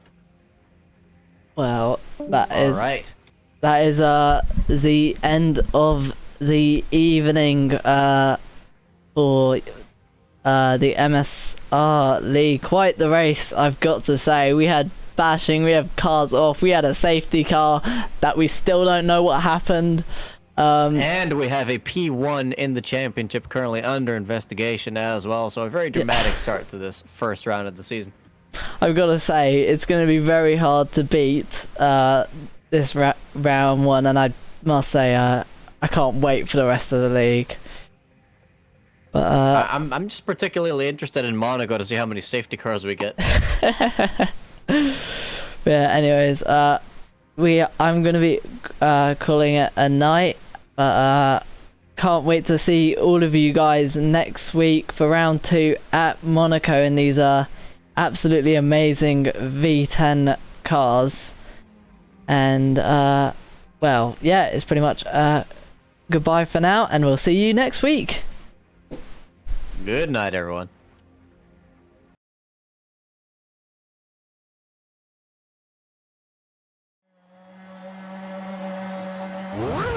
Well, that is right. That is the end of the evening for the MSR League. Quite the race, I've got to say. We had bashing, we have cars off, we had a safety car that we still don't know what happened. And we have a P1 in the championship currently under investigation as well, so a very dramatic start to this first round of the season. I've got to say, it's going to be very hard to beat this round one, and I must say, I can't wait for the rest of the league. But I'm just particularly interested in Monaco to see how many safety cars we get. Yeah, anyways, I'm gonna be calling it a night, but can't wait to see all of you guys next week for round 2 at Monaco in these absolutely amazing V10 cars. And well, yeah, it's pretty much goodbye for now, and we'll see you next week. Good night, everyone. What?